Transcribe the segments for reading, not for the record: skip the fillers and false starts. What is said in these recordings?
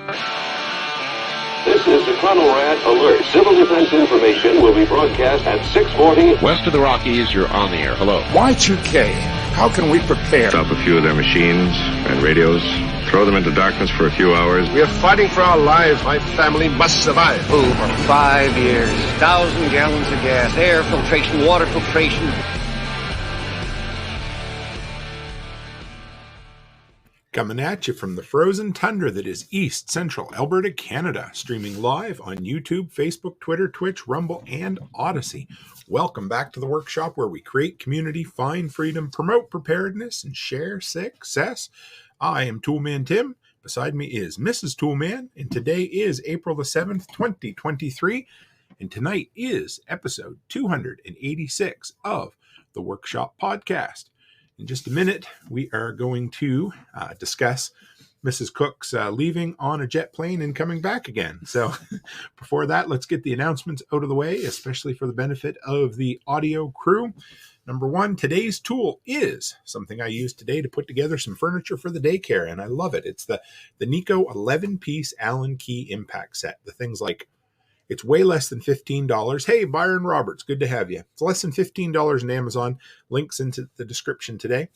This is the Conrad Alert. Civil defense information will be broadcast at 6:40. West of the Rockies, you're on the air. Hello. Y2K, how can we prepare? Stop a few of their machines and radios. Throw them into darkness for a few hours. We are fighting for our lives. My family must survive. Over 5 years, 1,000 gallons of gas, air filtration, water filtration. Coming at you from the frozen tundra that is East Central Alberta, Canada. Streaming live on YouTube, Facebook, Twitter, Twitch, Rumble, and Odyssey. Welcome back to the workshop where we create community, find freedom, promote preparedness, and share success. I am Toolman Tim. Beside me is Mrs Toolman, and today is April the 7th, 2023. And tonight is episode 286 of the Workshop Podcast. In just a minute, we are going to discuss Mrs. Cook's leaving on a jet plane and coming back again. So before that, let's get the announcements out of the way, especially for the benefit of the audio crew. Number one, today's tool is something I used today to put together some furniture for the daycare, and I love it. It's the NEIKO 11-piece Allen key impact set. The thing's like, it's way less than $15. Hey, Byron Roberts, good to have you. It's less than $15 on Amazon. Links into the description today.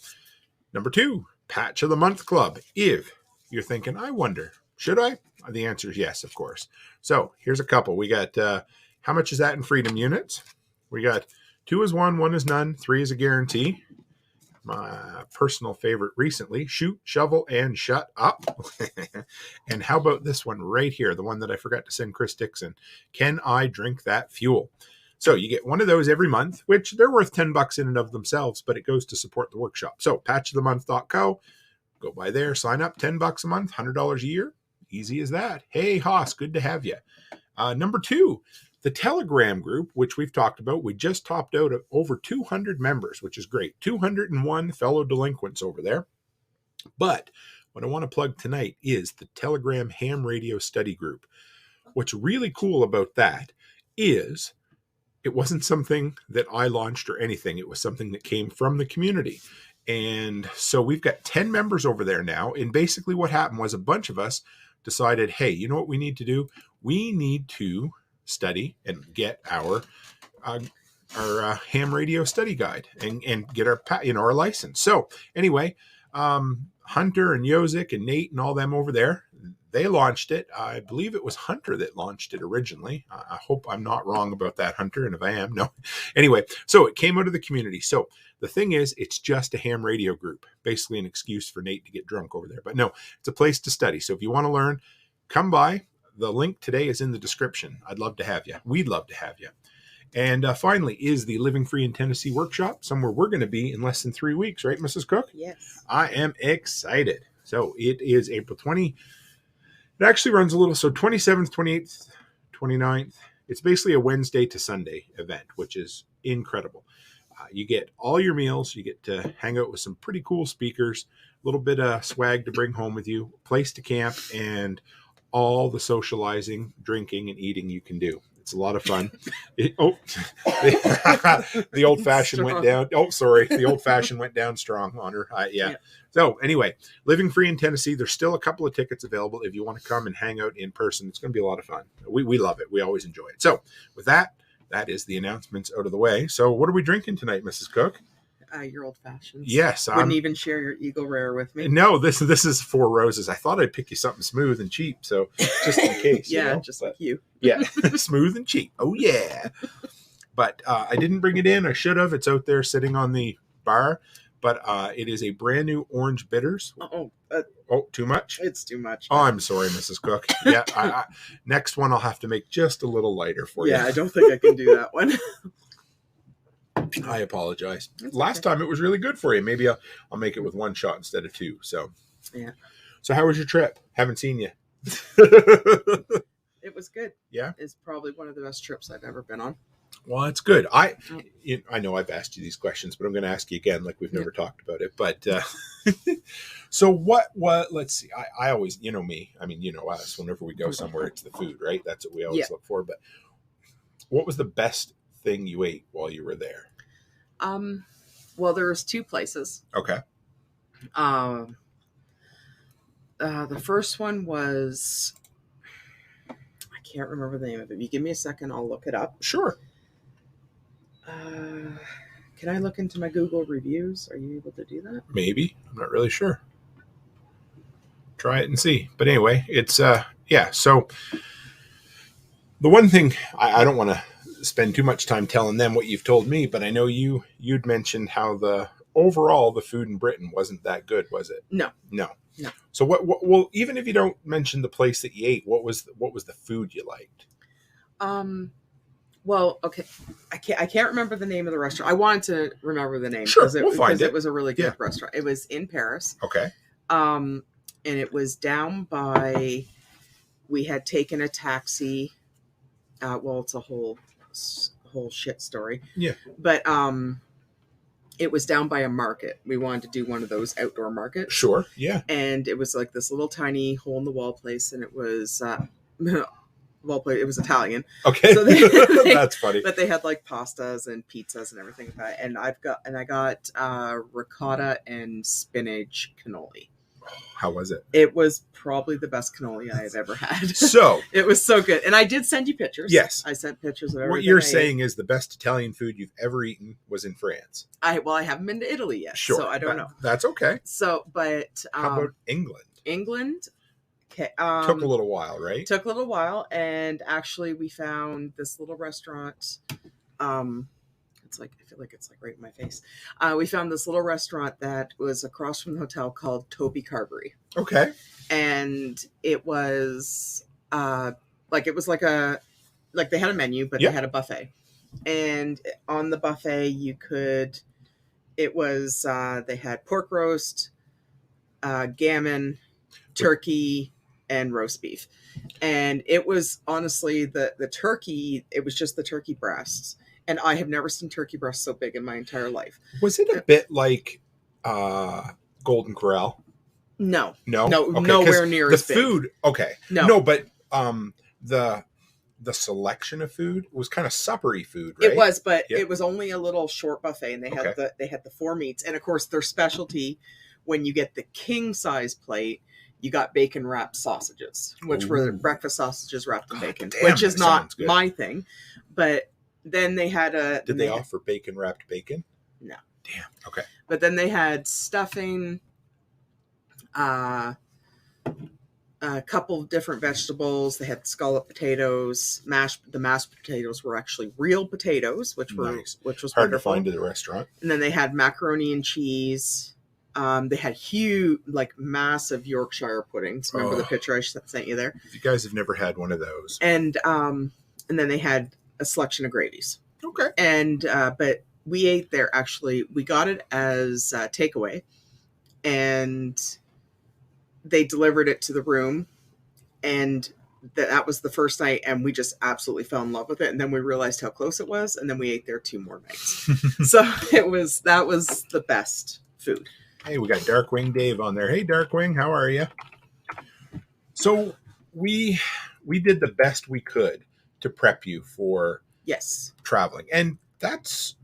Number two, Patch of the Month Club. If you're thinking, I wonder, should I? The answer is yes, of course. So here's a couple. We got, how much is that in freedom units? We got 2 is 1, 1 is none, 3 is a guarantee. My personal favorite recently, shoot, shovel, and shut up. And how about this one right here, the one that I forgot to send Chris Dixon? Can I drink that fuel? So you get one of those every month, which they're worth $10 in and of themselves, but it goes to support the workshop. So patchofthemonth.co, go by there, sign up, $10 a month, $100 a year. Easy as that. Hey, Haas, good to have you. Number two, the Telegram group, which we've talked about, we just topped out of over 200 members, which is great. 201 fellow delinquents over there. But what I want to plug tonight is the Telegram Ham Radio Study Group. What's really cool about that is it wasn't something that I launched or anything. It was something that came from the community. And so we've got 10 members over there now. And basically what happened was a bunch of us decided, hey, you know what we need to do? We need to study and get our ham radio study guide and get our license. So anyway, Hunter and Yozik and Nate and all them over there, they launched it. I believe it was Hunter that launched it originally. I hope I'm not wrong about that, Hunter, and if I am, no. Anyway, so it came out of the community. So the thing is, it's just a ham radio group, basically an excuse for Nate to get drunk over there. But no, it's a place to study. So if you want to learn, come by. The link today is in the description. I'd love to have you. We'd love to have you. And finally is the Living Free in Tennessee workshop, somewhere we're going to be in less than 3 weeks, right, Mrs. Cook? Yes. I am excited. So it is April 20. It actually runs a little, so 27th, 28th, 29th. It's basically a Wednesday to Sunday event, which is incredible. You get all your meals. You get to hang out with some pretty cool speakers, a little bit of swag to bring home with you, place to camp, and all the socializing, drinking, and eating you can do. It's a lot of fun. The old fashioned went down. Oh, sorry. The old fashioned went down strong on her. Yeah. So anyway, Living Free in Tennessee. There's still a couple of tickets available if you want to come and hang out in person. It's going to be a lot of fun. We love it. We always enjoy it. So with that is the announcements out of the way. So what are we drinking tonight, Mrs. Cook? Your old fashions. Yes. Wouldn't even share your Eagle Rare with me. No, this is Four Roses. I thought I'd pick you something smooth and cheap. So just in case. Yeah, you know? just like you. Yeah. Smooth and cheap. Oh, yeah. But I didn't bring it in. I should have. It's out there sitting on the bar. But it is a brand new orange bitters. Too much? It's too much. Oh, I'm sorry, Mrs. Cook. Yeah. I next one I'll have to make just a little lighter for you. Yeah, I don't think I can do that one. I apologize. Last time it was really good for you. Maybe I'll make it with one shot instead of two. So, yeah. So how was your trip? Haven't seen you. It was good. Yeah. It's probably one of the best trips I've ever been on. Well, it's good. I know I've asked you these questions, but I'm going to ask you again, like we've never talked about it. But so what? Let's see. I always, you know me. I mean, you know us. Whenever we go somewhere, it's the food, right? That's what we always look for. But what was the best thing you ate while you were there? Well, there was two places. Okay. The first one was, I can't remember the name of it. If you give me a second, I'll look it up. Sure. Can I look into my Google reviews? Are you able to do that? Maybe. I'm not really sure. Try it and see. But anyway, it's, yeah. So the one thing, I don't want to spend too much time telling them what you've told me, but I know you'd mentioned how overall the food in Britain wasn't that good, was it? No. So well, even if you don't mention the place that you ate, what was the food you liked? Well, okay, I can't remember the name of the restaurant. I wanted to remember the name. Sure, we'll find it. It was a really good restaurant. It was in Paris. Okay. And it was down by. We had taken a taxi. Well, it's a whole shit story. Yeah. But it was down by a market. We wanted to do one of those outdoor markets. Sure. Yeah. And it was like this little tiny hole in the wall place, and it was it was Italian. Okay. So that's funny. But they had like pastas and pizzas and everything like that. And I got ricotta and spinach cannoli. How was it? It was probably the best cannoli I have ever had. So it was so good. And I did send you pictures. Yes. I sent pictures of everything. What you're saying is the best Italian food you've ever eaten was in France. I haven't been to Italy yet. Sure. So I don't know. That's okay. So, but how about England? England. Okay, took a little while, right? Took a little while, and actually we found this little restaurant. It's like, I feel like it's like right in my face. We found this little restaurant that was across from the hotel called Toby Carberry. Okay. And it was like they had a menu, but they had a buffet. And on the buffet they had pork roast, gammon, turkey, and roast beef. And it was honestly the turkey, it was just the turkey breasts. And I have never seen turkey breasts so big in my entire life. Was it a bit like Golden Corral? No. Okay, nowhere near as big. The food, okay. No, but the selection of food was kind of suppery food, right? It was, but it was only a little short buffet, and they had the 4 meats, and of course their specialty when you get the king size plate, you got bacon wrapped sausages, which were breakfast sausages wrapped in bacon, which is not my thing, but. Then they had Did they offer bacon wrapped bacon? No. Damn. Okay. But then they had stuffing, a couple of different vegetables. They had scalloped potatoes, the mashed potatoes were actually real potatoes, which was hard wonderful. To find at a restaurant. And then they had macaroni and cheese. They had huge, like massive Yorkshire puddings. Remember the picture I sent you there? If you guys have never had one of those. And then they had a selection of gravies. Okay. And but we ate there, actually. We got it as takeaway, and they delivered it to the room, and that was the first night, and we just absolutely fell in love with it. And then we realized how close it was, and then we ate there 2 more nights. So that was the best food. Hey, we got Darkwing Dave on there. Hey, Darkwing, how are you? So we did the best we could to prep you for traveling, and that's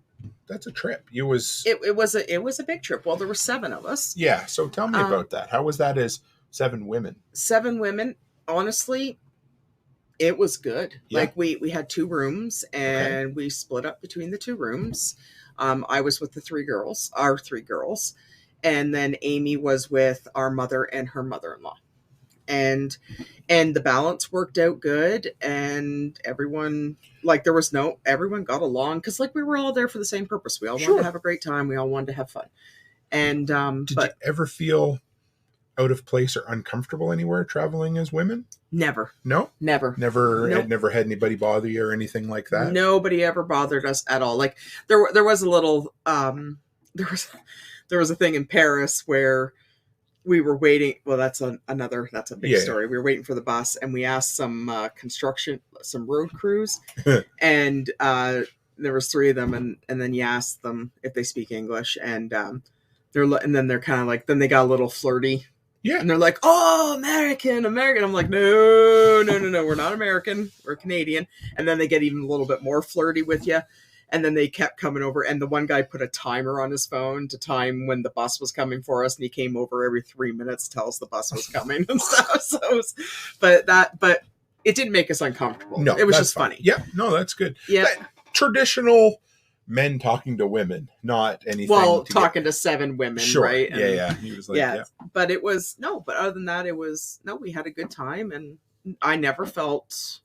a trip. It was a big trip. Well, there were 7 of us. Yeah. So tell me about that. How was that as 7 women? 7 women. Honestly, it was good. Yeah. Like we had 2 rooms, and we split up between the 2 rooms. I was with our 3 girls, and then Amy was with our mother and her mother-in-law. And the balance worked out good, and everyone everyone got along, because like we were all there for the same purpose. We all wanted to have a great time. We all wanted to have fun. And did you ever feel out of place or uncomfortable anywhere traveling as women? Never. No? Never. Nope. Never had anybody bother you or anything like that? Nobody ever bothered us at all. Like there was a little there was a thing in Paris where we were waiting. Well, that's a big story. We were waiting for the bus, and we asked some road crews, and there was 3 of them, and then you asked them if they speak English, and they're kind of like, then they got a little flirty. Yeah. And they're like, "Oh, American." I'm like, no, we're not American. We're Canadian. And then they get even a little bit more flirty with you. And then they kept coming over, and the one guy put a timer on his phone to time when the bus was coming for us, and he came over every 3 minutes to tell us the bus was coming and stuff. So, but it didn't make us uncomfortable. No, it was that's just fine. funny. Yeah, no, that's good. Yeah, traditional men talking to women, not anything. Well, talking to 7 women, sure. right? And, yeah. He was like, yeah. But it was But other than that, it was we had a good time, and I never felt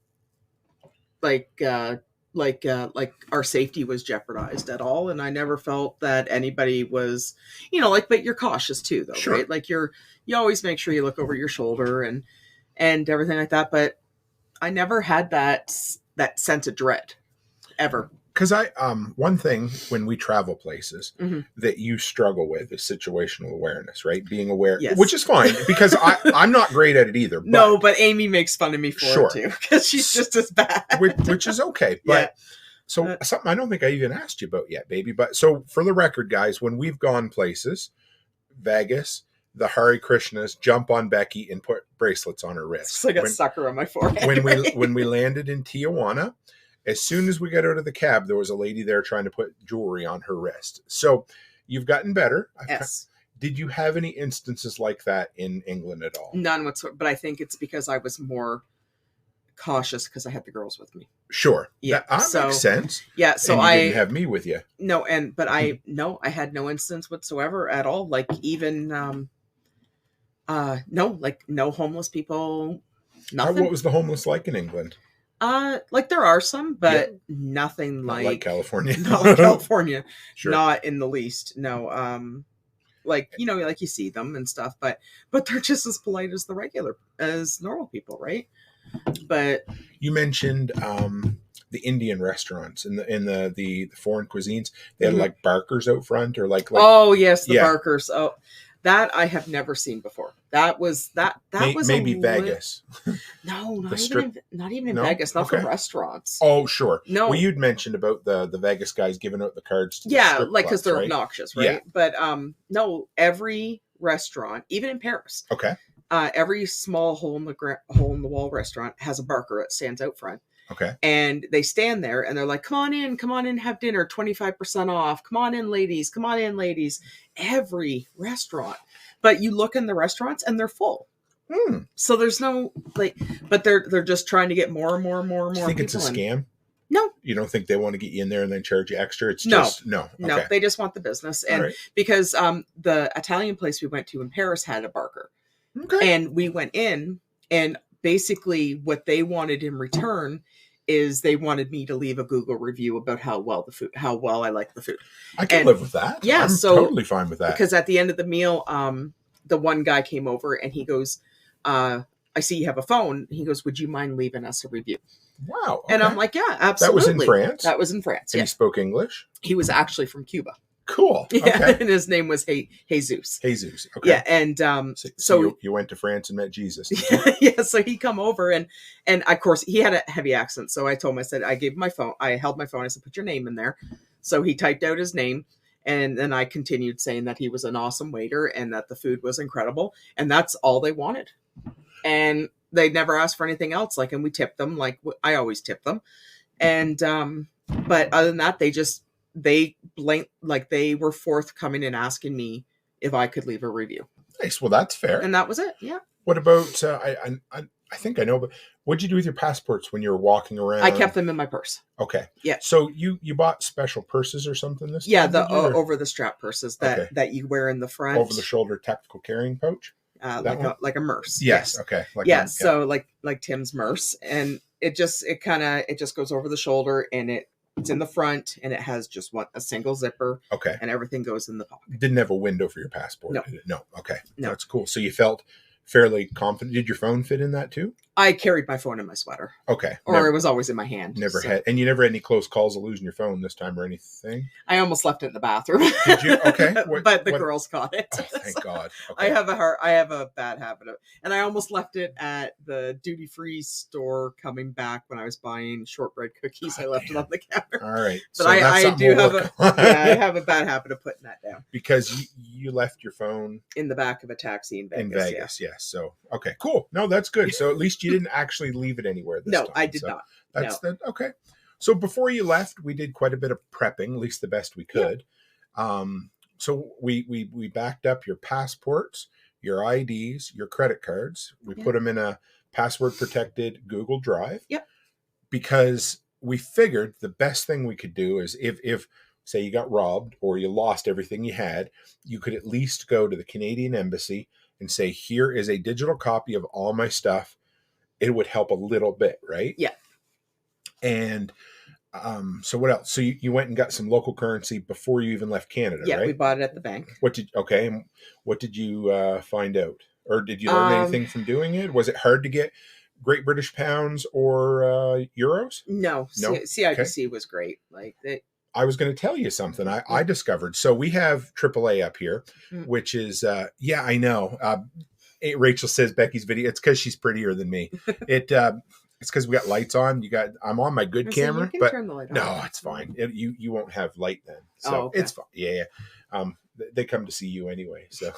like our safety was jeopardized at all, and I never felt that anybody was, but you're cautious too, though, sure. right? Like you always make sure you look over your shoulder and everything like that, but I never had that sense of dread ever. Because one thing when we travel places that you struggle with is situational awareness, right? Being aware, yes. Which is fine because I'm not great at it either. But, but Amy makes fun of me for it too, because she's just as bad. which is okay. But so something I don't think I even asked you about yet, baby. But so for the record, guys, when we've gone places, Vegas, the Hare Krishnas jump on Becky and put bracelets on her wrists. It's like a sucker on my forehead. When we landed in Tijuana, as soon as we got out of the cab, there was a lady there trying to put jewelry on her wrist. So you've gotten better. Yes. Did you have any instances like that in England at all? None whatsoever. But I think it's because I was more cautious because I had the girls with me. Sure. Yeah. That makes sense. Yeah. So and you I didn't have me with you. No. I had no instance whatsoever at all. Like even, no homeless people, nothing. What was the homeless like in England? Like there are some, but nothing Not like California. Not like California. Sure. Not in the least. No. Like you see them and stuff, but they're just as polite as normal people, right? But you mentioned the Indian restaurants and the foreign cuisines. They had like barkers out front, or like oh yes, the barkers. Oh, that I have never seen before. That was maybe Vegas. No, not even in Vegas. Not for restaurants. Oh, sure. No. Well, you'd mentioned about the Vegas guys giving out the cards to the strip like because clubs, they're right? obnoxious, right? Yeah. But no, every restaurant, even in Paris, every small hole in the wall restaurant has a barker that stands out front. Okay. And they stand there and they're like, come on in, have dinner, 25% off. Come on in, ladies. Every restaurant. But you look in the restaurants and they're full. So there's no but they're just trying to get more and more and more and more. Do you think it's a scam? No. You don't think they want to get you in there and then charge you extra? It's just no. No, they just want the business. And because the Italian place we went to in Paris had a barker. Okay. And we went in, and basically what they wanted in return is they wanted me to leave a Google review about how well I like the food. I can live with that. Yeah, I'm totally fine with that. Because at the end of the meal, the one guy came over and he goes, I see you have a phone. He goes, would you mind leaving us a review? Wow. Okay. And I'm like, yeah, absolutely. That was in France? And he spoke English? He was actually from Cuba. Cool. Yeah, okay. And his name was Jesus. Okay. Yeah, and so you went to France and met Jesus. Yeah, so he come over and of course he had a heavy accent. So I told him, I gave him my phone. I held my phone. I said, put your name in there. So he typed out his name, and then I continued saying that he was an awesome waiter and that the food was incredible, and that's all they wanted. And they never asked for anything else. And we tipped them like I always tip them. And but other than that, they were forthcoming and asking me if I could leave a review. Nice. Well, that's fair. And that was it. Yeah. What about, I think I know, but what'd you do with your passports when you were walking around? I kept them in my purse. Okay. Yeah. So you bought special purses or something this time? Yeah. The over the strap purses that you wear in the front. Over the shoulder tactical carrying pouch? Like a Merce. Yes. Okay. So like Tim's Merce. And it just goes over the shoulder, and it's in the front, and it has just a single zipper. Okay. And everything goes in the pocket. Didn't have a window for your passport? No. Did it? No. Okay. No. That's cool. So you felt fairly confident. Did your phone fit in that too? I carried my phone in my sweater. Okay. Or it was always in my hand. And you never had any close calls of losing your phone this time or anything? I almost left it in the bathroom. Did you? Okay. But the girls got it. Oh, thank God. Okay. I have a bad habit and I almost left it at the duty-free store coming back when I was buying shortbread cookies. I left it on the counter. All right. But so I do have I have a bad habit of putting that down. Because you left your phone in the back of a taxi in Vegas. Yes. So, okay, cool. No, that's good. So at least you didn't actually leave it anywhere this time. No, I did not. That's okay. So before you left, we did quite a bit of prepping, at least the best we could. So we backed up your passports, your IDs, your credit cards. We put them in a password protected Google Drive. Yep. Because we figured the best thing we could do is if say you got robbed or you lost everything you had, you could at least go to the Canadian Embassy and say, here is a digital copy of all my stuff. It would help a little bit, right? Yeah. And so what else? So you went and got some local currency before you even left Canada, right? Yeah, we bought it at the bank. What did you find out? Or did you learn anything from doing it? Was it hard to get Great British pounds or euros? No. CIBC was great. I was going to tell you something I discovered. So we have AAA up here, which is, I know. Rachel says Becky's video. It's because she's prettier than me. It's because we got lights on. I'm on my good camera, you can but turn the light on. No, it's fine. You won't have light then, so okay. It's fine. Yeah. They come to see you anyway. So,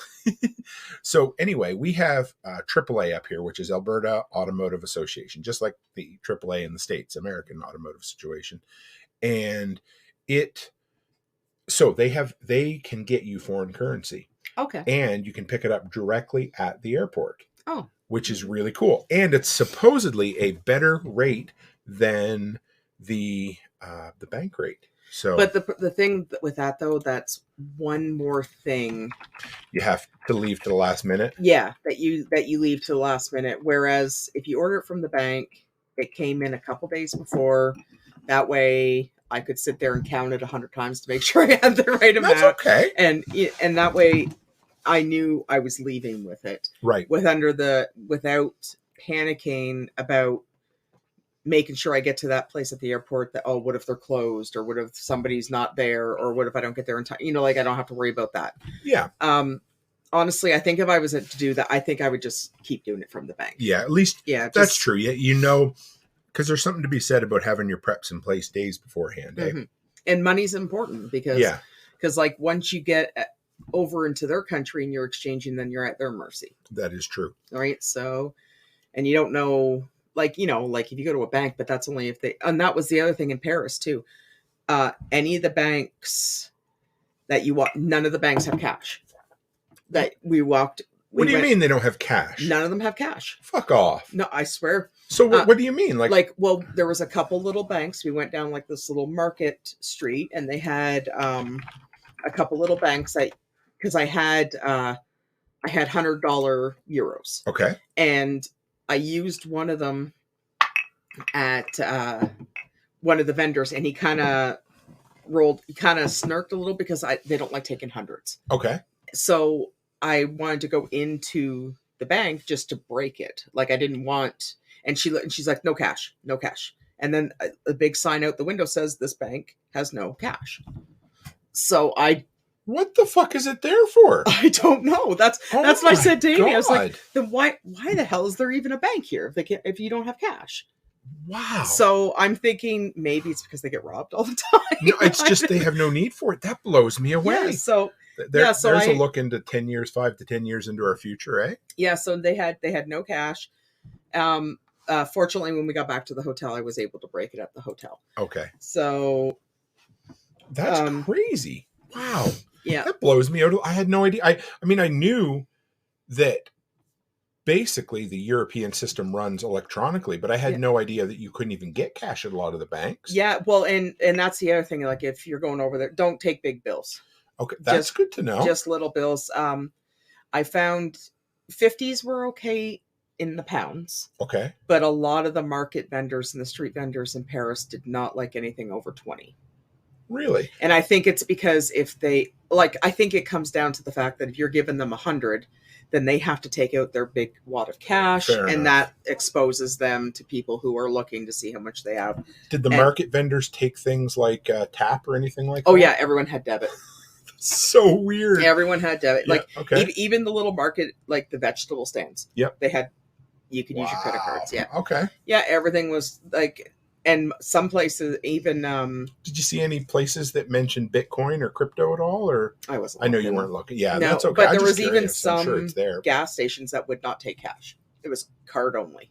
so anyway, we have AAA up here, which is Alberta Automotive Association, just like the AAA in the States, American Automotive Situation, and they can get you foreign currency. Okay. And you can pick it up directly at the airport. Oh. Which is really cool. And it's supposedly a better rate than the bank rate. So, but the thing with that though, that's one more thing you have to leave to the last minute. Yeah, that you leave to the last minute. Whereas if you order it from the bank, it came in a couple days before. That way, I could sit there and count it 100 times to make sure I had the right amount. That's okay. And that way, I knew I was leaving with it. Right. Without panicking about making sure I get to that place at the airport that, what if they're closed, or what if somebody's not there, or what if I don't get there in time? I don't have to worry about that. Yeah. Honestly, I think if I was to do that, I think I would just keep doing it from the bank. Yeah, at least that's true. Yeah, because there's something to be said about having your preps in place days beforehand. Mm-hmm. And money's important because like once you get over into their country and you're exchanging, then you're at their mercy. That is true. All right. So, and you don't know, like if you go to a bank, but that's only if and that was the other thing in Paris too. Any of the banks that you walk, none of the banks have cash. That we walked. What do you mean they don't have cash? None of them have cash. Fuck off. No, I swear. So what do you mean? Well, there was a couple little banks. We went down like this little market street, and they had a couple little banks because I had $100 euros. Okay. And I used one of them at one of the vendors, and he kind of snarked a little because they don't like taking hundreds. Okay. So I wanted to go into the bank just to break it. Like I didn't want, and she's like, no cash. And then a big sign out the window says this bank has no cash. So what the fuck is it there for? I don't know. That's what I said to Amy. I was like, then why the hell is there even a bank here if you don't have cash? Wow. So I'm thinking maybe it's because they get robbed all the time. No, it's just they have no need for it. That blows me away. Yeah, so there's a look into 10 years, 5 to 10 years into our future, eh? Yeah, so they had no cash. Fortunately, when we got back to the hotel, I was able to break it at the hotel. Okay. So that's crazy. Wow. Yeah. That blows me out. I had no idea. I mean, I knew that basically the European system runs electronically, but I had no idea that you couldn't even get cash at a lot of the banks. Yeah, well, and that's the other thing. Like if you're going over there, don't take big bills. Okay, that's good to know. Just little bills. I found 50s were okay in the pounds. Okay. But a lot of the market vendors and the street vendors in Paris did not like anything over 20. Really? And I think it's because I think it comes down to the fact that if you're giving them 100, then they have to take out their big wad of cash. Fair enough. That exposes them to people who are looking to see how much they have. Did the market vendors take things like tap or anything like that? Oh yeah, everyone had debit. So weird. Everyone had debit. Yeah, even the little market, like the vegetable stands. Yep. You could use your credit cards. Yeah. Okay. Yeah, everything was like, and some places even. Did you see any places that mentioned Bitcoin or crypto at all? Or I wasn't. I know you weren't looking. Yeah, no, that's okay. But there was even some there. gas stations that would not take cash. It was card only.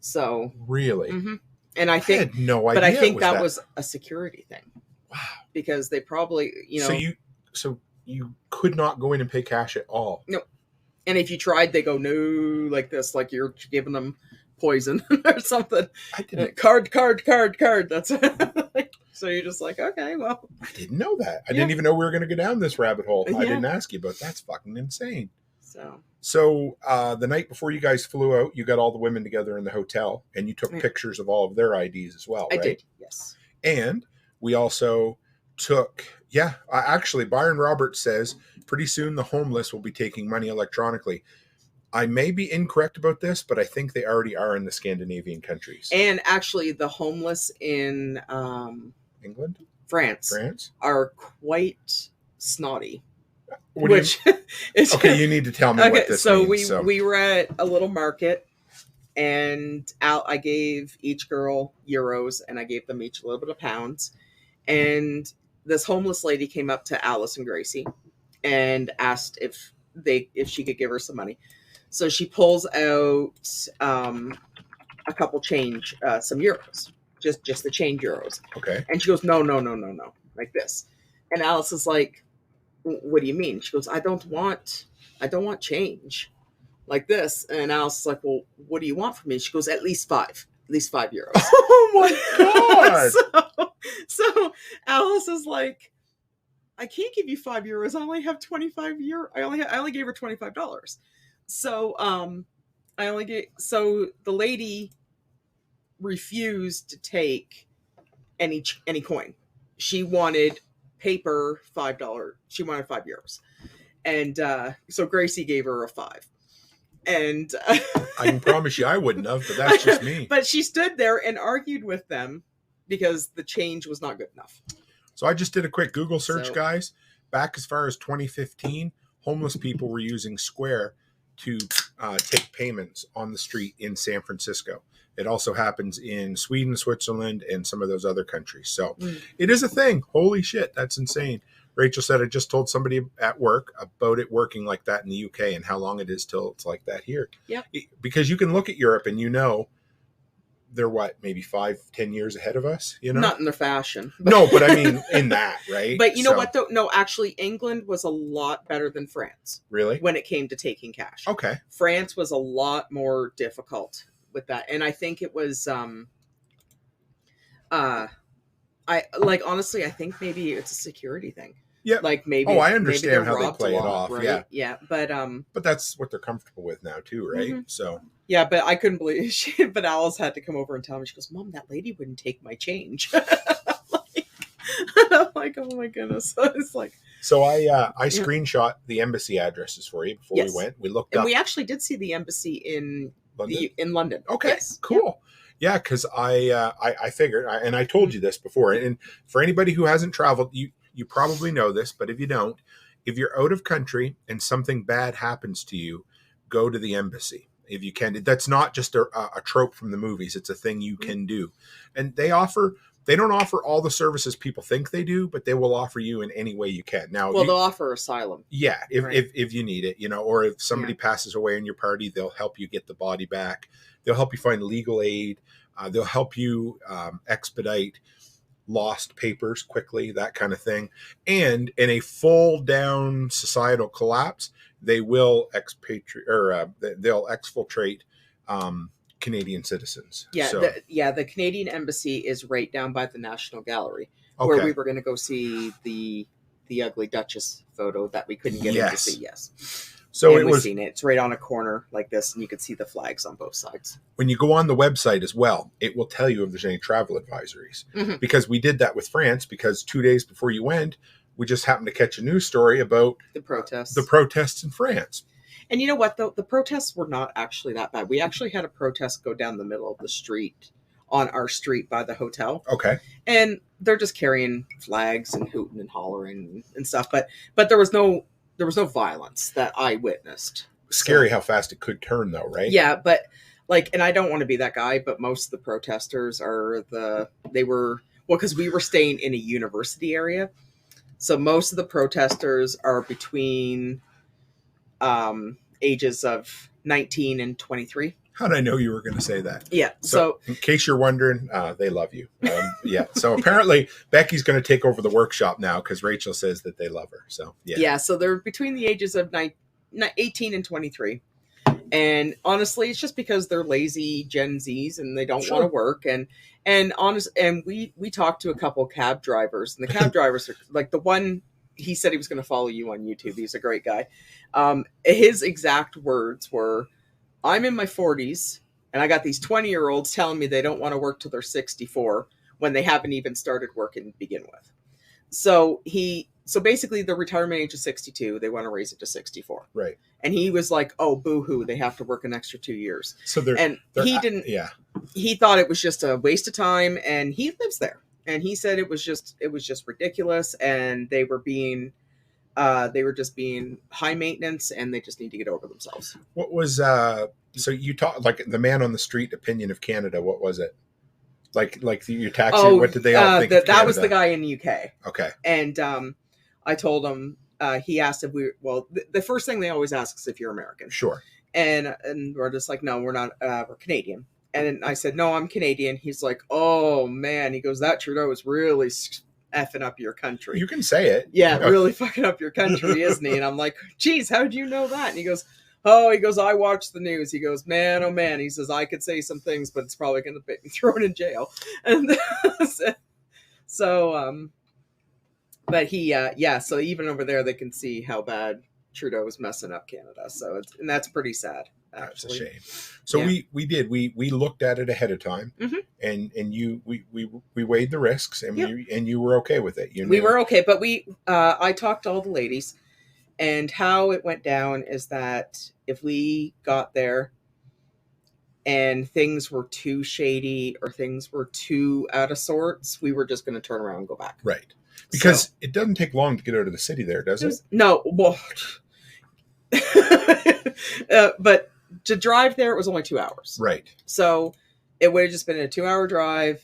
So really, And I think, had no idea. but I think that was a security thing. Wow. Because they probably, So you could not go in and pay cash at all. No. And if you tried, they go, no, like this, like you're giving them poison or something. I didn't. Card. That's so you're just like, okay, well. I didn't know that. I didn't even know we were going to go down this rabbit hole. I didn't ask you, but that's fucking insane. So the night before you guys flew out, you got all the women together in the hotel, and you took pictures of all of their IDs as well, right? I did, yes. And we also took, actually, Byron Roberts says pretty soon the homeless will be taking money electronically. I may be incorrect about this, but I think they already are in the Scandinavian countries. And actually, the homeless in England, France are quite snotty. Which is okay. You need to tell me what this means. So we were at a little market, and I gave each girl euros, and I gave them each a little bit of pounds. And this homeless lady came up to Alice and Gracie and asked if she could give her some money. So she pulls out a couple change, some euros, just the change euros. Okay. And she goes, no, like this. And Alice is like, what do you mean? She goes, I don't want change like this. And Alice is like, well, what do you want from me? She goes, at least 5 euros. Oh my God. so Alice is like, I can't give you 5 euros. I only have 25 euros. I only gave her $25. So, so the lady refused to take any coin. She wanted paper $5. She wanted 5 euros. And, so Gracie gave her a 5. And I can promise you I wouldn't have, but that's just me. But she stood there and argued with them because the change was not good enough. So I just did a quick Google search, guys. Back as far as 2015, homeless people were using Square to take payments on the street in San Francisco. It also happens in Sweden, Switzerland, and some of those other countries. So it is a thing. Holy shit, that's insane. Rachel said I just told somebody at work about it working like that in the UK and how long it is till it's like that here. Yep. Because you can look at Europe and they're maybe 5-10 years ahead of us, Not in their fashion. No, but I mean in that, right? But you know what though? No, actually England was a lot better than France. Really? When it came to taking cash. Okay. France was a lot more difficult with that. And I think it was honestly, I think maybe it's a security thing. Yeah. Like maybe. Oh, I understand how they play it off. Right? Yeah. Yeah. But that's what they're comfortable with now too, right? Mm-hmm. So. Yeah, but I couldn't believe but Alice had to come over and tell me. She goes, Mom, that lady wouldn't take my change. I'm like, oh my goodness. So it's like. So I screenshot the embassy addresses for you before we went. We looked up. And we actually did see the embassy in London. Okay, yes. Cool. Yeah, because I figured, and I told you this before, and for anybody who hasn't traveled, you probably know this, but if you don't, if you're out of country and something bad happens to you, go to the embassy if you can. That's not just a trope from the movies. It's a thing you can do. And they don't offer all the services people think they do, but they will offer you in any way you can. Now, they'll offer asylum. Yeah, if you need it, or if somebody passes away in your party, they'll help you get the body back. They'll help you find legal aid. They'll help you expedite lost papers quickly, that kind of thing. And in a full down societal collapse, they will they'll exfiltrate Canadian citizens. Yeah, so, the Canadian embassy is right down by the National Gallery, where we were going to go see the Ugly Duchess photo that we couldn't get in to see. Yes. So we've seen it. It's right on a corner like this, and you can see the flags on both sides. When you go on the website as well, it will tell you if there's any travel advisories. Mm-hmm. Because we did that with France, because 2 days before you went, we just happened to catch a news story about the protests. The protests in France. And you know what, though? The protests were not actually that bad. We actually had a protest go down the middle of the street, on our street by the hotel. Okay. And they're just carrying flags and hooting and hollering and stuff. But there was no violence that I witnessed. Scary how fast it could turn, though, right? Yeah, but and I don't want to be that guy, but most of the protesters because we were staying in a university area. So most of the protesters are between ages of 19 and 23. How did I know you were going to say that? Yeah. So in case you're wondering, they love you. Yeah. So apparently Becky's going to take over the workshop now because Rachel says that they love her. So yeah. Yeah. So they're between the ages of 18 and 23. And honestly, it's just because they're lazy Gen Zs and they don't want to work. And we talked to a couple cab drivers, and the cab drivers are like the one. He said he was going to follow you on YouTube. He's a great guy. His exact words were, "I'm in my 40s and I got these 20-year-olds telling me they don't want to work till they're 64 when they haven't even started working to begin with." So basically the retirement age is 62. They want to raise it to 64. Right. And he was like, "Oh, boo-hoo, they have to work an extra 2 years." So he didn't. Yeah. He thought it was just a waste of time, and he lives there. And he said it was just ridiculous, and they were just being high maintenance, and they just need to get over themselves. What was so you talk like the man on the street opinion of Canada? What was it? Like your taxi? What did they all think? That was the guy in the UK. Okay. And I told him. He asked if the first thing they always ask is if you're American. Sure. And we're just like, no, we're not. We're Canadian. And I said, no, I'm Canadian. He's like, oh man. He goes, that Trudeau is really effing up your country. You can say it. Yeah, really fucking up your country, isn't he? And I'm like, geez, how'd you know that? And he goes, I watch the news. He goes, man, oh man. He says, I could say some things, but it's probably going to be thrown in jail. And but he, so even over there, they can see how bad Trudeau is messing up Canada. So and that's pretty sad. Actually. That's a shame. So we looked at it ahead of time, and we weighed the risks, and you were okay with it. We were okay, but I talked to all the ladies, and how it went down is that if we got there and things were too shady or things were too out of sorts, we were just going to turn around and go back. Right. Because it doesn't take long to get out of the city there, does it? No. Well, but to drive there, it was only 2 hours. Right. So it would have just been a 2-hour drive.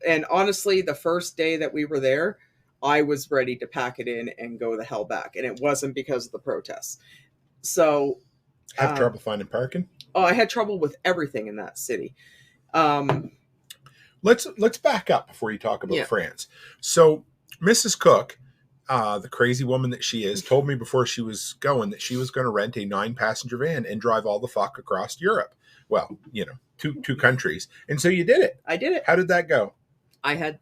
And honestly, the first day that we were there, I was ready to pack it in and go the hell back. And it wasn't because of the protests. So have trouble finding parking? Oh, I had trouble with everything in that city. Let's back up before you talk about France. So Mrs. Cook, the crazy woman that she is, told me before she was going that she was going to rent a 9-passenger van and drive all the fuck across Europe. Well, two countries. And so you did it. I did it. How did that go? I had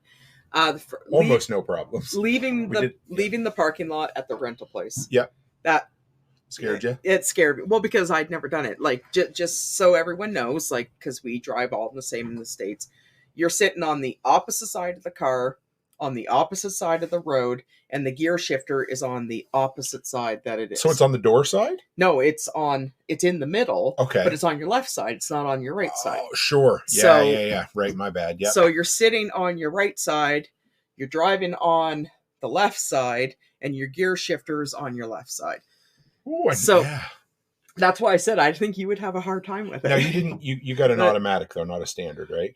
almost no problems. Leaving the parking lot at the rental place. Yeah. That scared you? It scared me. Well, because I'd never done it. Like, just so everyone knows, like, because we drive all the same in the States. You're sitting on the opposite side of the car, on the opposite side of the road, and the gear shifter is on the opposite side that it is. So it's on the door side? No, it's in the middle. Okay. But it's on your left side. It's not on your right side. Oh, sure. Yeah. Right, my bad. Yeah. So you're sitting on your right side, you're driving on the left side, and your gear shifter is on your left side. Ooh, that's why I said I think you would have a hard time with it. No, you didn't. You got an automatic though, not a standard, right?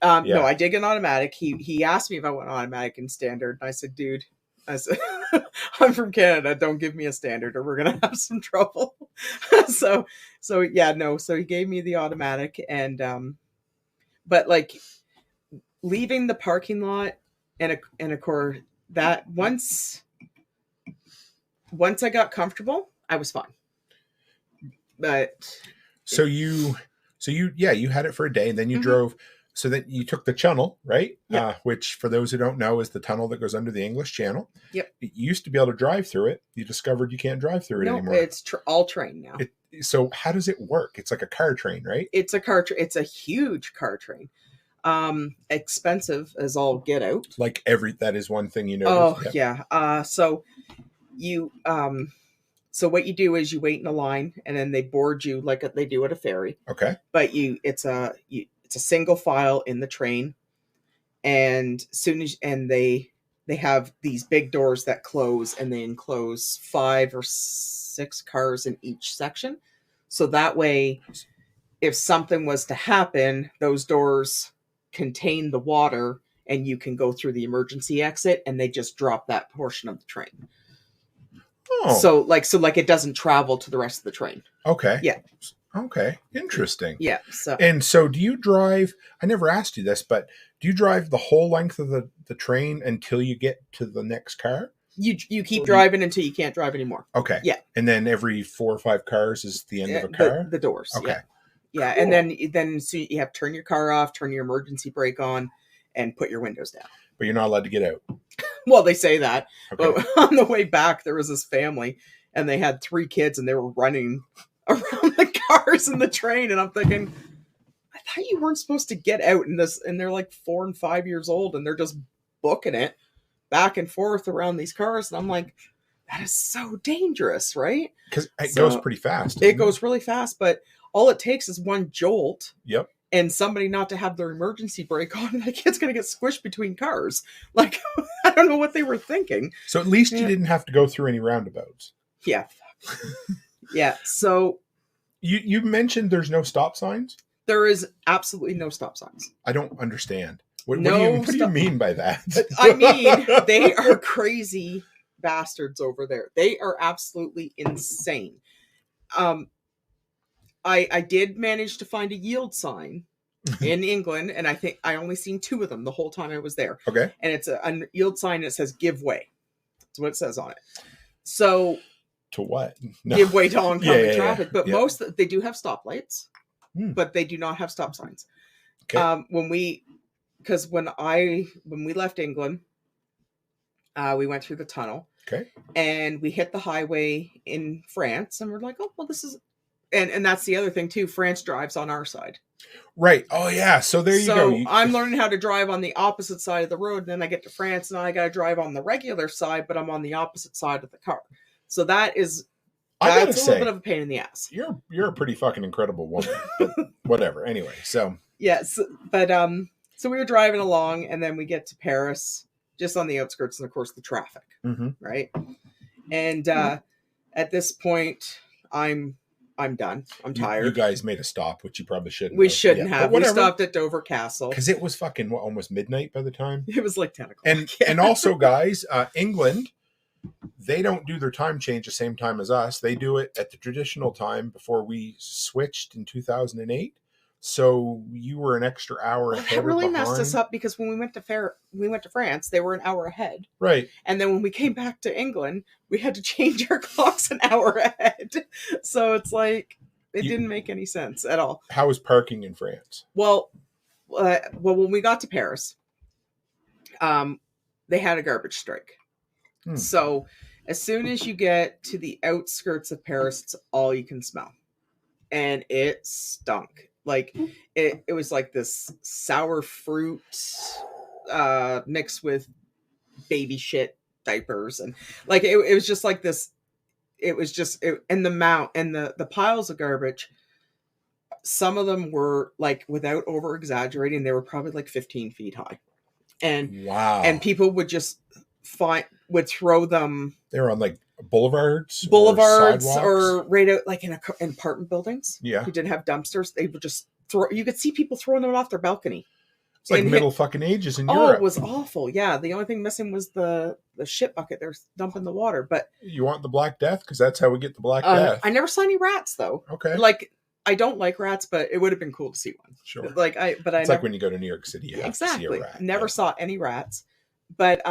No, I did get an automatic. He asked me if I want automatic and standard, and I said, "Dude, I'm from Canada. Don't give me a standard, or we're gonna have some trouble." So he gave me the automatic, and but like leaving the parking lot, and of course that once I got comfortable, I was fine. But so you had it for a day, and then you drove. So then you took the tunnel, right? Yep. Which, for those who don't know, is the tunnel that goes under the English Channel. Yep. You used to be able to drive through it. You discovered you can't drive through it anymore. No, it's all train now. So how does it work? It's like a car train, right? It's a car train. It's a huge car train. Expensive as all get out. Like that is one thing you know. Oh yeah. So you so what you do is you wait in a line, and then they board you like they do at a ferry. Okay. But it's a single file in the train, and they have these big doors that close, and they enclose 5 or 6 cars in each section. So that way, if something was to happen, those doors contain the water, and you can go through the emergency exit, and they just drop that portion of the train. Oh. So it doesn't travel to the rest of the train. Okay. Yeah. Okay. Interesting. Yeah. So do you drive, I never asked you this, but do you drive the whole length of the train until you get to the next car? You keep driving until you can't drive anymore. Okay. Yeah. And then every 4 or 5 cars is the end of a car? The doors. Okay. Yeah. Yeah. Cool. And then so you have to turn your car off, turn your emergency brake on, and put your windows down. But you're not allowed to get out. Well, they say that. Okay. But on the way back, there was this family, and they had 3 kids, and they were running around the cars in the train. And I'm thinking, I thought you weren't supposed to get out in this. And they're like 4 and 5 years old, and they're just booking it back and forth around these cars. And I'm like, that is so dangerous, right? Because it goes pretty fast. It goes really fast, but all it takes is one jolt. Yep. And somebody not to have their emergency brake on, and that kid's going to get squished between cars. Like, I don't know what they were thinking. So at least you didn't have to go through any roundabouts. Yeah. Yeah. So you mentioned there's no stop signs? there is absolutely no stop signs. I don't understand. What No do you mean by that? I mean, they are crazy bastards over there. They are absolutely insane. I did manage to find a yield sign in England, and I think I only seen 2 of them the whole time I was there. Okay. And it's a yield sign that says "Give way." That's what it says on it. So to what? No. give way to oncoming traffic. But yeah. most they do have stoplights, but they do not have stop signs. Okay. When we left England, we went through the tunnel. Okay. And we hit the highway in France, and we're like, oh well, this is. And that's the other thing too. France drives on our side. Right. Oh yeah. So there you go. I'm learning how to drive on the opposite side of the road. And then I get to France and I got to drive on the regular side, but I'm on the opposite side of the car. So that's a little bit of a pain in the ass. You're a pretty fucking incredible woman. But whatever. Anyway, so yes, but so we were driving along, and then we get to Paris, just on the outskirts, and of course the traffic, right? And at this point, I'm done. I'm tired. You guys made a stop, which you probably shouldn't. We shouldn't have. We stopped at Dover Castle because it was fucking almost midnight by the time. It was like 10 o'clock. And also, guys, England, they don't do their time change the same time as us. They do it at the traditional time before we switched in 2008. So you were an extra hour ahead. That really messed us up because when we went to France, they were an hour ahead. Right. And then when we came back to England, we had to change our clocks an hour ahead. So it's like it didn't make any sense at all. How was parking in France? Well, when we got to Paris, they had a garbage strike. So as soon as you get to the outskirts of Paris, it's all you can smell, and it stunk. Like it was like this sour fruit mixed with baby shit diapers, and like it was just like this. It was just and the piles of garbage. Some of them were like, without over exaggerating, they were probably like 15 feet high, and wow. And people would just would throw them. They were on like boulevards or right out like in apartment buildings. Yeah, who didn't have dumpsters. They would just throw. You could see people throwing them off their balcony. It's like middle fucking ages in Europe. Oh, it was awful. Yeah, the only thing missing was the shit bucket. They're dumping the water. But you want the Black Death because that's how we get the Black Death. I never saw any rats though. Okay, like I don't like rats, but it would have been cool to see one. Sure. It's like when you go to New York City, you have to see a rat. Never saw any rats, but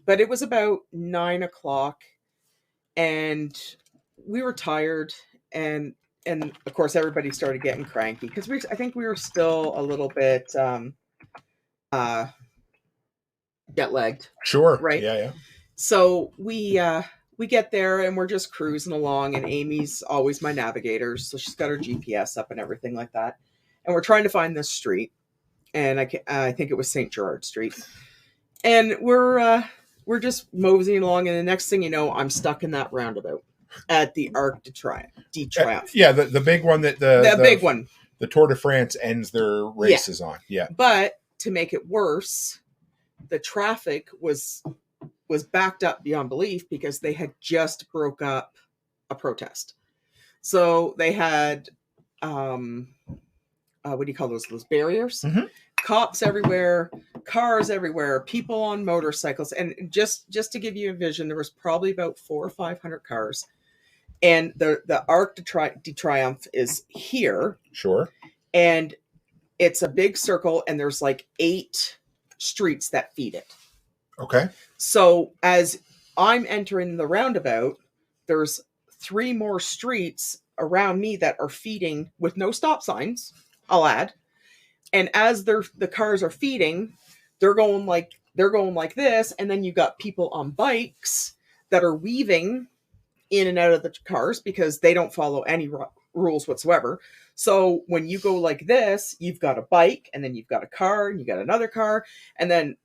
it was about 9 o'clock. And we were tired, and of course everybody started getting cranky because I think we were still a little bit jet lagged. Sure. Right. Yeah. So we get there and we're just cruising along, and Amy's always my navigator, so she's got her GPS up and everything like that. And we're trying to find this street, and I think it was St. Gerard Street, and we're just moseying along, and the next thing you know, I'm stuck in that roundabout at the Arc de Triomphe. Yeah, the big one that the big one. The Tour de France ends their races on. Yeah. But to make it worse, the traffic was backed up beyond belief because they had just broke up a protest. So they had what do you call those barriers? cops everywhere, cars everywhere, people on motorcycles. And just to give you a vision, there was probably about 400 or 500 cars. And the Arc de Triomphe is here. Sure. And it's a big circle, and there's like 8 streets that feed it. Okay. So as I'm entering the roundabout, there's 3 more streets around me that are feeding with no stop signs, I'll add. And as the cars are feeding, they're going like this, and then you got people on bikes that are weaving in and out of the cars because they don't follow any rules whatsoever. So when you go like this, you've got a bike, and then you've got a car, and you got another car, and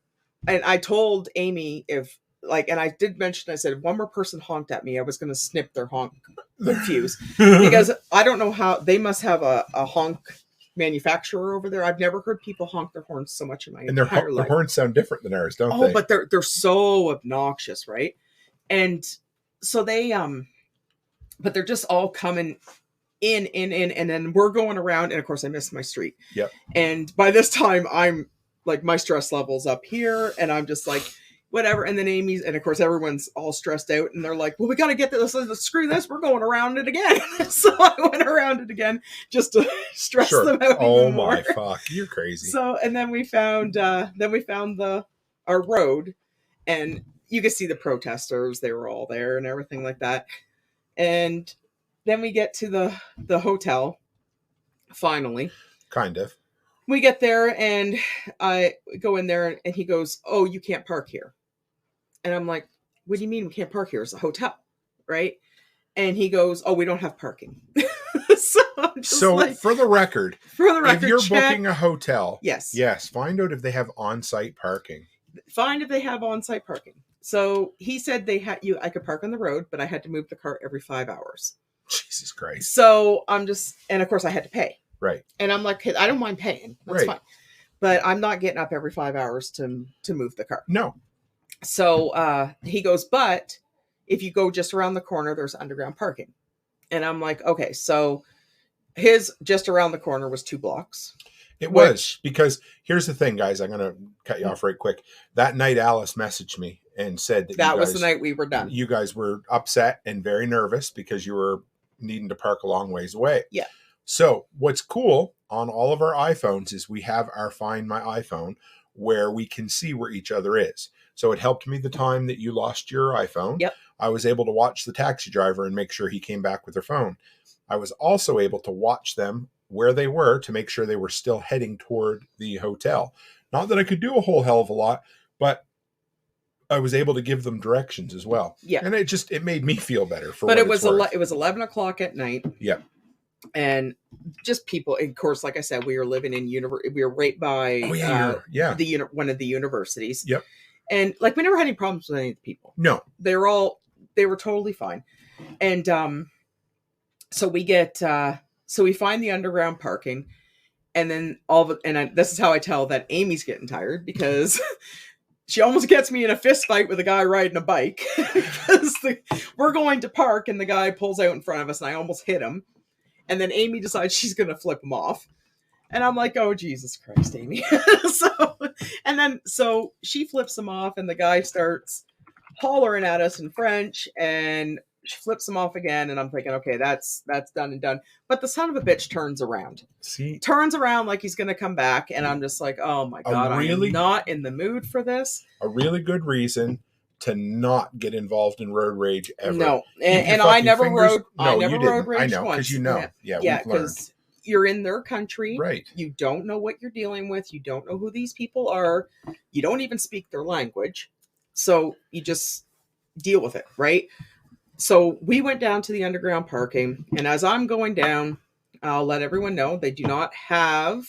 I told Amy and I did mention, I said, if one more person honked at me, I was going to snip their fuse because I don't know how they must have a honk manufacturer over there. I've never heard people honk their horns so much in my entire life. Their horns sound different than ours, don't they? Oh, but they're so obnoxious, right? And so they but they're just all coming in, and then we're going around, and of course I missed my street. Yep. And by this time I'm like, my stress level's up here, and I'm just like, whatever. And then and of course everyone's all stressed out, and they're like, well, we got to get this, screw this, we're going around it again. So I went around it again just to stress them out. Oh even more. My fuck, you're crazy. So, and then we found our road, and you could see the protesters, they were all there and everything like that. And then we get to the hotel, finally. Kind of. We get there, and I go in there, and he goes, oh, you can't park here. And I'm like, what do you mean we can't park here? It's a hotel, right? And he goes, oh, we don't have parking. So like, for the record, if you're booking a hotel, yes, find out if they have on-site parking. Find if they have on-site parking. So he said I could park on the road, but I had to move the car every 5 hours. Jesus Christ. So and of course I had to pay. Right. And I'm like, I don't mind paying. That's fine. But I'm not getting up every 5 hours to move the car. No. So he goes, but if you go just around the corner, there's underground parking. And I'm like, okay. So his just around the corner was 2 blocks. It was, because here's the thing, guys. I'm going to cut you off right quick. That night, Alice messaged me and said that was the night we were done. You guys were upset and very nervous because you were needing to park a long ways away. Yeah. So what's cool on all of our iPhones is we have our Find My iPhone where we can see where each other is. So it helped me the time that you lost your iPhone. Yep. I was able to watch the taxi driver and make sure he came back with their phone. I was also able to watch them where they were to make sure they were still heading toward the hotel. Not that I could do a whole hell of a lot, but I was able to give them directions as well. Yeah. And it made me feel better. But it was 11 o'clock at night. Yeah. And just people, of course, like I said, we were living in we were right by one of the universities. Yep. And like, we never had any problems with any of the people. No. They were totally fine. And so we get so we find the underground parking, and then this is how I tell that Amy's getting tired, because she almost gets me in a fist fight with a guy riding a bike because we're going to park, and the guy pulls out in front of us, and I almost hit him. And then Amy decides she's going to flip him off. And I'm like, oh, Jesus Christ, Amy. So she flips him off, and the guy starts hollering at us in French, and she flips him off again. And I'm thinking, okay, that's done and done. But the son of a bitch turns around like he's going to come back. And I'm just like, oh my God, I'm not in the mood for this. A really good reason to not get involved in road rage ever. No. And I never rode rage I know, once. because Yeah, because you're in their country. Right. You don't know what you're dealing with. You don't know who these people are. You don't even speak their language. So you just deal with it, right? So we went down to the underground parking, and as I'm going down, I'll let everyone know they do not have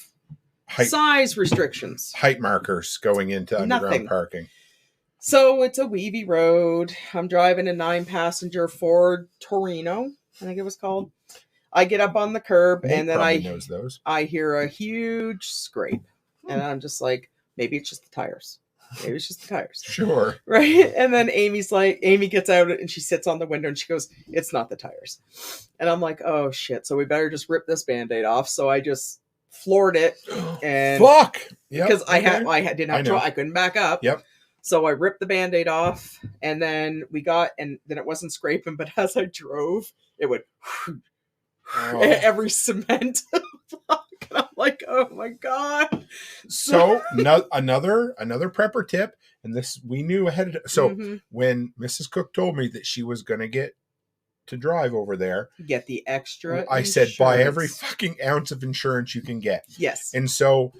size restrictions. Height markers going into underground parking. So it's a weavy road. I'm driving a 9-passenger Ford Torino, I think it was called. I get up on the curb, and then I hear a huge scrape. And I'm just like, maybe it's just the tires. Maybe it's just the tires. Sure. Right? And then Amy gets out, and she sits on the window, and she goes, it's not the tires. And I'm like, oh, shit. So we better just rip this Band-Aid off. So I just floored it. And fuck! because I couldn't back up. Yep. So I ripped the Band-Aid off, and then and then it wasn't scraping, but as I drove, it would every cement block. And I'm like, oh my God. So another prepper tip, and this we knew ahead of time. So when Mrs. Cook told me that she was going to get to drive over there, get the extra I said, buy every fucking ounce of insurance you can get. Yes. And so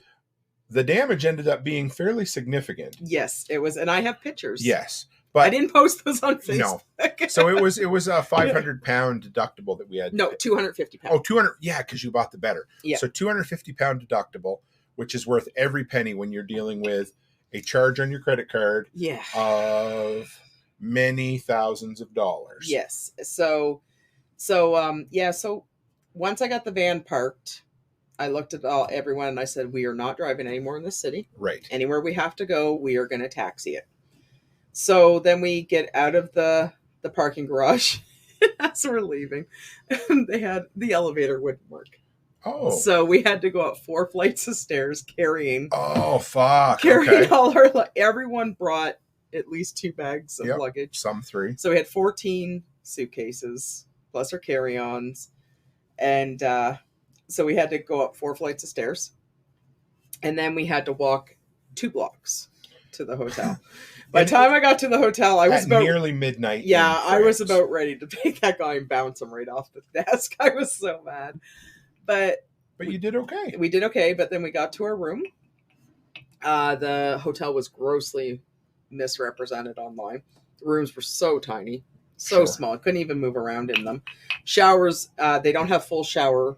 the damage ended up being fairly significant. Yes, it was. And I have pictures. Yes. But I didn't post those on Facebook. No. So it was a 500-pound deductible that we had. No, 250 pounds. Oh, 200. Yeah, because you bought the better. Yeah. So 250-pound deductible, which is worth every penny when you're dealing with a charge on your credit card. Yeah. Of many thousands of dollars. Yes. So once I got the van parked, I looked at everyone and I said, we are not driving anymore in the city. Right. Anywhere we have to go, we are going to taxi it. So then we get out of the parking garage as we're leaving. The elevator wouldn't work. Oh. So we had to go up 4 flights of stairs carrying. Oh, fuck. Carrying all our, everyone brought at least 2 bags of luggage. Some 3. So we had 14 suitcases plus our carry-ons. And so we had to go up 4 flights of stairs. And then we had to walk 2 blocks to the hotel. By the time I got to the hotel, I was about nearly midnight. Yeah, I was about ready to take that guy and bounce him right off the desk. I was so mad. But you did okay. We did okay, but then we got to our room. The hotel was grossly misrepresented online. The rooms were so tiny, so small. I couldn't even move around in them. Showers, they don't have full shower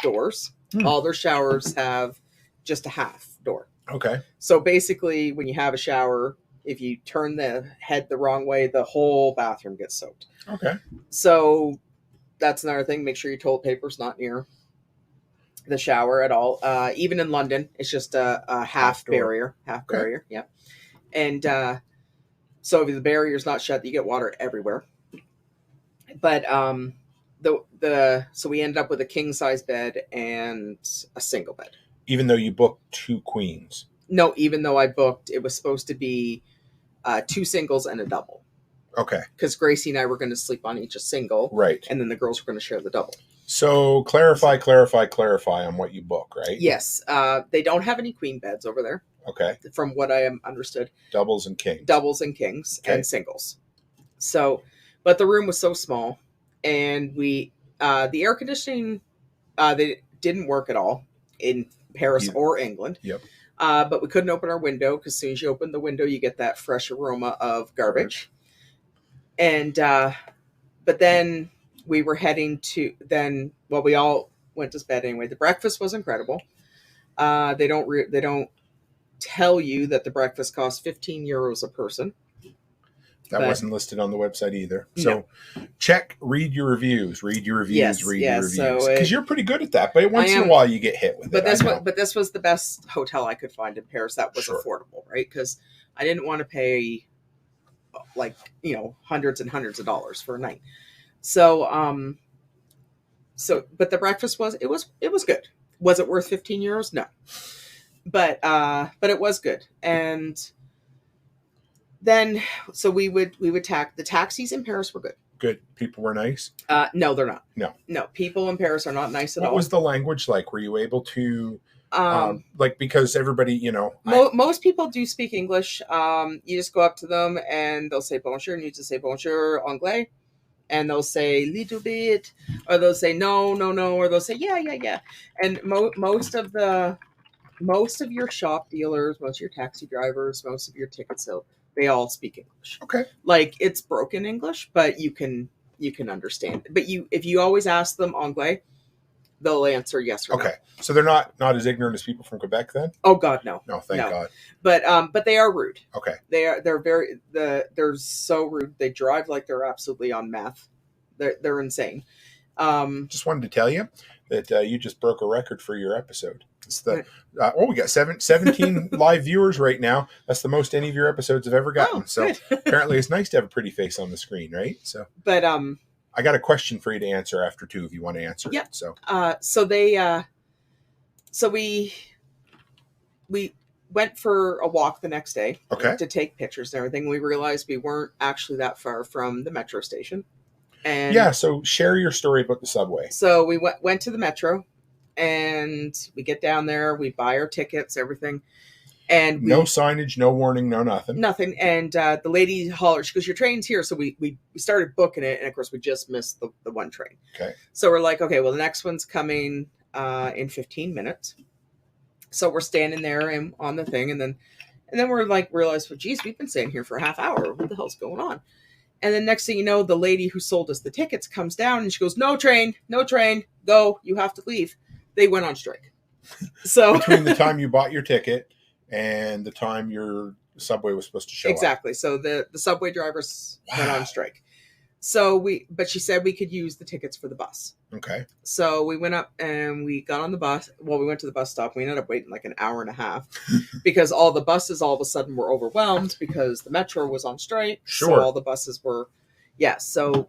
doors. All their showers have just a half door. Okay. So basically, when you have a shower, if you turn the head the wrong way, the whole bathroom gets soaked. Okay. So that's another thing. Make sure your toilet paper's not near the shower at all. Even in London, it's just a half barrier. Half barrier, yeah. And so if the barrier's not shut, you get water everywhere. But so we ended up with a king-size bed and a single bed. Even though you booked 2 queens? No, even though I booked, it was supposed to be 2 singles and a double. Okay. Because Gracie and I were going to sleep on each a single. Right. And then the girls were going to share the double. So clarify on what you book, right? Yes. They don't have any queen beds over there. Okay. From what I understood. Doubles and kings. And singles. So, but the room was so small. And the air conditioning, they didn't work at all in Paris or England. Yep. But we couldn't open our window because as soon as you open the window, you get that fresh aroma of garbage. And, but then we were heading we all went to bed anyway. The breakfast was incredible. They don't tell you that the breakfast costs €15 a person. That wasn't listed on the website either. So read your reviews. Yes, Because you're pretty good at that, but once in a while you get hit with it. But this was the best hotel I could find in Paris that was affordable, right? Because I didn't want to pay hundreds and hundreds of dollars for a night. So, but the breakfast was good. Was it worth €15? No. But it was good. And then, so we would the taxis in Paris were good. Good. People were nice? No, they're not. No. People in Paris are not nice at all. What was the language like? Were you able to, because everybody, most people do speak English. You just go up to them and they'll say bonjour, and you just say bonjour anglais. And they'll say little bit, or they'll say no, or they'll say yeah. And most of your shop dealers, most of your taxi drivers, most of your ticket sales, they all speak English. Okay. Like it's broken English, but you can understand it. But if you always ask them anglais, they'll answer yes or no. Okay. So they're not as ignorant as people from Quebec then? Oh God, no. No, thank God. But they are rude. Okay. They're so rude. They drive like they're absolutely on meth. They're insane. Just wanted to tell you that you just broke a record for your episode. It's we got 17 live viewers right now. That's the most any of your episodes have ever gotten. So apparently it's nice to have a pretty face on the screen, right? So, but I got a question for you to answer after 2 if you want to answer. Yep. So, so they, so we went for a walk the next day to take pictures and everything. We realized we weren't actually that far from the metro station. And yeah, so share your story about the subway. So we went to the metro, and we get down there, we buy our tickets, everything. And no signage, no warning, no nothing. Nothing. And the lady hollered, she goes, your train's here. So we started booking it, and of course we just missed the one train. Okay. So we're like, okay, well, the next one's coming in 15 minutes. So we're standing there and on the thing, and then we're like, realize, well, geez, we've been staying here for a half hour. What the hell's going on? And then next thing you know, the lady who sold us the tickets comes down, and she goes, no train, go, you have to leave. They went on strike. So between the time you bought your ticket and the time your subway was supposed to show exactly. up. So the subway drivers went on strike. So but she said we could use the tickets for the bus. Okay. So we went up and we got on the bus. Well, we went to the bus stop. We ended up waiting like an hour and a half because all the buses all of a sudden were overwhelmed because the metro was on strike. Sure. So all the buses were, So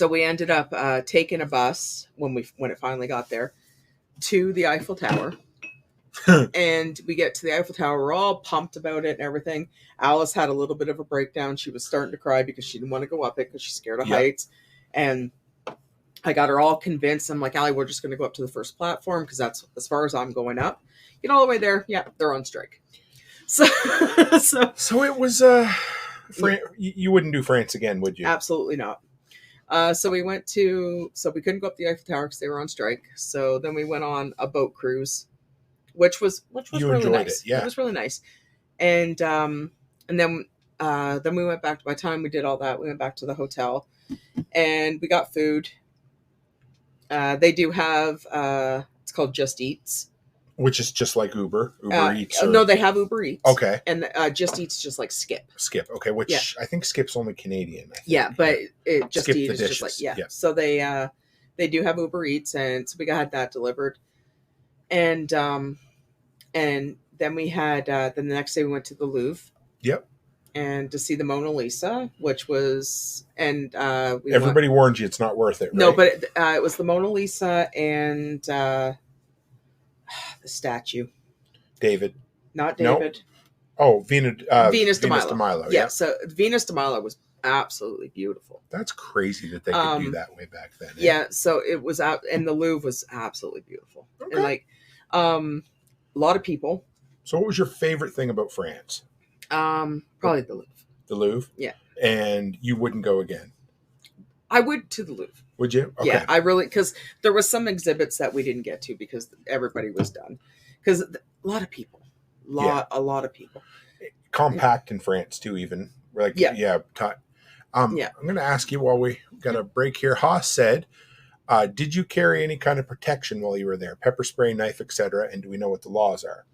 we ended up taking a bus when it finally got there to the Eiffel Tower. And we get to the Eiffel Tower. We're all pumped about it and everything. Alice had a little bit of a breakdown. She was starting to cry because she didn't want to go up it because she's scared of heights. And I got her all convinced. I'm like, Allie, we're just going to go up to the first platform because that's as far as I'm going up. Get all the way there. Yeah, they're on strike. So it was you wouldn't do France again, would you? Absolutely not. So we couldn't go up the Eiffel Tower because they were on strike. So then we went on a boat cruise, which was really nice. It was really nice. And then we went back. By the time we did all that, we went back to the hotel, and we got food. They do have it's called Just Eats, which is just like Uber Eats. No, they have Uber Eats. Okay, and Just Eats just like Skip. Okay, which I think Skip's only Canadian. Yeah, but it Just Skip Eats is just like So they do have Uber Eats, and so we got that delivered, and then we had then the next day we went to the Louvre. Yep. And to see the Mona Lisa, which was everybody warned you it's not worth it. Right? No, but it was the Mona Lisa and the statue. David. Not David. No. Oh, Venus de Milo. Yeah, so Venus de Milo was absolutely beautiful. That's crazy that they could do that way back then. Yeah, so it was out, and the Louvre was absolutely beautiful. Okay. And like a lot of people. So what was your favorite thing about France? Probably the Louvre. The Louvre? Yeah. And you wouldn't go again? I would to the Louvre. Would you? Okay. Yeah, I really, because there was some exhibits that we didn't get to because everybody was done. Because a lot of people. A lot of people. Compact in France too, even. Like, I'm going to ask you while we got a break here. Haas said, did you carry any kind of protection while you were there? Pepper spray, knife, etc. And do we know what the laws are?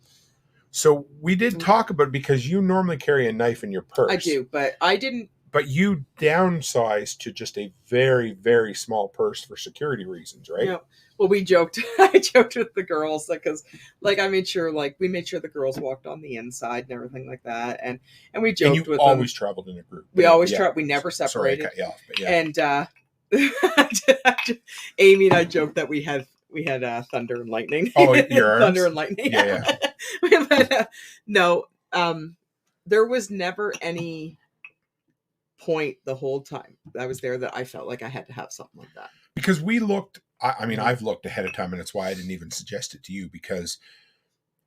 So we did talk about it because you normally carry a knife in your purse. I do, but I didn't. But you downsized to just a very, very small purse for security reasons, right? Yeah. Well, we joked. I joked with the girls because, we made sure the girls walked on the inside and everything like that, and we joked with them. And you always traveled in a group. We always traveled. We never separated. Sorry, I cut you off, but And Amy and I joked that we had thunder and lightning. Oh, your arms? Thunder and lightning. Yeah. But, no, there was never any point the whole time I was there that I felt like I had to have something like that. Because we looked, I've looked ahead of time, and it's why I didn't even suggest it to you, because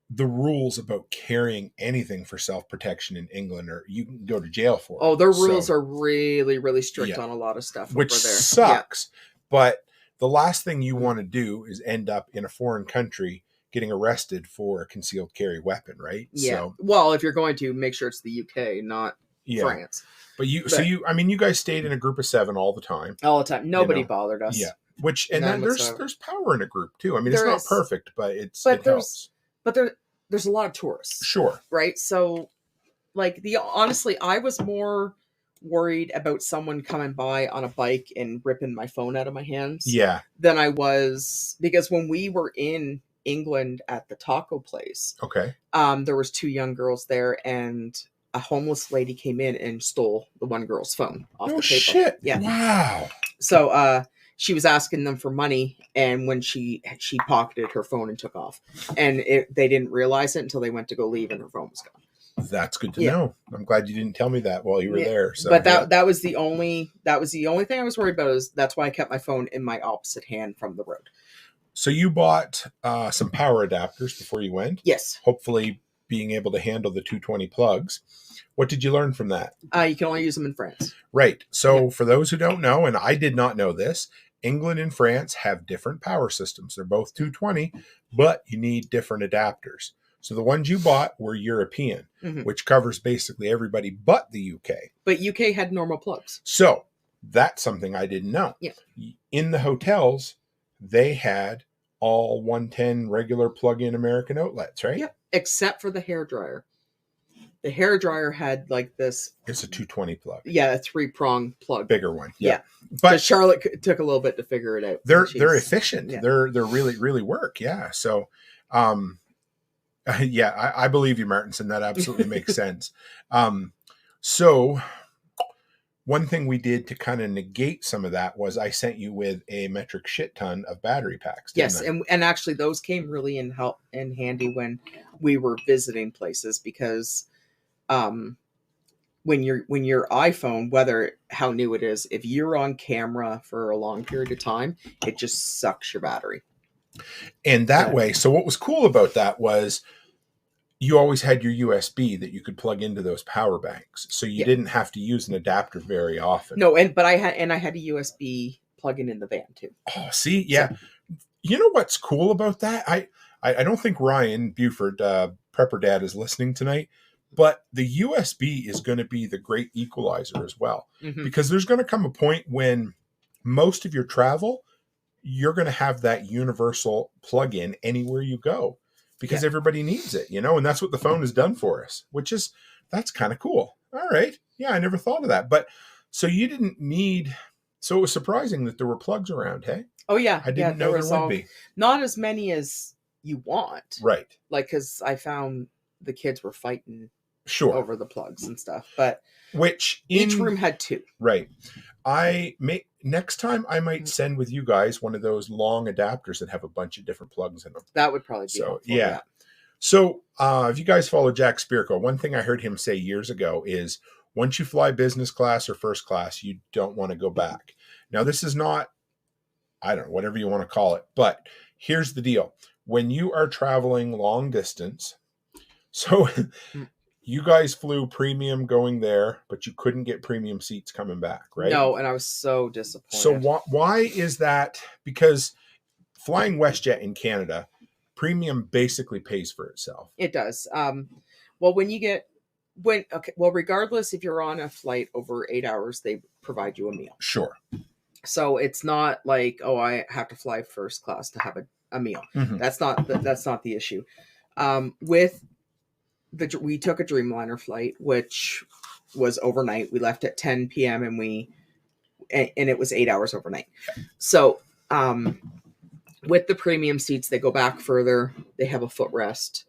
the rules about carrying anything for self-protection in England you can go to jail for. Oh, their rules are really, really strict on a lot of stuff which over there. Sucks. Yeah. But the last thing you want to do is end up in a foreign country getting arrested for a concealed carry weapon, right? Yeah. So, well, if you're going to, make sure it's the UK, not France. But you guys stayed in a group of 7 all the time. All the time. Nobody bothered us. Yeah. Then there's power in a group too. I mean, it's not perfect, but it helps. But there's a lot of tourists. Sure. Right. So honestly, I was more worried about someone coming by on a bike and ripping my phone out of my hands. Yeah. Than I was, because when we were in England at the taco place. Okay. There was 2 young girls there, and a homeless lady came in and stole the one girl's phone off the table. Shit. Yeah. Wow. So, she was asking them for money, and when she pocketed her phone and took off, and they didn't realize it until they went to go leave, and her phone was gone. That's good to know. I'm glad you didn't tell me that while you were there. So, but that was the only thing I was worried about. That's why I kept my phone in my opposite hand from the road. So you bought some power adapters before you went. Yes. Hopefully being able to handle the 220 plugs. What did you learn from that? You can only use them in France. Right. So for those who don't know, and I did not know this, England and France have different power systems. They're both 220, but you need different adapters. So the ones you bought were European, which covers basically everybody but the UK. But UK had normal plugs. So that's something I didn't know. Yeah. In the hotels, they had all 110 regular plug-in American outlets, right? Yep. Except for the hairdryer. The hairdryer had like this. It's a 220 plug. Yeah, a 3-prong plug. Bigger one. Yeah. But Charlotte took a little bit to figure it out. They're efficient. Yeah. They're really work. Yeah. So, I believe you, Martinson. That absolutely makes sense. So one thing we did to kind of negate some of that was I sent you with a metric shit ton of battery packs. Yes, and actually those came really in handy when we were visiting places, because when your iPhone, whether how new it is, if you're on camera for a long period of time, it just sucks your battery. And that way, so what was cool about that was you always had your USB that you could plug into those power banks. So you didn't have to use an adapter very often. No, but I had a USB plug-in in the van too. Oh, see? Yeah. So, you know what's cool about that? I don't think Ryan Buford, Prepper Dad, is listening tonight, but the USB is going to be the great equalizer as well. Because there's going to come a point when most of your travel, you're going to have that universal plug-in anywhere you go. Because everybody needs it, and that's what the phone has done for us, that's kind of cool. All right. Yeah, I never thought of that. But so you didn't need, so it was surprising that there were plugs around, hey? Oh, yeah. I didn't know there would be. Not as many as you want. Right. Like, because I found the kids were fighting over the plugs and stuff. But each room had 2. Right. Next time I might send with you guys one of those long adapters that have a bunch of different plugs in them. That would probably be helpful. Yeah. So if you guys follow Jack Spirko, one thing I heard him say years ago is once you fly business class or first class, you don't want to go back. Now, this is not, I don't know, whatever you want to call it, but here's the deal. When you are traveling long distance, so you guys flew premium going there, but you couldn't get premium seats coming back, right? No, and I was so disappointed. So why is that? Because flying WestJet in Canada, premium basically pays for itself. It does. Regardless if you're on a flight over 8 hours, they provide you a meal. Sure. So it's not like, I have to fly first class to have a meal. That's not the issue. We took a Dreamliner flight, which was overnight. We left at 10 p.m. and it was 8 hours overnight. So, with the premium seats, they go back further. They have a footrest.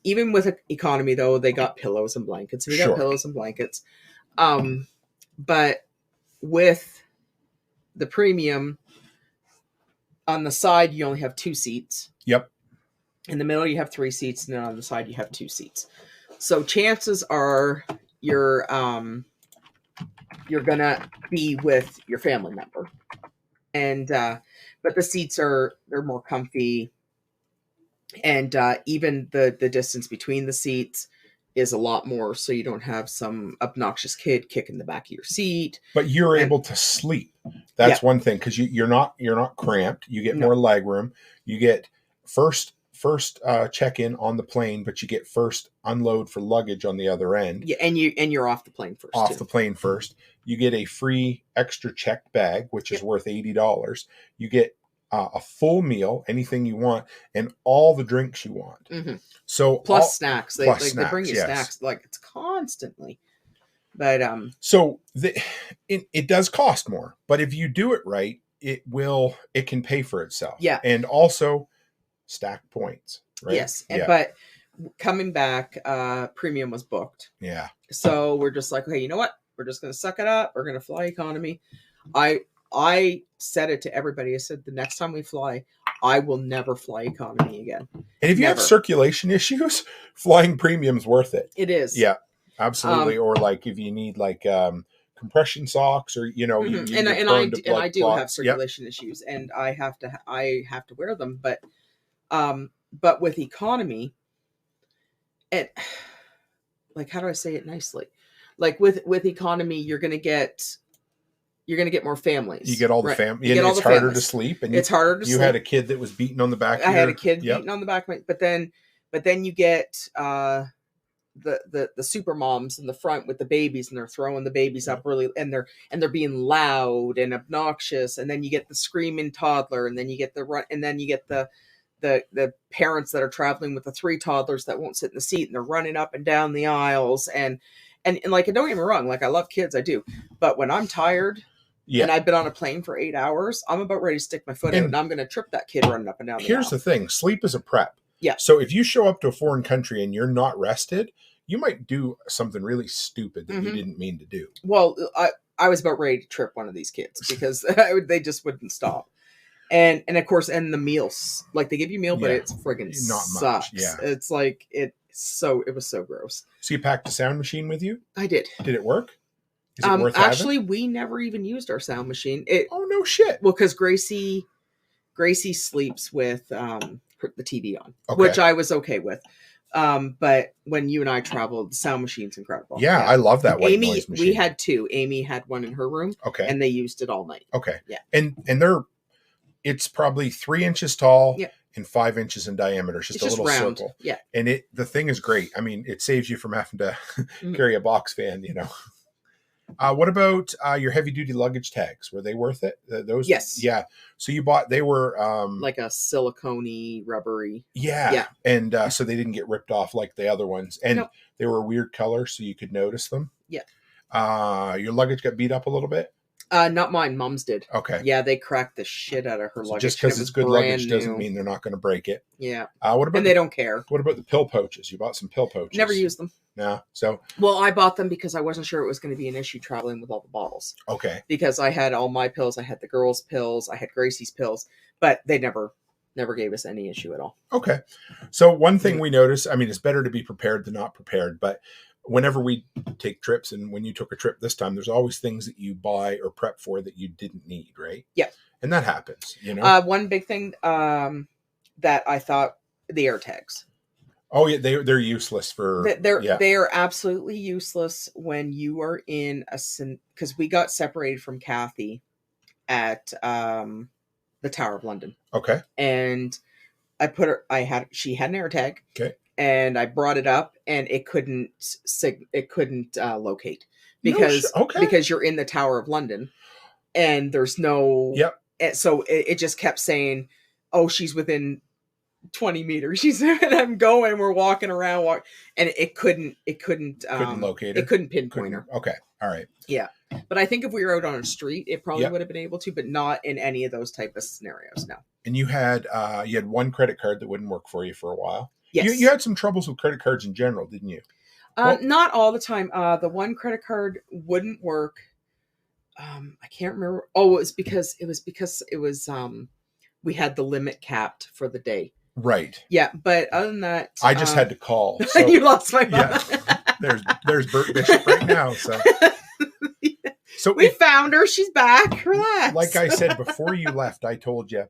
Even with economy though, they got pillows and blankets. We got pillows and blankets. But with the premium, on the side, you only have 2 seats. Yep. In the middle, you have 3 seats, and then on the side, you have 2 seats. So chances are you're gonna be with your family member, and but the seats they're more comfy, and even the distance between the seats is a lot more, so you don't have some obnoxious kid kicking the back of your seat. But you're able to sleep. That's one thing, because you're not cramped. You get more leg room. You get first check-in on the plane, but you get first unload for luggage on the other end. Yeah, and you're off the plane first. The plane first. You get a free extra checked bag, which is worth $80. You get a full meal, anything you want, and all the drinks you want. So plus snacks. They bring you snacks like it's constantly. But so it does cost more, but if you do it right, it can pay for itself. Yeah, and also stack points, right? Yes. But coming back, premium was booked. Yeah. So we're just like, hey, you know what? We're just going to suck it up. We're going to fly economy. I I said it to everybody. I said, the next time we fly, I will never fly economy again. And if you have circulation issues, flying premium's worth it. It is. Yeah, absolutely. Or like if you need like compression socks, or you know, and I do have circulation issues, and I have to wear them. But with economy, and like, how do I say it nicely? Like with economy, you're gonna get more families. You get all the family. And it's harder to sleep. And it's harder to sleep. You had a kid that was beaten on the back. I had a kid beaten on the back. But then you get the super moms in the front with the babies, and they're throwing the babies up really, and they're being loud and obnoxious. And then you get the screaming toddler, and then you get the parents that are traveling with the 3 toddlers that won't sit in the seat, and they're running up and down the aisles. And like, don't get me wrong, like, I love kids, I do. But when I'm tired, and I've been on a plane for 8 hours, I'm about ready to stick my foot out, and I'm going to trip that kid running up and down the aisle. Here's the thing. Sleep is a prep. Yeah. So if you show up to a foreign country and you're not rested, you might do something really stupid that you didn't mean to do. Well, I was about ready to trip one of these kids because they just wouldn't stop. And of course, and the meals, like, they give you a meal, but it's friggin' not sucks. much. Yeah. It's like, it was so gross. So you packed a sound machine with you? I did. Did it work? Is it worth actually, having? we never even used our sound machine. Oh, no shit. Well, because Gracie sleeps with the TV on, which I was okay with. But when you and I traveled, the sound machine's incredible. Yeah, I love that white noise machine. We had 2. Amy had one in her room. Okay. And they used it all night. Okay. Yeah. And it's probably 3 inches tall and 5 inches in diameter. It's just a little round. circle. Yeah. And the thing is great. I mean, it saves you from having to carry a box fan, you know. What about your heavy duty luggage tags? Were they worth it? Those? Yes. Yeah. So they were like a silicone rubbery. Yeah. Yeah. And so they didn't get ripped off like the other ones. And they were a weird color, so you could notice them. Yeah. Your luggage got beat up a little bit? Not mine. Mom's did. Okay. Yeah, they cracked the shit out of her luggage. Just because it's good luggage doesn't mean they're not going to break it. Yeah. And they don't care. What about the pill pouches? You bought some pill pouches. Never used them. No. So. Well, I bought them because I wasn't sure it was going to be an issue traveling with all the bottles. Okay. Because I had all my pills. I had the girls' pills. I had Gracie's pills. But they never gave us any issue at all. Okay. So one thing we noticed, I mean, it's better to be prepared than not prepared, but whenever we take trips, and when you took a trip this time, there's always things that you buy or prep for that you didn't need, right? Yeah. And that happens, you know? One big thing that I thought, the air tags. Oh, yeah, they're useless for... They are absolutely useless when you are in because we got separated from Kathy at the Tower of London. Okay. And she had an air tag. Okay. And I brought it up, and it couldn't locate because you're in the Tower of London, and there's no. Yep. And so it just kept saying, "Oh, she's within 20 meters." And I'm going. We're walking around, and it couldn't locate her. It couldn't pinpoint her. Okay. All right. Yeah, but I think if we were out on a street, it probably would have been able to, but not in any of those type of scenarios. No. And you had one credit card that wouldn't work for you for a while. Yes. You had some troubles with credit cards in general, didn't you? Not all the time. The one credit card wouldn't work. I can't remember. Oh, it was because we had the limit capped for the day. Right. Yeah, but other than that, I just had to call. So, you lost my mind. Yeah. There's Bert Bishop right now. So we found her. She's back. Relax. Like I said before you left, I told you,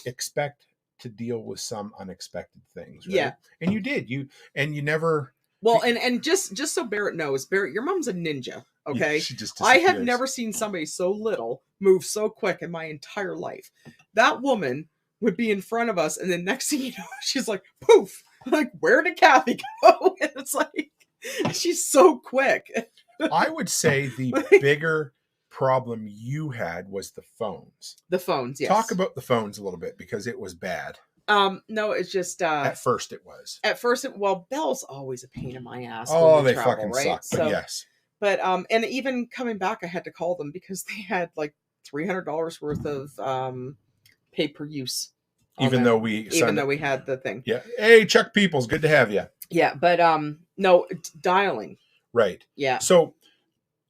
expect to deal with some unexpected things, right? Yeah. And you did. You never. Well, and just so Barrett knows, Barrett, your mom's a ninja. Okay. Yeah, she just I have never seen somebody so little move so quick in my entire life. That woman would be in front of us, and then next thing you know, she's like, poof. I'm like, where did Kathy go? And it's like, she's so quick. I would say the bigger problem you had was the phones. The phones, yes. Talk about the phones a little bit, because it was bad. No, it's just at first it was. Bell's always a pain in my ass. Oh, they travel, fucking right? suck. But yes. But and even coming back, I had to call them because they had like $300 worth of pay per use. Even though we had the thing. Yeah. Hey, Chuck Peoples, good to have you. Yeah, but no, dialing. Right. Yeah. So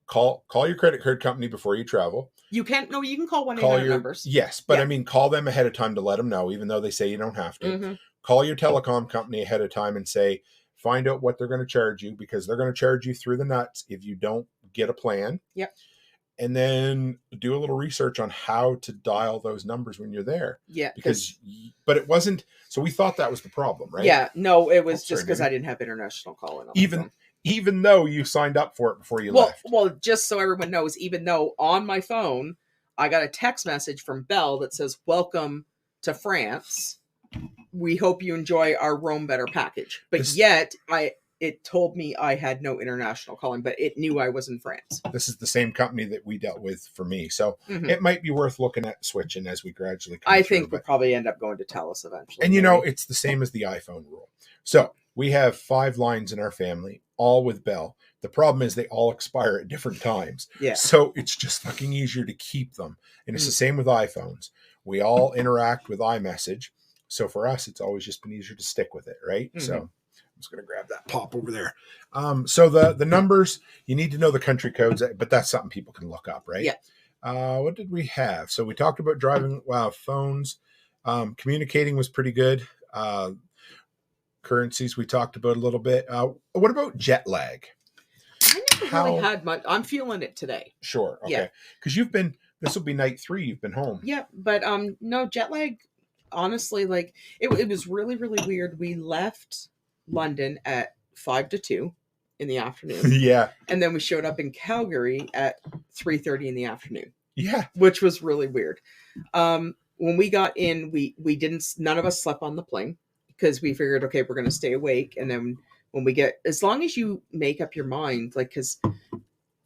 call your credit card company before you travel. You can call 1-800 call your numbers. Yes, but I mean, call them ahead of time to let them know, even though they say you don't have to. Mm-hmm. Call your telecom company ahead of time and say, find out what they're going to charge you, because they're going to charge you through the nuts if you don't get a plan. Yep. And then do a little research on how to dial those numbers when you're there. Yeah. But it wasn't, so we thought that was the problem, right? Yeah. No, it was just because I didn't have international calling on even though you signed up for it before you left. Well, just so everyone knows, even though on my phone, I got a text message from Bell that says, "Welcome to France. We hope you enjoy our Roam Better package." But yet, it told me I had no international calling, but it knew I was in France. This is the same company that we dealt with for me. So it might be worth looking at switching as we gradually come through, think we'll probably end up going to TELUS eventually. And it's the same as the iPhone rule. So we have 5 lines in our family, all with Bell. The problem is they all expire at different times. Yeah. So it's just fucking easier to keep them. And it's the same with iPhones. We all interact with iMessage. So for us, it's always just been easier to stick with it, right? So I'm just going to grab that pop over there. So the numbers, you need to know the country codes, but that's something people can look up, right? Yeah. What did we have? So we talked about driving phones. Communicating was pretty good. Currencies we talked about a little bit. What about jet lag? I never really had much. I'm feeling it today. Sure. Okay. Yeah. Because this will be night 3. You've been home. Yeah. But no, jet lag, honestly, like it was really, really weird. We left London at 1:55 in the afternoon. Yeah. And then we showed up in Calgary at 3:30 in the afternoon. Yeah. Which was really weird. When we got in, none of us slept on the plane because we figured, okay, we're going to stay awake. And then when we as long as you make up your mind, like, because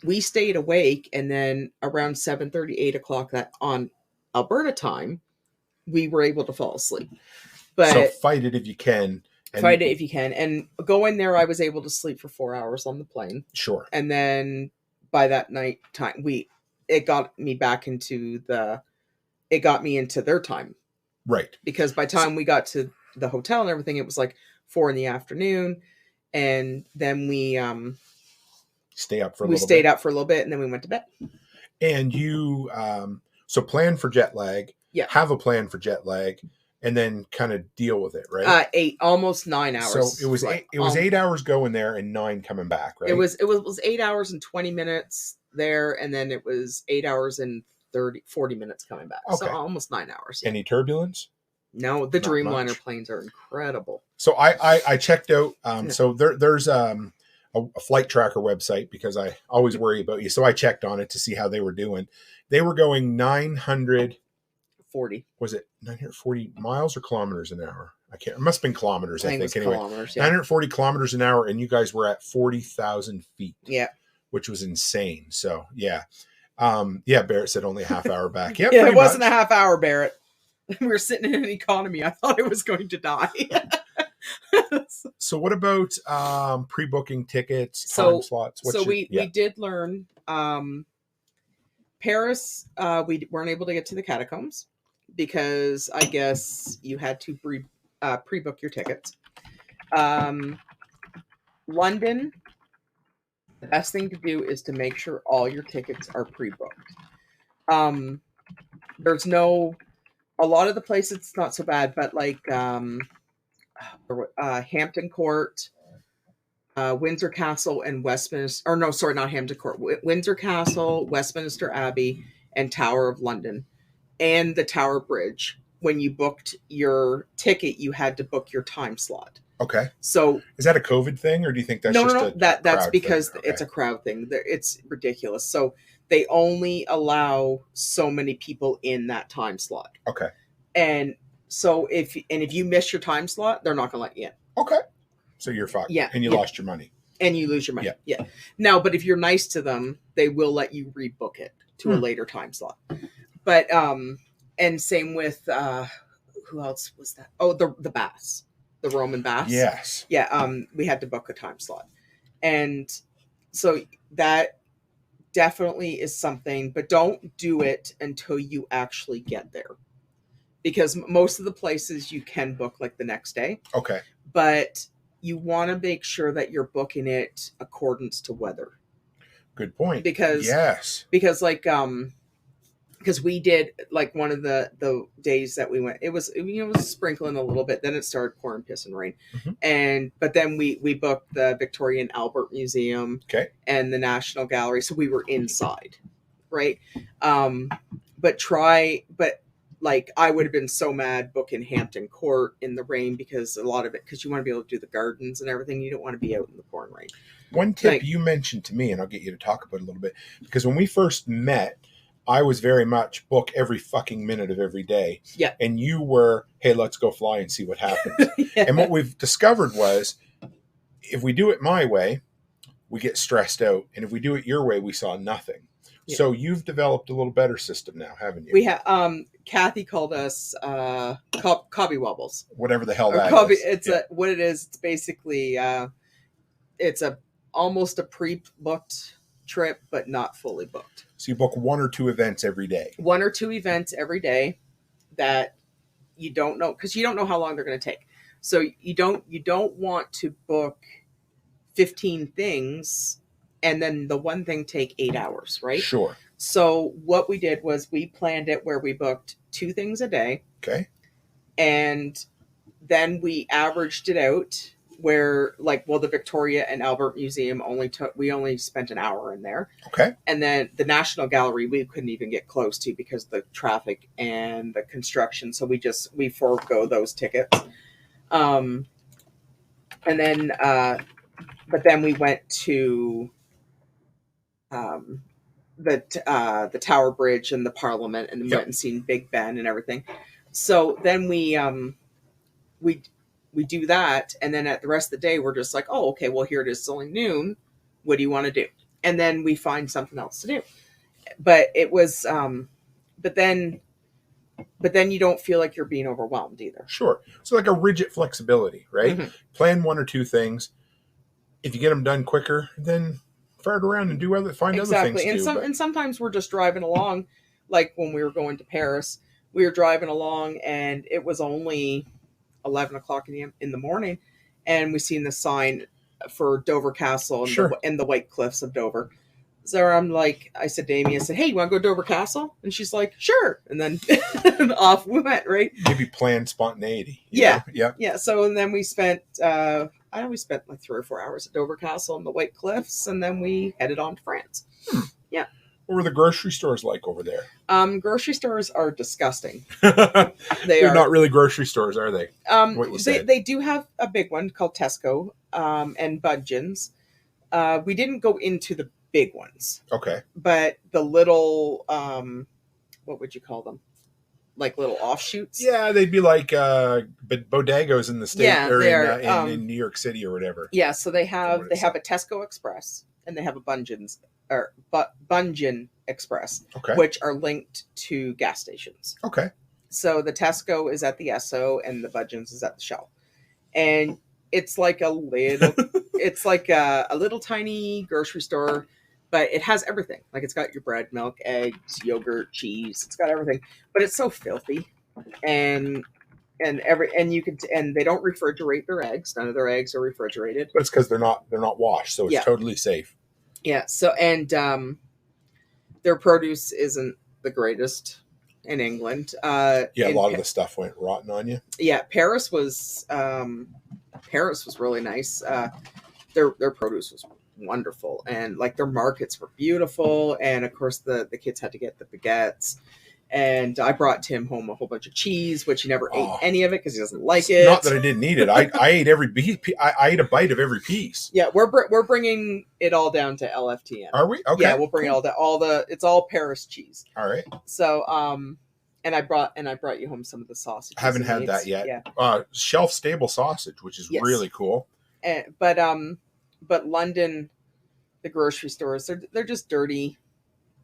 we stayed awake, and then around 7:30, 8 o'clock that on Alberta time, we were able to fall asleep. But so fight it if you can. And going there, I was able to sleep for 4 hours on the plane. Sure. And then by that night time, it got me into their time. Right. Because by the time we got to the hotel and everything, it was like 4 p.m. And then we stayed up for a little bit, and then we went to bed. And you so plan for jet lag. Yeah. Have a plan for jet lag, and then kind of deal with it, right? almost 9 hours. So it was 8 hours going there and 9 coming back, right? It was 8 hours and 20 minutes there, and then it was 8 hours and 40 minutes coming back. Okay. So almost 9 hours. Yeah. Any turbulence? No, the Dreamliner planes are incredible. So I checked out. So there's a flight tracker website, because I always worry about you. So I checked on it to see how they were doing. They were going 940. Was it 940 miles or kilometers an hour? I can't. It must have been kilometers. I think anyway. Kilometers, yeah. 940 kilometers an hour, and you guys were at 40,000 feet. Yeah, which was insane. So yeah. Barrett said only a half hour back. Yeah, it wasn't a half hour, Barrett. We were sitting in an economy. I thought I was going to die. So what about pre-booking tickets, time slots? We did learn Paris. We weren't able to get to the catacombs because I guess you had to pre-book your tickets. London, the best thing to do is to make sure all your tickets are pre-booked. There's a lot of the places it's not so bad, but like Hampton Court, Windsor Castle, and Westminster. Or no, sorry, not Hampton Court. Windsor Castle, Westminster Abbey, and Tower of London, and the Tower Bridge. When you booked your ticket, you had to book your time slot. Okay. So is that a COVID thing, or do you think that's that's because it's a crowd thing. It's ridiculous. So they only allow so many people in that time slot. Okay. And so if you miss your time slot, they're not going to let you in. Okay. So you're fucked. Yeah. And you lost your money. And you lose your money. Yeah. Now, but if you're nice to them, they will let you rebook it to a later time slot. But and same with who else was that? Oh, the baths. The Roman baths. Yes. Yeah. We had to book a time slot. And so that definitely is something, but don't do it until you actually get there. Because most of the places you can book like the next day. Okay. But you want to make sure that you're booking it accordance to weather. Good point. Because like because we did like one of the days that we went, it was sprinkling a little bit, then it started pouring piss and rain. But then we booked the Victoria and Albert Museum and the National Gallery, so we were inside, right? But like I would have been so mad booking Hampton Court in the rain, because a lot of it, because you want to be able to do the gardens and everything, you don't want to be out in the pouring rain. One tip you mentioned to me, and I'll get you to talk about it a little bit, because when we first met, I was very much book every fucking minute of every day. Yeah. And you were, hey, let's go fly and see what happens. And what we've discovered was, if we do it my way, we get stressed out. And if we do it your way, we saw nothing. Yeah. So you've developed a little better system now, haven't you? We have. Kathy called us Cobby Wobbles. Whatever the hell that is. It's what it is. It's basically it's almost a pre-booked trip, but not fully booked. So you book 1 or 2 events every day. 1 or 2 events every day that you don't know, because you don't know how long they're going to take. So you don't want to book 15 things and then the one thing take 8 hours, right? Sure. So what we did was we planned it where we booked 2 things a day. Okay. And then we averaged it out where, like, well, the Victoria and Albert Museum we only spent an hour in there. Okay. And then the National Gallery, we couldn't even get close to because of the traffic and the construction. So we forego those tickets. And then, but then we went to, the Tower Bridge and the Parliament, and then went and seen Big Ben and everything. So then we do that, and then at the rest of the day we're just like, oh, okay, well, here it is, it's only noon, what do you want to do? And then we find something else to do. But it was but then you don't feel like you're being overwhelmed either. Sure. So like a rigid flexibility, right? Plan 1 or 2 things. If you get them done quicker, then fart around and find other things to do. And sometimes we're just driving along, like when we were going to Paris, we were driving along and it was only 11 o'clock in the morning, and we seen the sign for Dover Castle and the White Cliffs of Dover. So I said to Amy, I said, hey, you want to go to Dover Castle? And she's like, sure. And then off we went, right? Maybe planned spontaneity. Yeah. Yeah. Yeah. So, and then we spent, we spent like 3 or 4 hours at Dover Castle and the White Cliffs, and then we headed on to France. Yeah. What were the grocery stores like over there? Grocery stores are disgusting. They're not really grocery stores, are they? They do have a big one called Tesco, and Budgeons. We didn't go into the big ones. Okay. But the little, what would you call them? Like little offshoots? Yeah, they'd be like bodegos in the state, or in New York City or whatever. Yeah, so they have a Tesco Express, and they have a Bungeon Express, which are linked to gas stations. Okay. So the Tesco is at the Esso and the Budgeons is at the Shell. And it's like a little tiny grocery store, but it has everything. Like, it's got your bread, milk, eggs, yogurt, cheese. It's got everything, but it's so filthy, and they don't refrigerate their eggs. None of their eggs are refrigerated. But it's because they're not washed, so it's totally safe. Yeah. So, and their produce isn't the greatest in England. A lot of the stuff went rotten on you. Yeah, Paris was really nice. Their produce was wonderful, and like their markets were beautiful, and of course the kids had to get the baguettes, and I brought Tim home a whole bunch of cheese, which he never ate any of it because he doesn't like it. Not that I didn't eat it. I ate every piece. I ate a bite of every piece. Yeah, we're bringing it all down to LFTN. Are we? Okay. Yeah, we'll bring it all down. It's all Paris cheese. All right. So and I brought you home some of the sausage. I haven't had that yet. Yeah. Shelf stable sausage, which is really cool. But London, the grocery stores, they're just dirty,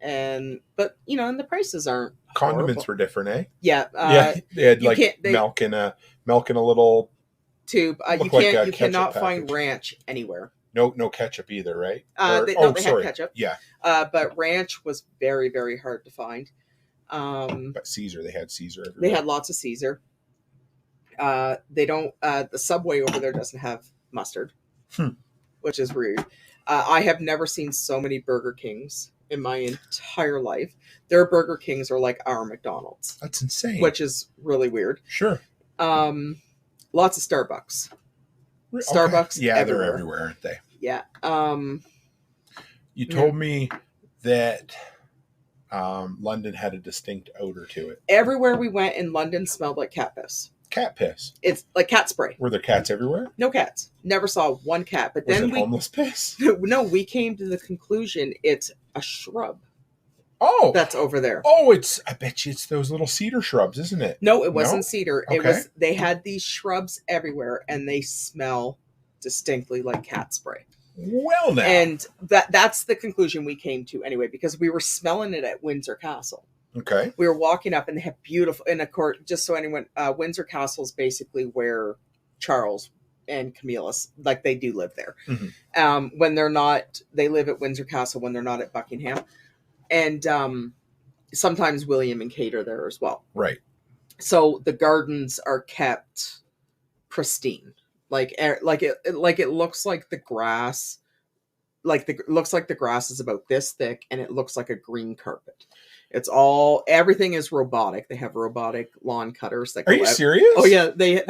and the prices aren't. Condiments were different, eh? Yeah. They had milk in a little tube. You cannot find ranch anywhere. No ketchup either, right? They had ketchup. Yeah. But ranch was very, very hard to find. But Caesar, they had Caesar everywhere. They had lots of Caesar. They don't. The Subway over there doesn't have mustard, which is rude. I have never seen so many Burger Kings in my entire life. Their Burger Kings are like our McDonald's. That's insane. Which is really weird. Sure. Lots of Starbucks. Starbucks. Yeah, everywhere. they're everywhere, aren't they? Yeah. You told me that London had a distinct odor to it. Everywhere we went in London smelled like cat piss. Cat piss. It's like cat spray. Were there cats everywhere? No cats. Never saw one cat. But Was then it homeless piss? No, we came to the conclusion it's a shrub. Oh, that's over there. Oh, I bet you it's those little cedar shrubs, isn't it? No, it wasn't cedar. Okay. It was. They had these shrubs everywhere, and they smell distinctly like cat spray. Well, now, and that's the conclusion we came to anyway, because we were smelling it at Windsor Castle. Okay. We were walking up, and they have beautiful. And of course, just so anyone, Windsor Castle is basically where Charles and Camilla, like they do live there. Mm-hmm. When they're not, they live at Windsor Castle when they're not at Buckingham. And sometimes William and Kate are there as well. Right. So the gardens are kept pristine. Like it looks like the grass, looks like the grass is about this thick, and it looks like a green carpet. Everything is robotic. They have robotic lawn cutters that go Are you out. serious? Oh yeah, they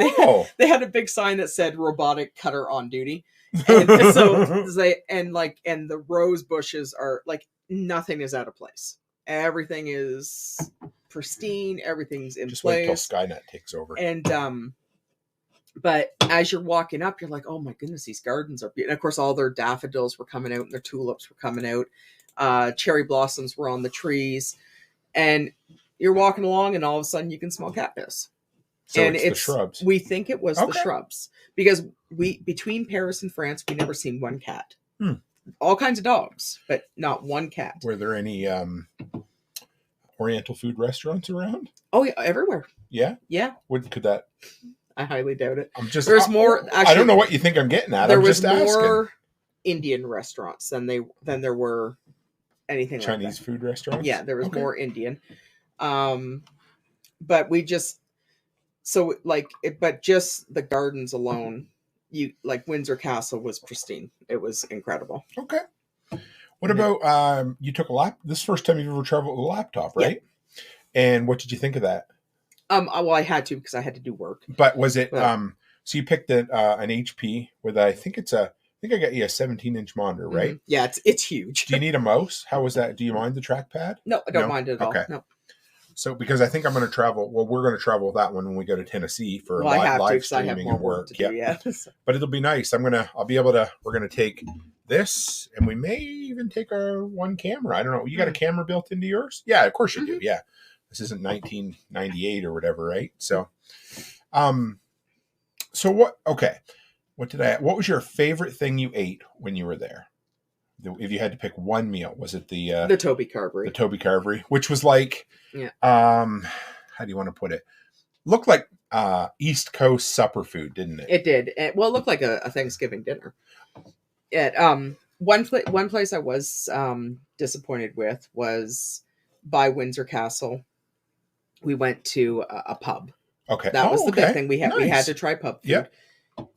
had a big sign that said robotic cutter on duty. And so and the rose bushes are like, nothing is out of place. Everything is pristine. Everything's in Just place. wait till Skynet takes over. And but as you're walking up, you're like, oh my goodness, these gardens are beautiful. And of course, all their daffodils were coming out, and their tulips were coming out. Cherry blossoms were on the trees, and you're walking along, and all of a sudden, you can smell cat piss. So and it's the shrubs. We think it was the shrubs, because between Paris and France, we never seen one cat. All kinds of dogs, but not one cat. Were there any Oriental food restaurants around? Oh yeah, everywhere. Yeah? Yeah. Could that... I highly doubt it. There's more... Actually, I don't know what you think I'm getting at. There I'm was just more asking. Indian restaurants than there were anything Chinese like that. Food restaurants? Yeah, there was more Indian. But we just... So, but just the gardens alone... Windsor Castle was pristine. It was incredible. Okay. What about you took this is the first time you've ever traveled with a laptop, right? Yeah. And what did you think of that? Well, I had to, because I had to do work. But was it so you picked an HP with I think I got you a 17-inch monitor, right? Mm-hmm. Yeah, it's huge. Do you need a mouse? How was that? Do you mind the trackpad? No, I don't mind it at all. Okay. No. So, because I think I'm going to travel. Well, we're going to travel with that one when we go to Tennessee for live streaming and work. Yeah. But it'll be nice. We're going to take this, and we may even take our one camera. I don't know. You got a camera built into yours? Yeah, of course you do. Yeah. This isn't 1998 or whatever, right? So, what was your favorite thing you ate when you were there? If you had to pick one meal, was it the Toby Carvery? The Toby Carvery, which was like, how do you want to put it? Looked like East Coast supper food, didn't it? It did. It looked like a Thanksgiving dinner. One place I was disappointed with was by Windsor Castle. We went to a pub. Okay, that was the big thing. We had to try pub food. Yep.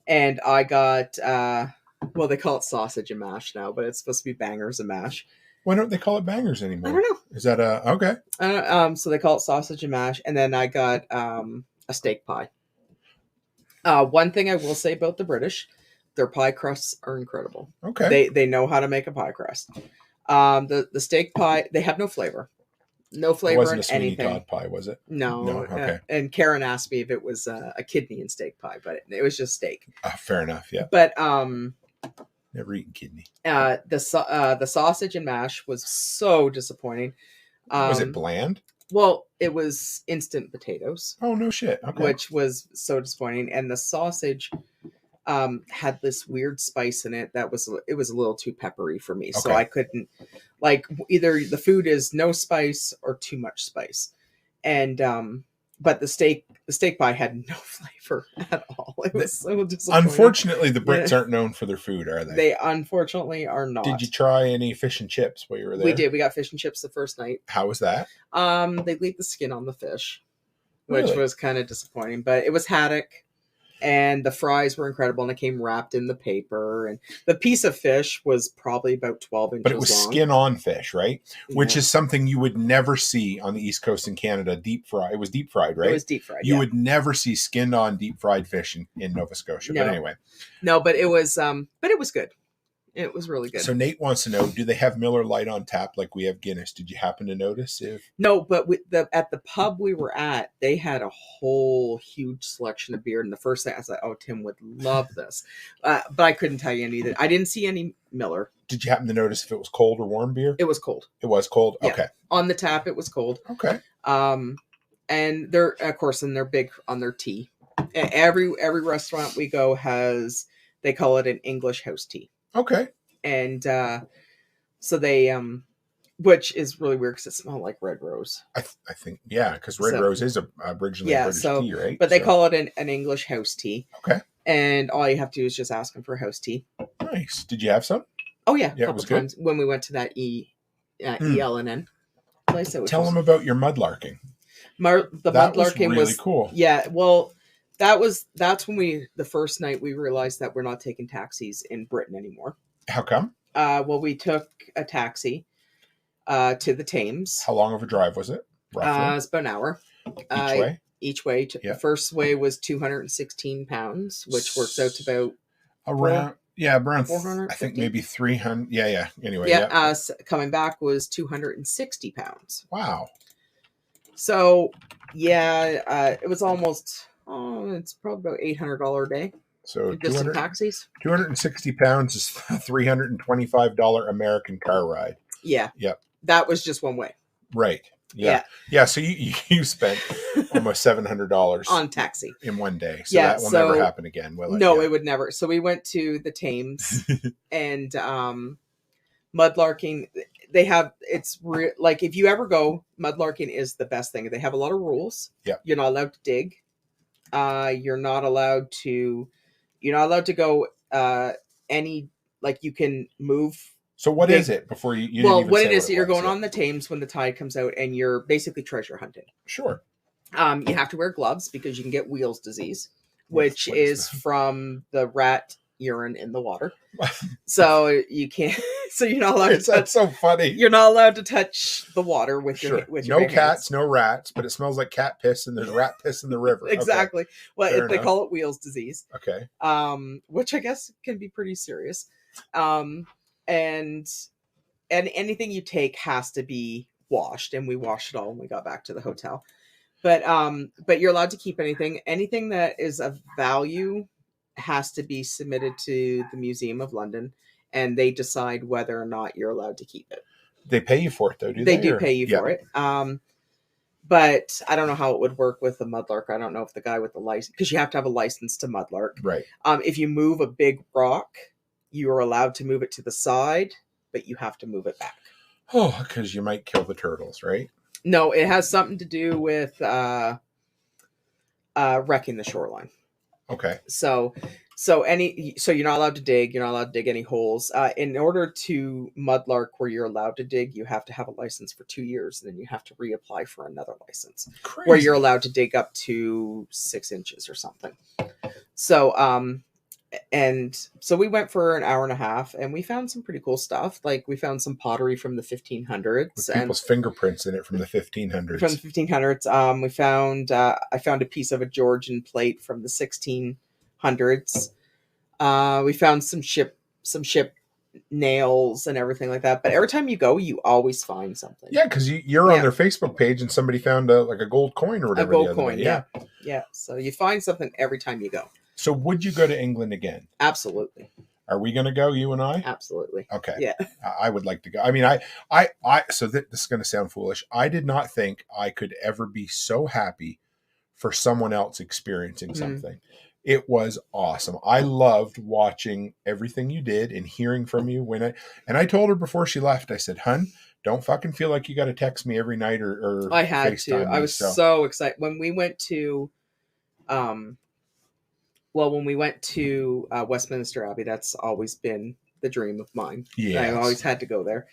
And I got they call it sausage and mash now, but it's supposed to be bangers and mash. Why don't they call it bangers anymore? I don't know. Is that okay? So they call it sausage and mash, and then I got a steak pie. One thing I will say about the British, their pie crusts are incredible. Okay. They know how to make a pie crust. The steak pie, they have no flavor. No flavor in anything. It wasn't a Sweeney Todd pie, was it? No. Okay. And Karen asked me if it was a kidney and steak pie, but it was just steak. Fair enough. Yeah. But never eaten kidney. The sausage and mash was so disappointing. Was it bland? Well, it was instant potatoes. Oh no shit! Okay. Which was so disappointing, and the sausage had this weird spice in it that was a little too peppery for me. Okay. So I couldn't either the food is no spice or too much spice, and but the steak pie had no flavor at all. It was so disappointing. Unfortunately, the Brits aren't known for their food, are they? They unfortunately are not. Did you try any fish and chips while you were there? We did. We got fish and chips the first night. How was that? They leave the skin on the fish, which was kind of disappointing. But it was haddock, And the fries were incredible, and it came wrapped in the paper. And the piece of fish was probably about 12 inches long. But it was skin-on fish, right? Which is something you would never see on the East Coast in Canada. Deep fry. It was deep fried, right? It was deep fried. You would never see skinned-on deep fried fish in Nova Scotia. No. But anyway, no, but it was good. It was really good. So Nate wants to know: do they have Miller Lite on tap like we have Guinness? Did you happen to notice? No, but at the pub we were at, they had a whole huge selection of beer. And the first thing I was like, "Oh, Tim would love this," but I couldn't tell you any that. I didn't see any Miller. Did you happen to notice if it was cold or warm beer? It was cold. It was cold. Yeah. Okay. On the tap, it was cold. Okay. And they're of course, and they're big on their tea. Every restaurant we go has, they call it an English house tea. Okay. And so they, which is really weird because it smells like red rose. I think, yeah, because red rose is originally British tea, right? But they call it an English house tea. Okay. And all you have to do is just ask them for house tea. Nice. Did you have some? Oh, yeah. Yeah, a couple times when we went to that ELNN place. Tell them about your mudlarking. The mudlarking was really cool. Yeah, well, that's when the first night we realized that we're not taking taxis in Britain anymore. How come? Well, we took a taxi to the Thames. How long of a drive was it? Roughly? It's about an hour. Each way? The first way was £216, which works out to about around 400. I think maybe 300. Yeah. Anyway, coming back was £260. Wow. So it was almost it's probably about $800 a day. So just in taxis. £260 is $325 American car ride. Yeah. Yep. That was just one way. Right. Yeah. So you spent almost $700 on taxi in one day. So that will never happen again, will it? No, it would never. So we went to the Thames and mudlarking. They have like if you ever go, mudlarking is the best thing. They have a lot of rules. Yeah. You're not allowed to dig. You're not allowed to go any, like you can move. So what is it before you well, what it is, you're going on the Thames when the tide comes out and you're basically treasure hunting. Sure. You have to wear gloves because you can get wheels disease, which is from the rat urine in the water. So you can't, so you're not allowed to touch. That's so funny. You're not allowed to touch the water with your no bare cats, hands. no rats, but it smells like cat piss and there's rat piss in the river. Exactly. Okay. Well, they call it wheels disease. Okay. Which I guess can be pretty serious. And anything you take has to be washed, and we washed it all when we got back to the hotel. But you're allowed to keep anything that is of value has to be submitted to the Museum of London, and they decide whether or not you're allowed to keep it. They pay you for it, though, do they? They do pay you for it. But I don't know how it would work with the mudlark. I don't know if the guy with the license, because you have to have a license to mudlark. Right. If you move a big rock, you are allowed to move it to the side, but you have to move it back. Oh, because you might kill the turtles, right? No, it has something to do with wrecking the shoreline. Okay. So you're not allowed to dig. You're not allowed to dig any holes. In order to mudlark where you're allowed to dig, you have to have a license for 2 years, and then you have to reapply for another license. Crazy. Where you're allowed to dig up to 6 inches or something. So so we went for an hour and a half, and we found some pretty cool stuff. Like we found some pottery from the 1500s. With people's fingerprints in it from the 1500s. From the 1500s. We found, I found a piece of a Georgian plate from the 1600s. We found some ship nails and everything like that. But every time you go, you always find something. Yeah, because you're on their Facebook page, and somebody found a gold coin or whatever. A gold coin, yeah. So you find something every time you go. So would you go to England again? Absolutely. Are we going to go, you and I? Absolutely. Okay. Yeah. I would like to go. I mean, so this is going to sound foolish. I did not think I could ever be so happy for someone else experiencing something. It was awesome. I loved watching everything you did and hearing from you and I told her before she left, I said, "Hun, don't fucking feel like you got to text me every night or I had FaceTime to. I was so excited when we went to, Westminster Abbey. That's always been the dream of mine. Yeah, I always had to go there.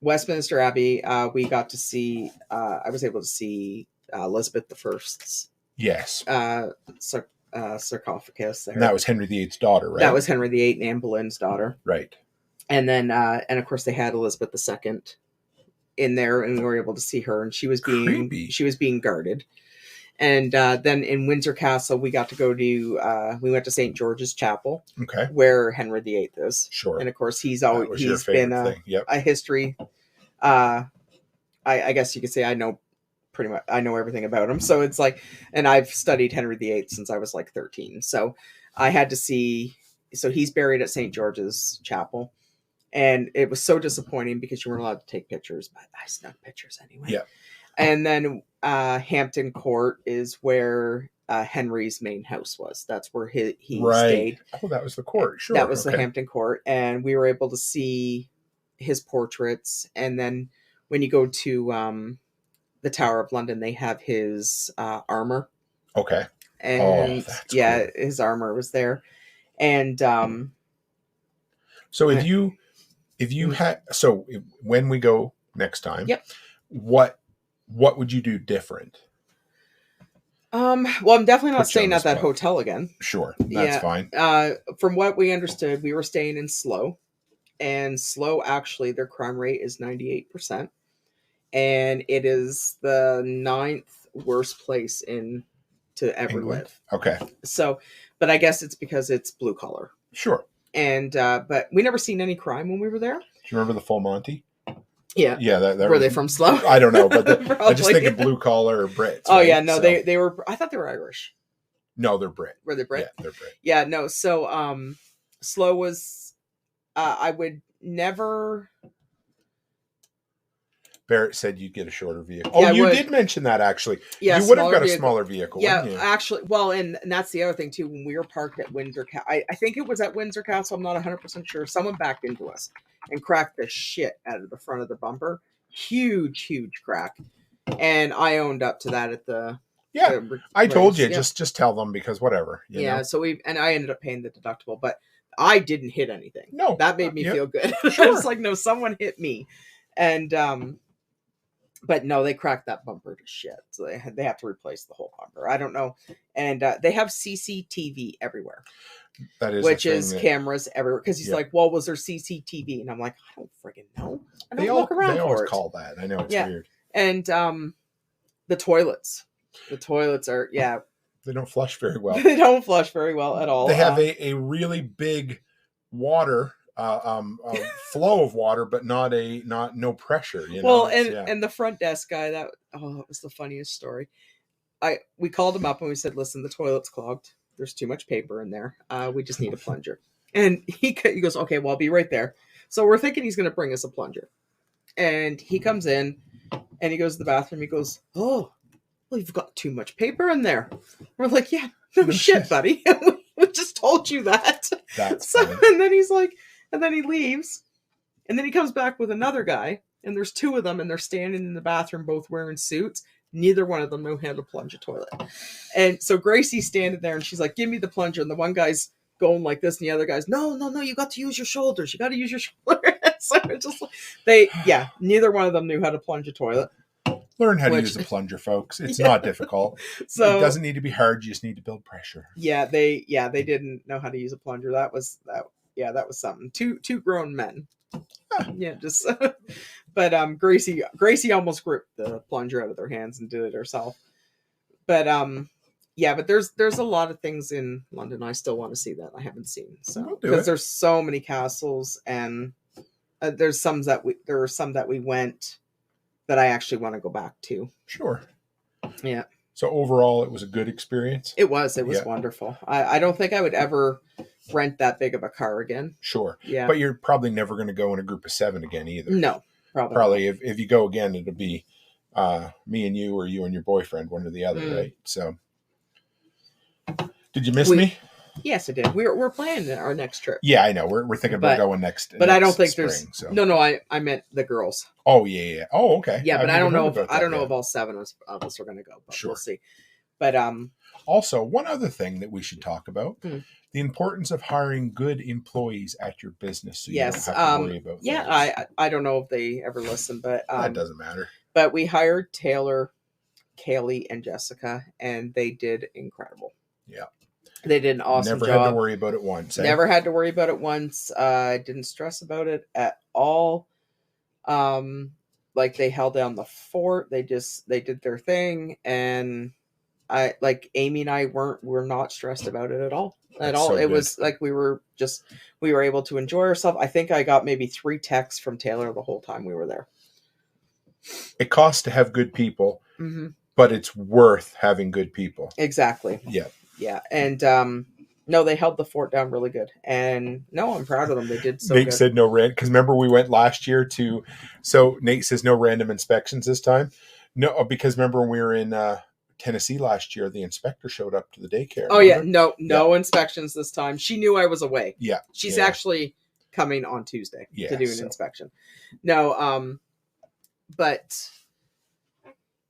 Westminster Abbey, we got to see. I was able to see Elizabeth I's Yes. Sarcophagus there. And that was Henry VIII's daughter, right? That was Henry VIII and Anne Boleyn's daughter. Right. And then, and of course, they had Elizabeth II in there, and we were able to see her, and she was being guarded. And then in Windsor Castle, we got to go to we went to St. George's Chapel, okay, where Henry VIII is. Sure. And of course, he's been a history. I guess you could say I know everything about him. So it's like, and I've studied Henry VIII since I was like 13. So I had to see. So he's buried at St. George's Chapel. And it was so disappointing because you weren't allowed to take pictures, but I snuck pictures anyway. Yeah. And then Hampton Court is where Henry's main house was. That's where he stayed. Oh, that was the court. Sure. That was the Hampton Court. And we were able to see his portraits. And then when you go to the Tower of London, they have his armor. Okay. And cool. His armor was there. And so when we go next time, yep, what would you do different? Well, I'm definitely not staying at that hotel again. Sure, that's fine. From what we understood, we were staying in Slough, and Slough, actually, their crime rate is 98%, and it is the 9th worst place to ever live. Okay. So, but I guess it's because it's blue collar. Sure. And but we never seen any crime when we were there. Do you remember the Full Monty? Yeah. Yeah. Were they from Slough? I don't know, but I just think of blue collar or Brits. Oh, right? Yeah. No, so. They were, I thought they were Irish. No, they're Brit. Were they Brit? Yeah, they're Brit. Yeah, no. So Slough was, I would never. Barrett said you'd get a shorter vehicle. Oh, you did mention that, actually. Yeah, you would have got a smaller vehicle. Yeah, actually. Well, and that's the other thing, too. When we were parked at Windsor Castle, I think it was at Windsor Castle. I'm not 100% sure. Someone backed into us and cracked the shit out of the front of the bumper. Huge, huge crack. And I owned up to that at the... Yeah, I told you. Yeah. Just tell them, because whatever. You know? So I ended up paying the deductible, but I didn't hit anything. No. That made me feel good. Sure. I was like, no, someone hit me. And... But no, they cracked that bumper to shit. So they have to replace the whole bumper. I don't know. And they have CCTV everywhere. That is, which is cameras everywhere. Because he's like, well, was there CCTV? And I'm like, I don't friggin' know. I don't look around for it. They always call that. I know, it's weird. And the toilets. The toilets are, they don't flush very well. They don't flush very well at all. They have a really big water flow of water, but no pressure. You know? Well, and the front desk guy, that was the funniest story. We called him up and we said, listen, the toilet's clogged. There's too much paper in there. We just need a plunger. And he goes, okay, well, I'll be right there. So we're thinking he's going to bring us a plunger. And he comes in and he goes to the bathroom. He goes, oh, well, you've got too much paper in there. We're like, yeah, no shit, buddy. We just told you that. That's funny. And then he's like, and then he leaves. And then he comes back with another guy. And there's two of them. And they're standing in the bathroom, both wearing suits. Neither one of them know how to plunge a toilet. And so Gracie's standing there and she's like, give me the plunger. And the one guy's going like this. And the other guy's, no, you got to use your shoulders. You got to use your shoulders. So just neither one of them knew how to plunge a toilet. Learn how to use a plunger, folks. It's not difficult. So it doesn't need to be hard. You just need to build pressure. Yeah, they didn't know how to use a plunger. That was something. Two grown men. Yeah, just but Gracie almost gripped the plunger out of their hands and did it herself. But but there's a lot of things in London I still want to see that I haven't seen. So because there's so many castles, and there's some that we went that I actually want to go back to. Sure. Yeah. So overall, it was a good experience. It was wonderful. I don't think I would ever rent that big of a car again. Sure. Yeah. But you're probably never going to go in a group of 7 again either. No, probably. Probably if you go again, it'll be me and you, or you and your boyfriend, one or the other, right? So, did you miss me? Yes, I did. We're planning our next trip. Yeah, I know. We're thinking about going next. But I don't think spring, there's. So. No, I meant the girls. Oh yeah. Oh okay. Yeah, but I don't know if all 7 of us are going to go. But we'll see. But also, one other thing that we should talk about: the importance of hiring good employees at your business, so you don't have to worry about. Yeah, I don't know if they ever listen, but that doesn't matter. But we hired Taylor Kaylee and Jessica, and they did incredible. Yeah. They did an awesome job. Never had to worry about it once. Never had to worry about it once. Didn't stress about it at all. Like they held down the fort. They did their thing, and Amy and I were not stressed about it at all. At all. It was like we were able to enjoy ourselves. I think I got maybe 3 texts from Taylor the whole time we were there. It costs to have good people, but it's worth having good people. Exactly. Yeah. Yeah. And no, they held the fort down really good. And no, I'm proud of them. They did so Nate good. said no random, because remember we went last year so Nate says no random inspections this time. No, because remember when we were in Tennessee last year, the inspector showed up to the daycare. Oh yeah, no inspections this time. She knew I was away. Yeah, she's actually coming on Tuesday to do an inspection. No, but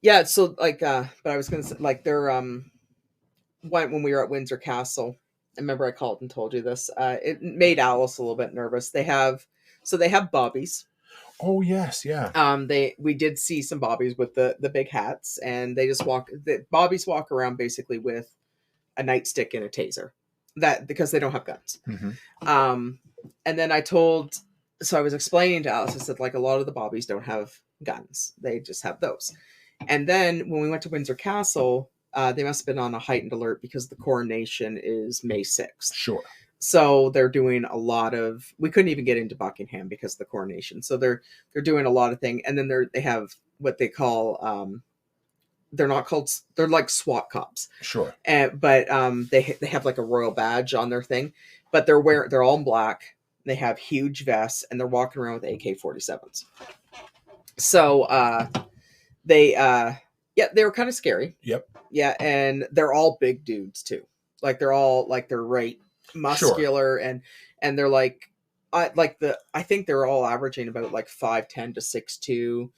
yeah. So but I was gonna say they're when we were at Windsor Castle. I remember I called and told you this. It made Alice a little bit nervous. They have bobbies. Oh yes, yeah. We did see some bobbies with the big hats, and they just bobbies walk around basically with a nightstick and a taser, because they don't have guns. And then I was explaining to Alice, I said, a lot of the bobbies don't have guns, they just have those. And then when we went to Windsor Castle, they must have been on a heightened alert because the coronation is May 6th. Sure. So they're doing a lot of. We couldn't even get into Buckingham because of the coronation. So they're doing a lot of things, and then they have what they call. They're not called. They're like SWAT cops. Sure. But they have like a royal badge on their thing, but they're all in black. They have huge vests, and they're walking around with AK-47s. So they were kind of scary. Yep. Yeah, and they're all big dudes too. They're right. Muscular, sure. and they're I think they're all averaging about 5'10" to 6'2",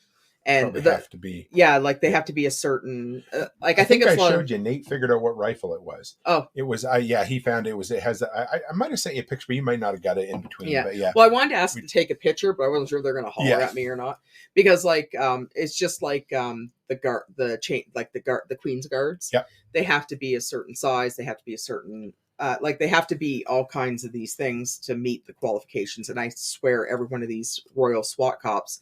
and they have to be they have to be a certain I think it's I showed you. Nate figured out what rifle it was. Oh, it was he found it has I might have sent you a picture, but you might not have got it in between. Yeah, but yeah. Well, I wanted to ask to take a picture, but I wasn't sure if they're going to holler at me or not, because it's just the guard, the chain, the Queen's Guards. Yeah, they have to be a certain size. They have to be a certain. They have to be all kinds of these things to meet the qualifications. And I swear every one of these royal SWAT cops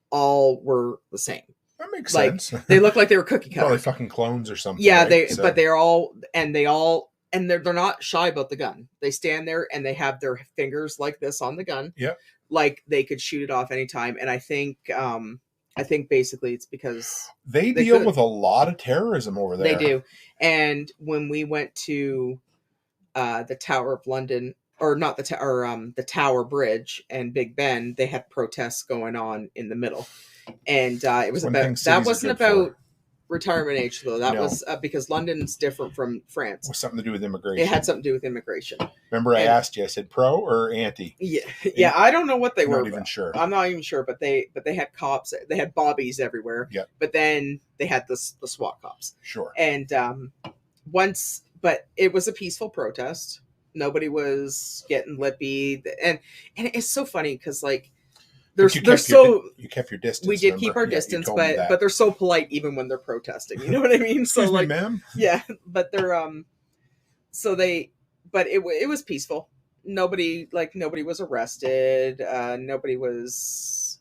all were the same. That makes sense. They look like they were cookie cutter. Probably fucking clones or something. Yeah, right? But they're all, and they're not shy about the gun. They stand there and they have their fingers like this on the gun. Yeah. Like they could shoot it off anytime. And I think basically it's because they deal with a lot of terrorism over there. They do. And when we went to the Tower of London, or not the Tower, the Tower Bridge and Big Ben, they had protests going on in the middle, and it was that wasn't about retirement age though. That was because London's different from France. It was something to do with immigration. It had something to do with immigration. Remember, I asked you. I said pro or anti. Yeah. I don't know what they were. Not even sure. I'm not even sure, but they had cops. They had bobbies everywhere. Yeah. But then they had the SWAT cops. Sure. And but it was a peaceful protest. Nobody was getting lippy, and it's so funny because they're so you kept your distance. We did keep our distance, but they're so polite even when they're protesting. You know what I mean? So Excuse me, ma'am. Yeah, but they're but it was peaceful. Nobody was arrested. Nobody was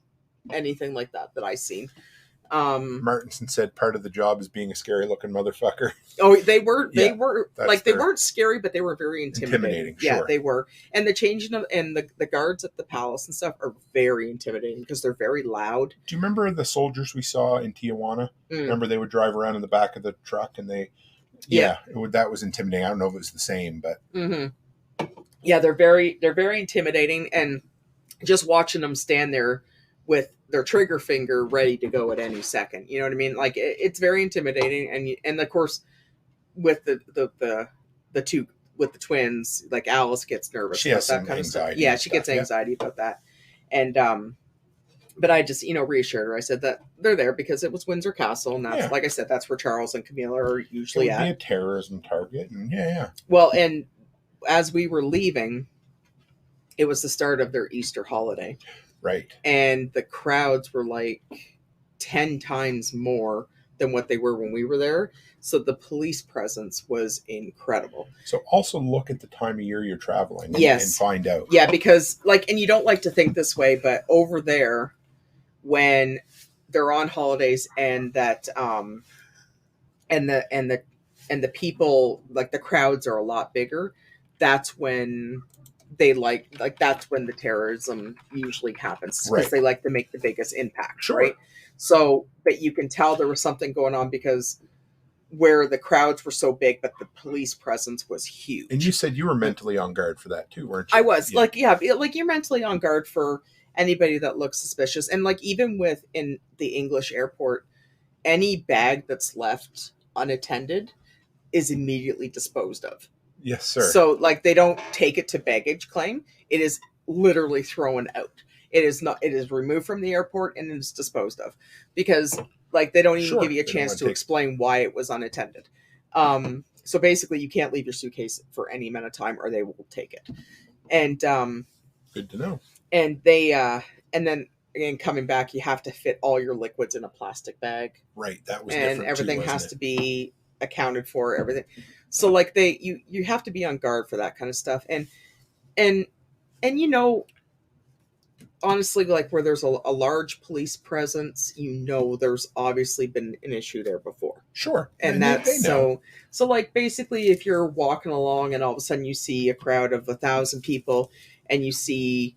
anything like that I seen. Martinson said part of the job is being a scary looking motherfucker. Oh, they weren't scary, but they were very intimidating. Sure. Yeah, they were. And the changing of and the guards at the palace and stuff are very intimidating because they're very loud. Do you remember the soldiers we saw in Tijuana? Remember they would drive around in the back of the truck and that was intimidating. I don't know if it was the same, but yeah, they're very intimidating, and just watching them stand there with their trigger finger ready to go at any second. You know what I mean? It's very intimidating. And of course with the two, with the twins, Alice gets nervous. She has that kind of stuff. Yeah. She gets anxiety about that. And, but I just, reassured her. I said that they're there because it was Windsor Castle. And that's, like I said, that's where Charles and Camilla are usually at. It would be a terrorism target. And Well, and as we were leaving, it was the start of their Easter holiday. Right. And the crowds were 10 times more than what they were when we were there. So the police presence was incredible. So also look at the time of year you're traveling Yes. and find out. Yeah, because like, and you don't like to think this way, but over there, when they're on holidays and that, and the people, like the crowds are a lot bigger, that's when they that's when the terrorism usually happens, because they like to make the biggest impact, right? So, but you can tell there was something going on because where the crowds were so big, but the police presence was huge. And you said you were mentally on guard for that too, weren't you? I was. Like, yeah, like you're mentally on guard for anybody that looks suspicious. And like even in the English airport, any bag that's left unattended is immediately disposed of. Yes, sir. So like they don't take it to baggage claim. It is literally thrown out. It is not. It is removed from the airport and it's disposed of, because like they don't even give you a chance to explain why it was unattended. So basically, you can't leave your suitcase for any amount of time, or they will take it. And good to know. And they and then again coming back, you have to fit all your liquids in a plastic bag. Right, that was and different everything too, has to be accounted for. Everything. So like you have to be on guard for that kind of stuff. And you know, honestly, like where there's a large police presence, you know, there's obviously been an issue there before. Sure. And that's so like basically if you're walking along and all of a sudden you see a crowd of 1,000 people and you see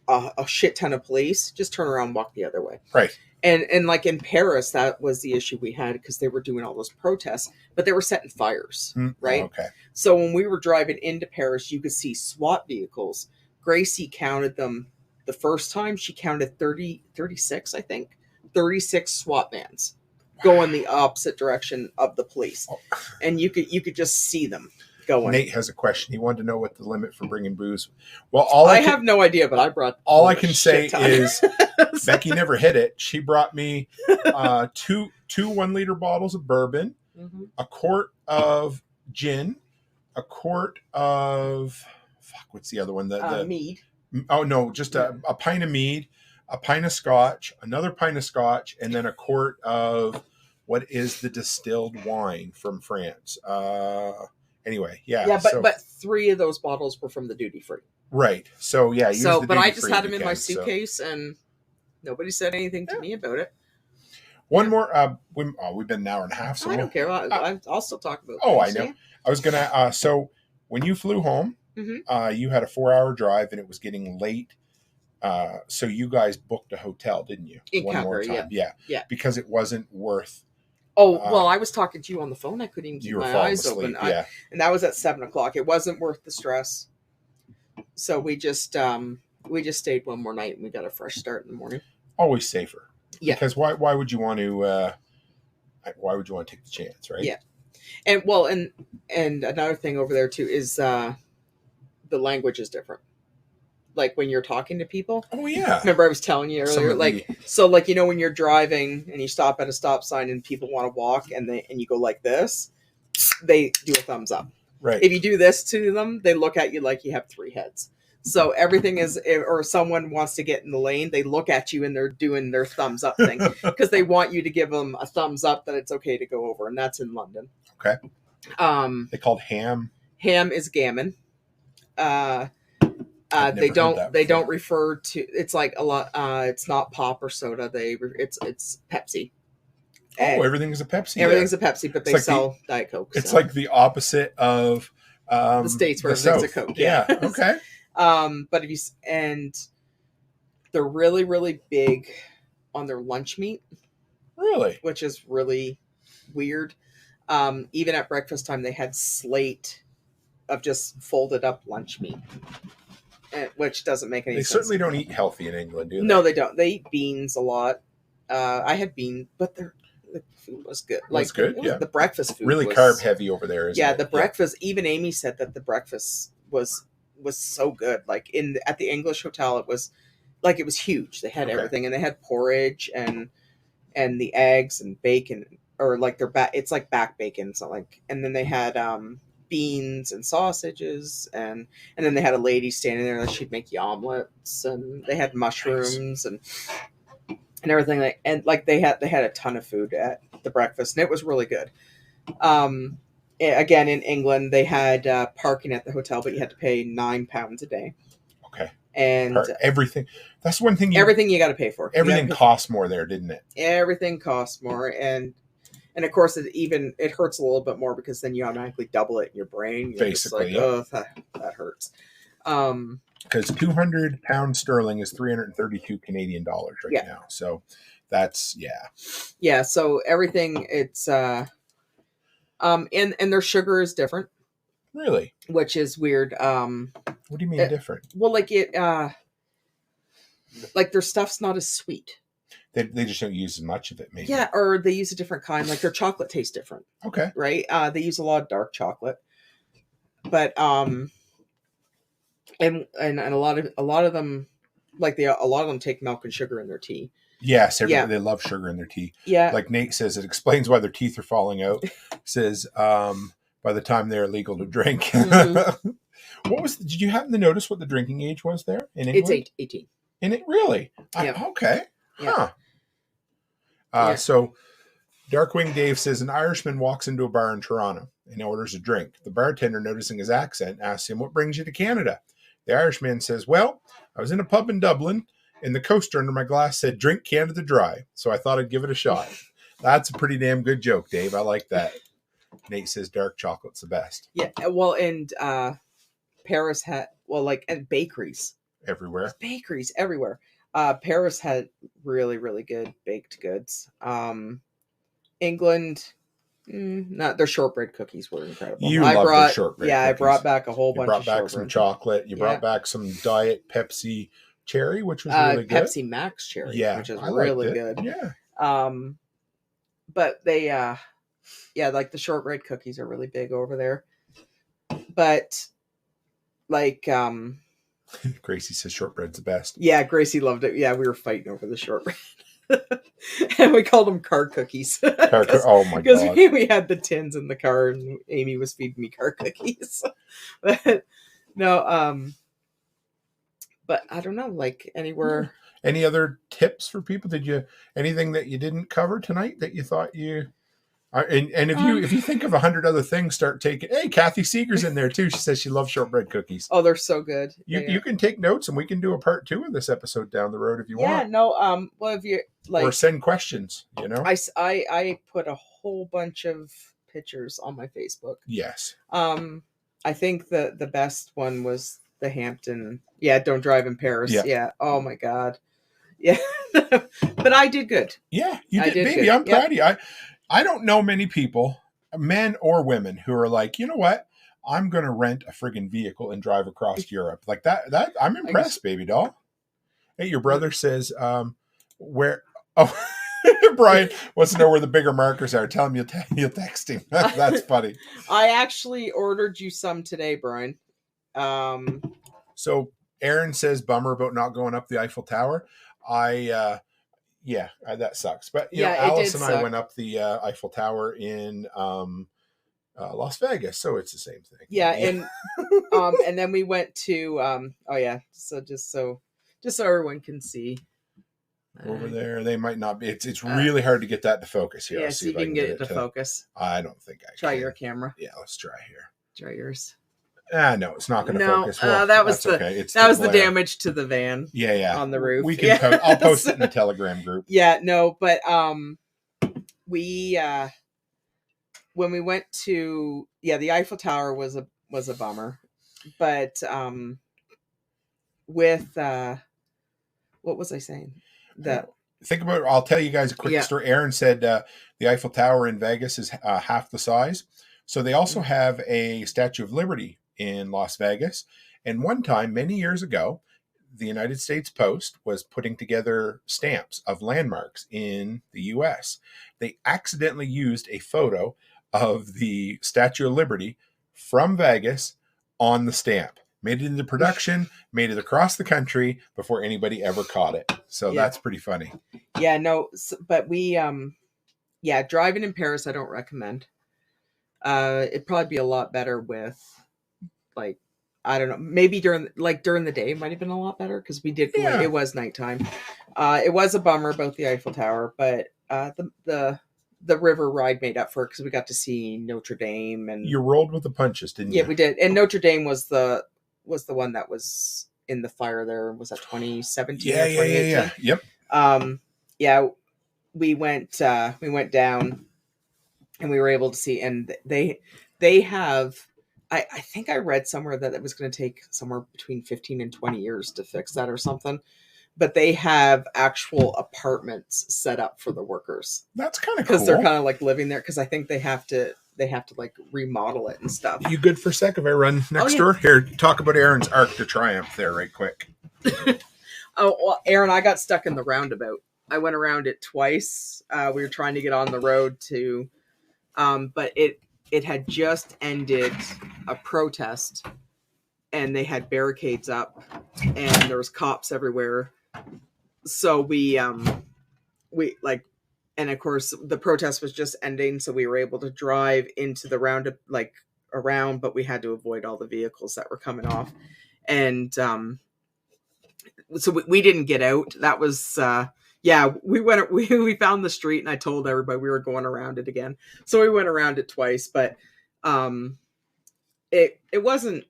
a shit ton of police, just turn around and walk the other way. Right. And like in Paris, that was the issue we had, because they were doing all those protests, but they were setting fires, right? Oh, okay. So when we were driving into Paris, you could see SWAT vehicles. Gracie counted them the first time. She counted 36, I think. 36 SWAT vans going the opposite direction of the police. Oh. And you could just see them going. Nate has a question. He wanted to know what the limit for bringing booze. Well, I have no idea, but I brought all I can say is Becky never hit it. She brought me two 1-liter bottles of bourbon, a quart of gin, a quart of what's the other one? The mead. Oh no, just a pint of mead, a pint of scotch, another pint of scotch, and then a quart of what is the distilled wine from France. Anyway, yeah. But 3 of those bottles were from the duty free. Right. So yeah. But I just had them in my suitcase, and nobody said anything to me about it. One more. We've been an hour and a half. So I don't care. I'll still talk about. Oh, I know. Yeah. I was gonna. So when you flew home, you had a 4-hour drive, and it was getting late. So you guys booked a hotel, didn't you? In Calgary, more time. Yeah. Because it wasn't worth. Oh, well, I was talking to you on the phone. I couldn't even keep my eyes asleep, open. And that was at 7:00. It wasn't worth the stress. So we just stayed one more night and we got a fresh start in the morning. Always safer. Yeah. Because why would you want to take the chance, right? Yeah. And another thing over there too is the language is different. Like when you're talking to people. Oh yeah. Remember I was telling you earlier, when you're driving and you stop at a stop sign and people want to walk and you go like this, they do a thumbs up. Right. If you do this to them, they look at you like you have 3 heads. So everything is, or someone wants to get in the lane, they look at you and they're doing their thumbs up thing because they want you to give them a thumbs up that it's okay to go over. And that's in London. Okay. They called ham. Ham is gammon. They don't refer to, it's like a lot. It's not pop or soda. It's Pepsi. And everything's a Pepsi. Everything's a Pepsi, but they sell Diet Coke. It's like the opposite of the States where everything's a Coke. Yeah. Okay. But they're really, really big on their lunch meat. Really? Which is really weird. Even at breakfast time, they had slate of just folded up lunch meat. Which doesn't make any sense. They certainly don't eat healthy in England, do they? No, they don't. They eat beans a lot. I had beans, but the food was good. The breakfast food really was carb heavy over there, isn't it? The breakfast, even Amy said that the breakfast was so good. Like at the English hotel, it was huge. They had everything, and they had porridge and the eggs and bacon, or like it's like back bacon. So and then they had beans and sausages, and then they had a lady standing there that she'd make you omelets, and they had mushrooms and everything. They had a ton of food at the breakfast, and it was really good. Again, in England, they had parking at the hotel, but you had to pay £9 a day. Okay. And everything. That's one thing. Everything you got to pay for. Everything costs more there, didn't it? Everything costs more, and of course it hurts a little bit more because then you automatically double it in your brain. You're basically, oh, that hurts. Because £200 sterling is 332 Canadian dollars right now. So that's yeah. So everything it's and their sugar is different. Really? Which is weird. What do you mean different? Well, like like their stuff's not as sweet. They just don't use as much of it, maybe. Yeah, or they use a different kind. Like their chocolate tastes different. Okay. Right? They use a lot of dark chocolate. But and a lot of them a lot of them take milk and sugar in their tea. Yes, they love sugar in their tea. Yeah. Like Nate says, it explains why their teeth are falling out. Says by the time they're legal to drink. Mm-hmm. Did you happen to notice what the drinking age was there in England? It's 18. And it really? Yeah. Okay. Yeah. Huh. So Darkwing Dave says an Irishman walks into a bar in Toronto and orders a drink. The bartender, noticing his accent, asks him, "What brings you to Canada?" The Irishman says, "Well, I was in a pub in Dublin and the coaster under my glass said, 'Drink Canada dry.' So I thought I'd give it a shot." That's a pretty damn good joke, Dave. I like that. Nate says dark chocolate's the best. Yeah, well, and Paris had and bakeries everywhere. Bakeries everywhere. Paris had really, really good baked goods. England, not their shortbread cookies were incredible. I brought shortbread. Yeah, cookies. I brought back a whole bunch. Brought back some chocolate. You brought back some Diet Pepsi Cherry, which was really good. Pepsi Max Cherry, which is I really good. Yeah. But they, like the shortbread cookies are really big over there. But Gracie says shortbread's the best. Yeah, Gracie loved it. Yeah, we were fighting over the shortbread. And we called them car cookies. Oh my god. Because we had the tins in the car and Amy was feeding me car cookies. But no, but I don't know, anywhere. Any other tips for people? Anything that you didn't cover tonight that you thought you... And if you think of 100 other things, start taking. Hey, Kathy Seeger's in there too. She says she loves shortbread cookies. Oh, they're so good. You can take notes, and we can do a part 2 of this episode down the road if you want. Yeah, no. Well, if you or send questions. I put a whole bunch of pictures on my Facebook. Yes. I think the best one was the Hampton. Yeah, don't drive in Paris. Yeah. Oh my God. Yeah, but I did good. Yeah, you did, baby. Good. I'm proud of you. I don't know many people, men or women, who are like, you know what? I'm going to rent a friggin' vehicle and drive across Europe. Like that I'm impressed, baby doll. Hey, your brother says, where? Oh, Brian wants to know where the bigger markers are. Tell him you'll text him. That's funny. I actually ordered you some today, Brian. So Aaron says, bummer about not going up the Eiffel Tower. That sucks. But Alice and I went up the Eiffel Tower in Las Vegas, so it's the same thing. Yeah, and and then we went to so just so everyone can see over there. They might not be. It's really hard to get that to focus here. Yeah, see if you can get it to focus. I don't think I can. Try your camera. Yeah, let's try here. Try yours. No, it's not going to focus. Well, that was the damage to the van. Yeah. On the roof. We can. I'll post it in the Telegram group. Yeah, no, but we when we went to the Eiffel Tower was a bummer, but with what was I saying? Think about it. I'll tell you guys a quick story. Aaron said the Eiffel Tower in Vegas is half the size, so they also have a Statue of Liberty in Las Vegas. And one time, many years ago, the United States Post was putting together stamps of landmarks in the U.S. They accidentally used a photo of the Statue of Liberty from Vegas on the stamp. Made it into production, made it across the country before anybody ever caught it. So that's pretty funny. Yeah, no, but we, driving in Paris, I don't recommend. It'd probably be a lot better with, I don't know, maybe during the day, it might have been a lot better because we did go it was nighttime. It was a bummer about the Eiffel Tower, but the the river ride made up for it because we got to see Notre Dame, and You rolled with the punches, didn't you? yeah, we did. And Notre Dame was the one that was in the fire there. Was that 2017 or 2018? Yeah. Yep. Yeah, we went down, and we were able to see, and they have, I think I read somewhere that it was going to take somewhere between 15 and 20 years to fix that or something. But they have actual apartments set up for the workers. That's kind of cool. Because they're kind of like living there. Because I think they have to like remodel it and stuff. You good for a sec if I run next door? Here, talk about Aaron's Arc de Triomphe there right quick. Oh, well, Aaron, I got stuck in the roundabout. I went around it twice. We were trying to get on the road to, but it had just ended a protest, and they had barricades up, and there was cops everywhere. So we like, and of course the protest was just ending, so we were able to drive into the roundup, like around, but we had to avoid all the vehicles that were coming off. And so we didn't get out. That was we found the street, and I told everybody we were going around it again. So we went around it twice, but it wasn't,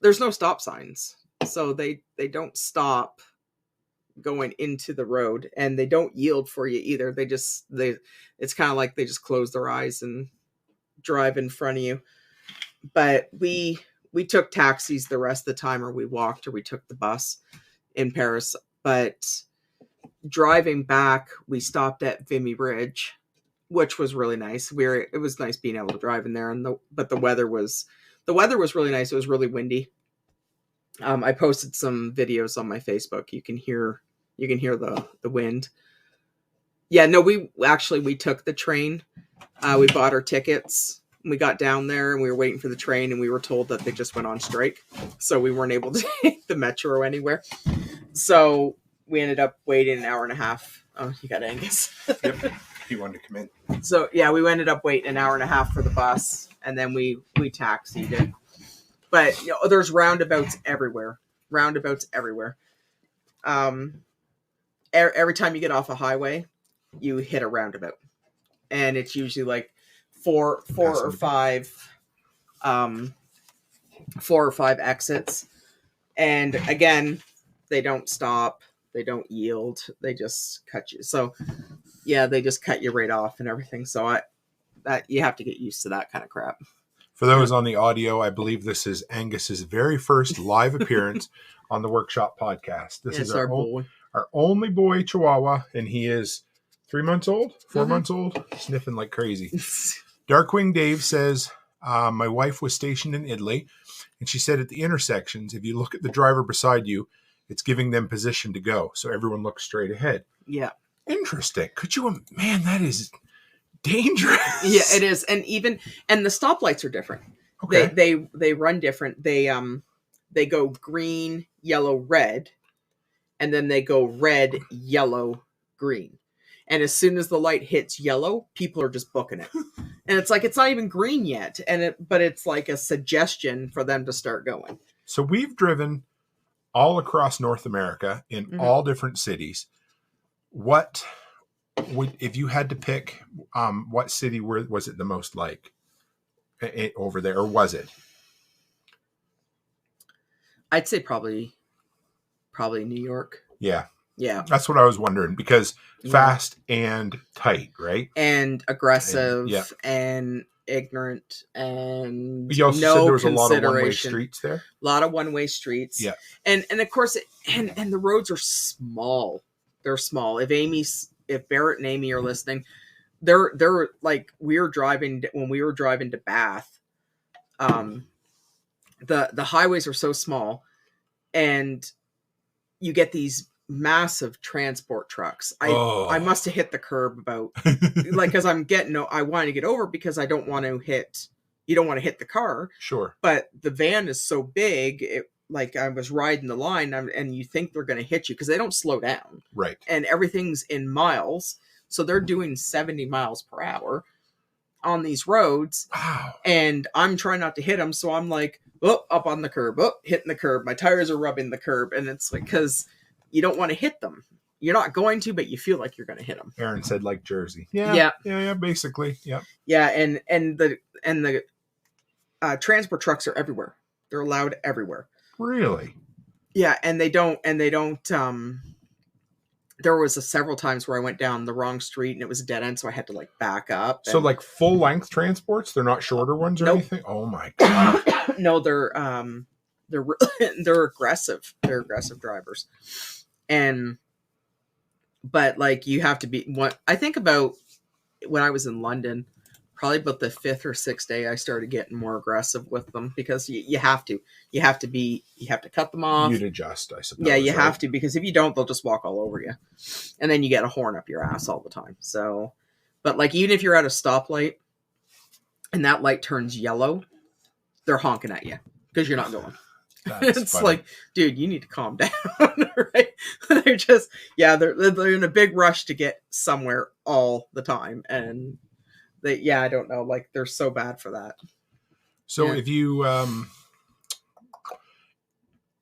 there's no stop signs. So they don't stop going into the road, and they don't yield for you either. It's kind of like they just close their eyes and drive in front of you. But we took taxis the rest of the time, or we walked, or we took the bus in Paris. But driving back, we stopped at Vimy Ridge, which was really nice. It was nice being able to drive in there, but the weather was really nice. It was really windy. I posted some videos on my Facebook. You can hear the wind. Yeah, no, we took the train. We bought our tickets. We got down there, and we were waiting for the train, and we were told that they just went on strike, so we weren't able to take the metro anywhere. So we ended up waiting an hour and a half. Oh, you got Angus. Yep, he wanted to come in. So yeah, we ended up waiting an hour and a half for the bus, and then we taxied it. But there's roundabouts everywhere. Every time you get off a highway, you hit a roundabout, and it's usually like four or five exits. And again, they don't stop, they don't yield, they just cut you. So yeah, they just cut you right off and everything. So that you have to get used to that kind of crap. For those on the audio, I believe this is Angus's very first live appearance on the Workshop podcast. This is our only boy Chihuahua, and he is 4 months old, sniffing like crazy. Darkwing Dave says, my wife was stationed in Italy, and she said at the intersections, if you look at the driver beside you, it's giving them position to go. So everyone looks straight ahead. Yeah. Interesting. Man, that is dangerous. Yeah, it is. And the stoplights are different. Okay. They run different. They go green, yellow, red, and then they go red, yellow, green. And as soon as the light hits yellow, people are just booking it. And it's like, it's not even green yet. But it's like a suggestion for them to start going. So we've driven all across North America in all different cities. If you had to pick, what city was it the most like over there, or was it? I'd say probably New York. Yeah. Yeah. That's what I was wondering, because fast and tight, right? And aggressive and ignorant, and you also said there was a lot of one-way streets there. A lot of one-way streets. Yeah. And of course, and the roads are small. They're small. If Barrett and Amy are listening, they're like, when we were driving to Bath, the highways are so small, and you get these massive transport trucks. I must have hit the curb about because I want to get over, because I don't want to hit. You don't want to hit the car. Sure. But the van is so big, like I was riding the line, and you think they're going to hit you because they don't slow down. Right. And everything's in miles. So they're doing 70 miles per hour on these roads. Wow. And I'm trying not to hit them. So I'm like, up on the curb, hitting the curb. My tires are rubbing the curb. And it's like, because you don't want to hit them. you're not going to, but you feel like you're going to hit them. Aaron said like Jersey. Yeah, basically. Yeah. Yeah, and the transport trucks are everywhere. They're allowed everywhere. Really? Yeah, and they don't there was several times where I went down the wrong street and it was a dead end, so I had to like back up. So like full length transports, they're not shorter ones or Nope. anything? Oh my god. No, they're aggressive. They're aggressive drivers. But like you have to be what I think about when I was in London, probably about the 5th or 6th day, I started getting more aggressive with them because you have to cut them off. You'd adjust, I suppose. Yeah, you have to, because if you don't, they'll just walk all over you. And then you get a horn up your ass all the time. So, but like, even if you're at a stoplight and that light turns yellow, they're honking at you because you're not going. It's funny. Like, dude, you need to calm down, right? They're just, they're in a big rush to get somewhere all the time. And I don't know, like, they're so bad for that. So if you,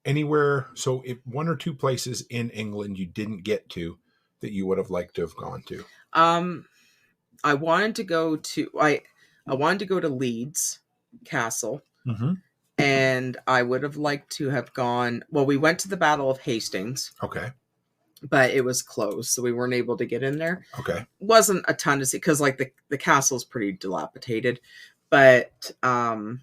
if one or two places in England you didn't get to that you would have liked to have gone to? I wanted to go to Leeds Castle. Mm-hmm. And I would have liked to have gone. Well, we went to the Battle of Hastings. Okay. But it was closed, so we weren't able to get in there. Okay. Wasn't a ton to see because like the castle's pretty dilapidated. But I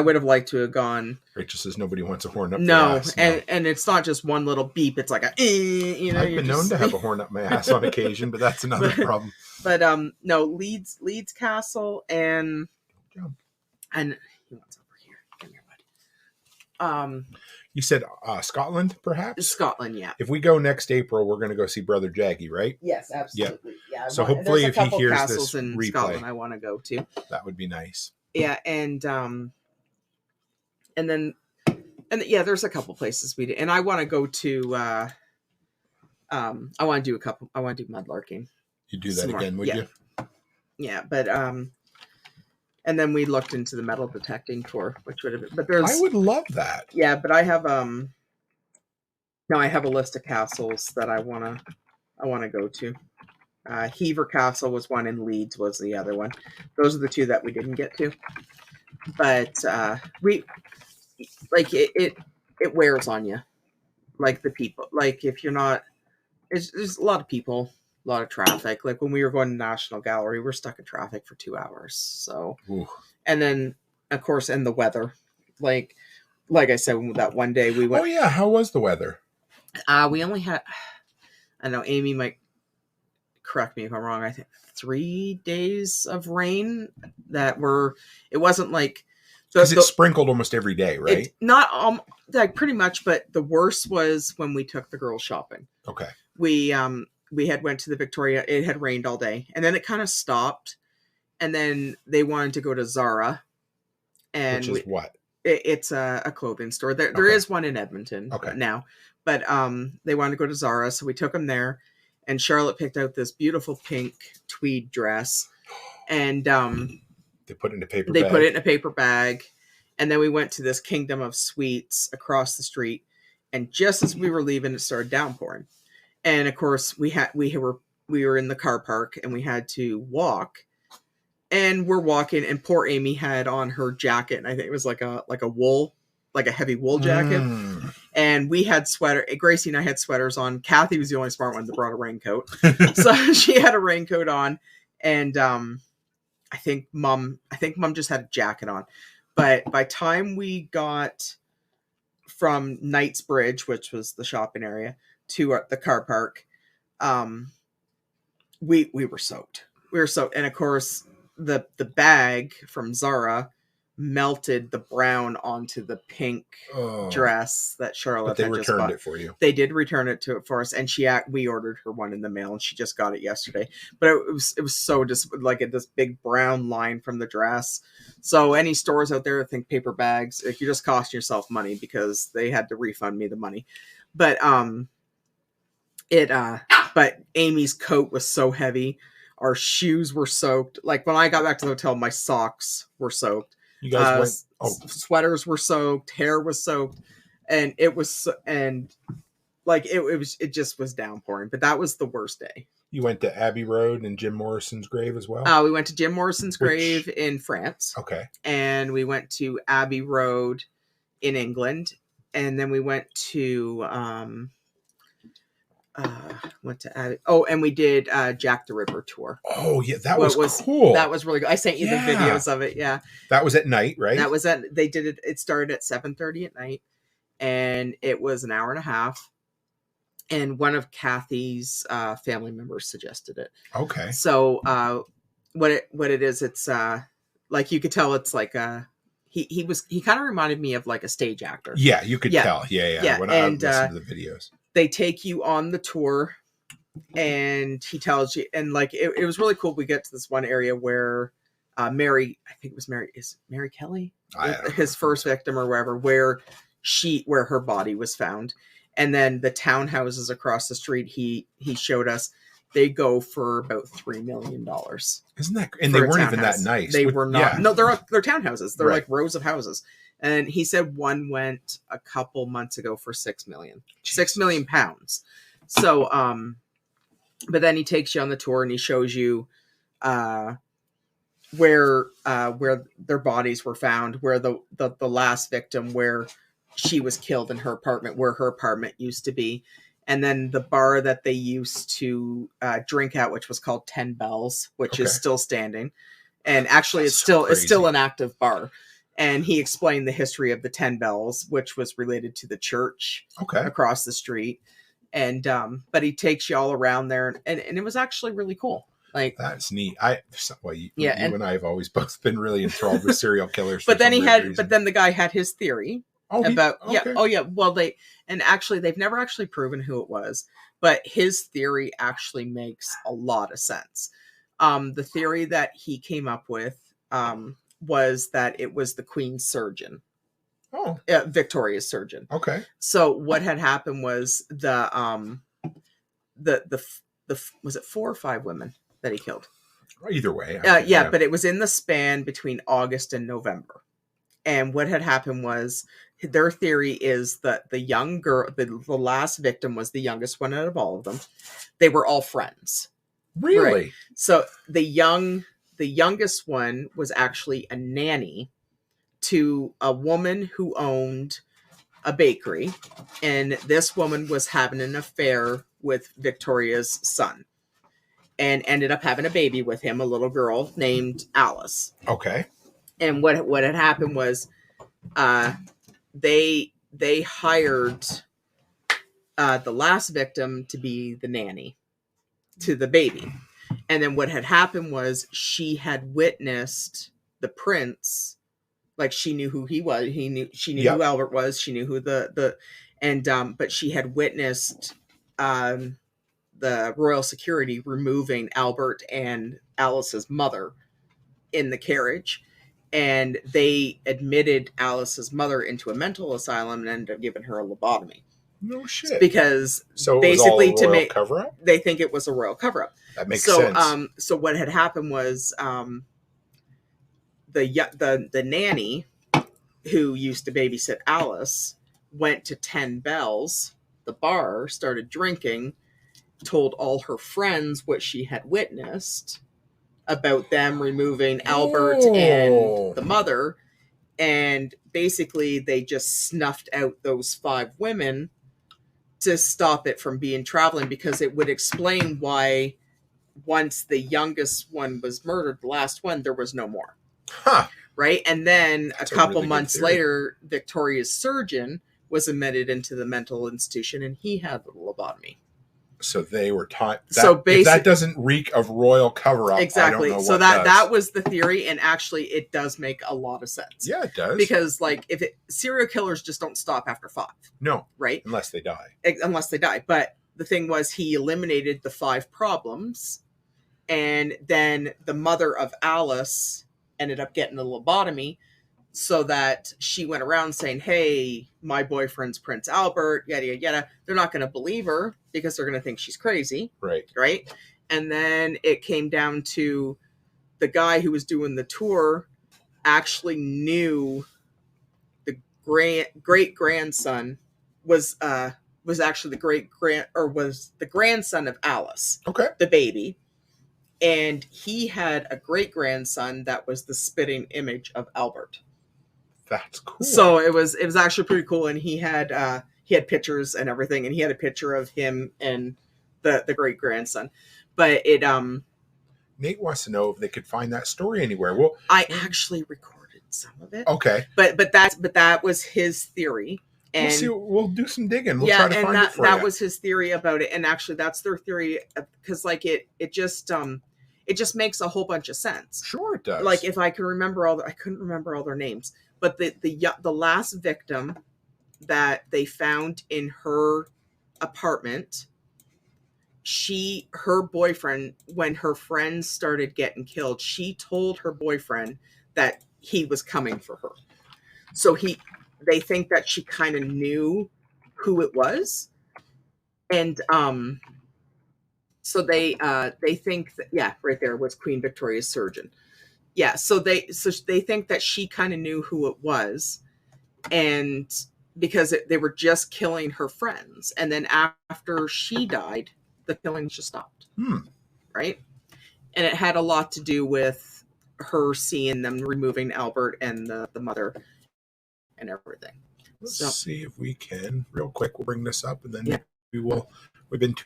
would have liked to have gone. Rachel says nobody wants a horn up their ass. No, and it's not just one little beep. It's like a, I've been known to have a horn up my ass on occasion, but that's another problem. But no, Leeds Castle and he wants over here. Come here, buddy. You said Scotland, perhaps? Scotland, yeah. If we go next April, we're going to go see Brother Jaggy, right? Yes, absolutely. Yeah. So hopefully, if he hears this in replay, Scotland, I want to go to. That would be nice. Yeah, and there's a couple places we did, and I want to go to. I want to do mudlarking. You do that again, would you? Yeah, but and then we looked into the metal detecting tour, which would have been, but there's. I would love that. Yeah, but I have I have a list of castles that I wanna go to. Hever Castle was one, and Leeds was the other one. Those are the two that we didn't get to. But we like it wears on you, like the people. Like if you're not, there's a lot of people. A lot of traffic. Like when we were going to National Gallery, we're stuck in traffic for 2 hours. So, ooh. And then of course, and the weather, like I said, that one day we went. Oh yeah. How was the weather? We only had, I know Amy might correct me if I'm wrong. I think 3 days of rain it wasn't like, because it sprinkled almost every day, right? Not like pretty much, but the worst was when we took the girls shopping. Okay. We had went to the Victoria. It had rained all day, and then it kind of stopped. And then they wanted to go to Zara, and which is what? It's a clothing store. There is one in Edmonton now, but they wanted to go to Zara, so we took them there. And Charlotte picked out this beautiful pink tweed dress, and they put it in a paper. Put it in a paper bag, and then we went to this Kingdom of Sweets across the street. And just as we were leaving, it started downpouring. And of course, we were in the car park, and we had to walk. And we're walking, and poor Amy had on her jacket, and I think it was like a heavy wool jacket. And we had Gracie and I had sweaters on. Kathy was the only smart one that brought a raincoat, so she had a raincoat on. And I think Mom just had a jacket on. But by time we got from Knightsbridge, which was the shopping area, to the car park, we were soaked. And of course the bag from Zara melted the brown onto the pink dress that Charlotte had just bought. They returned it for you. They did return it for us, and we ordered her one in the mail, and she just got it yesterday. But it was so just like this big brown line from the dress. So any stores out there that think paper bags, like, you're just costing yourself money, because they had to refund me the money. But but Amy's coat was so heavy. Our shoes were soaked. Like when I got back to the hotel, my socks were soaked. You guys sweaters were soaked, hair was soaked, and it was, and like it just was downpouring. But that was the worst day. You went to Abbey Road and Jim Morrison's grave as well? We went to Jim Morrison's grave in France. Okay. And we went to Abbey Road in England. And then we went to Abbey. Oh, and we did Jack the Ripper tour. Oh yeah, that was cool. That was really good. I sent you the videos of it. Yeah. That was at night, right? That was they did it. It started at 7:30 at night, and it was an hour and a half. And one of Kathy's family members suggested it. Okay. So what it is, it's like you could tell it's like he kind of reminded me of like a stage actor. Yeah, you could tell. Yeah. When I listened to the videos, they take you on the tour, and he tells you, and like it was really cool. We get to this one area where Mary, I think it was Mary Kelly, his first victim or wherever, where her body was found. And then the townhouses across the street, he showed us, they go for about $3 million. Isn't that? And they weren't even that nice. They were not. Yeah. No, they're townhouses. They're like rows of houses. And he said one went a couple months ago for $6 million. Jesus. £6 million. So, but then he takes you on the tour and he shows you where their bodies were found, where the last victim, where she was killed in her apartment, where her apartment used to be. And then the bar that they used to drink at, which was called 10 Bells, which is still standing. And actually it's still an active bar. And he explained the history of the 10 Bells, which was related to the church across the street. And but he takes you all around there, and it was actually really cool. Like, that's neat. You and I have always both been really enthralled with serial killers. But then the guy had his theory. Well, they've never actually proven who it was, but his theory actually makes a lot of sense. The theory that he came up with was that it was the Queen's surgeon, Victoria's surgeon. Okay. So what had happened was the was it 4 or 5 women that he killed? Either way. But it was in the span between August and November. And what had happened was, their theory is that the young girl, the last victim, was the youngest one out of all of them. They were all friends. Really? Right? So the youngest one was actually a nanny to a woman who owned a bakery. And this woman was having an affair with Victoria's son and ended up having a baby with him, a little girl named Alice. Okay. And what had happened was they hired the last victim to be the nanny to the baby. And then what had happened was, she had witnessed the prince, like she knew who he was. She knew who Albert was. She knew who but she had witnessed the royal security removing Albert and Alice's mother in the carriage. And they admitted Alice's mother into a mental asylum and ended up giving her a lobotomy. No shit. Because basically to make cover-up? They think it was a royal cover-up. That makes sense. So what had happened was the nanny who used to babysit Alice went to 10 Bells, the bar, started drinking, told all her friends what she had witnessed about them removing Albert and the mother. And basically they just snuffed out those 5 women to stop it from being traveling, because it would explain why once the youngest one was murdered, the last one, there was no more. Huh. Right. And then a couple months later, Victoria's surgeon was admitted into the mental institution, and he had the lobotomy. So they were taught. If that doesn't reek of royal cover-up, exactly. I don't know so what that does. That was the theory, and actually, it does make a lot of sense. Yeah, it does. Because serial killers just don't stop after 5. No, right? Unless they die. But the thing was, he eliminated the 5 problems, and then the mother of Alice ended up getting the lobotomy, so that she went around saying, "Hey, my boyfriend's Prince Albert, yada, yada, yada." They're not going to believe her because they're going to think she's crazy. Right. Right. And then it came down to the guy who was doing the tour actually knew the great grandson was was actually was the grandson of Alice, Okay. the baby. And he had a great grandson that was the spitting image of Albert. That's cool. So it was actually pretty cool. And he had pictures and everything, and he had a picture of him and the great grandson. But it Nate wants to know if they could find that story anywhere. Well, I actually recorded some of it. Okay. But that was his theory. And we'll do some digging. We'll try to find it for that you. was his theory about it. And actually that's their theory, because like it just makes a whole bunch of sense. Sure it does. Like if I can remember I couldn't remember all their names, but the last victim that they found in her apartment, her boyfriend, when her friends started getting killed, she told her boyfriend that he was coming for her. So they think that she kind of knew who it was. And so they think that, yeah, right there was Queen Victoria's surgeon. Yeah, so they think that she kind of knew who it was, and because they were just killing her friends, and then after she died, the killing just stopped. Right, and it had a lot to do with her seeing them removing Albert and the mother and everything. Let's see if we can real quick. We'll bring this up, and then we will. We've been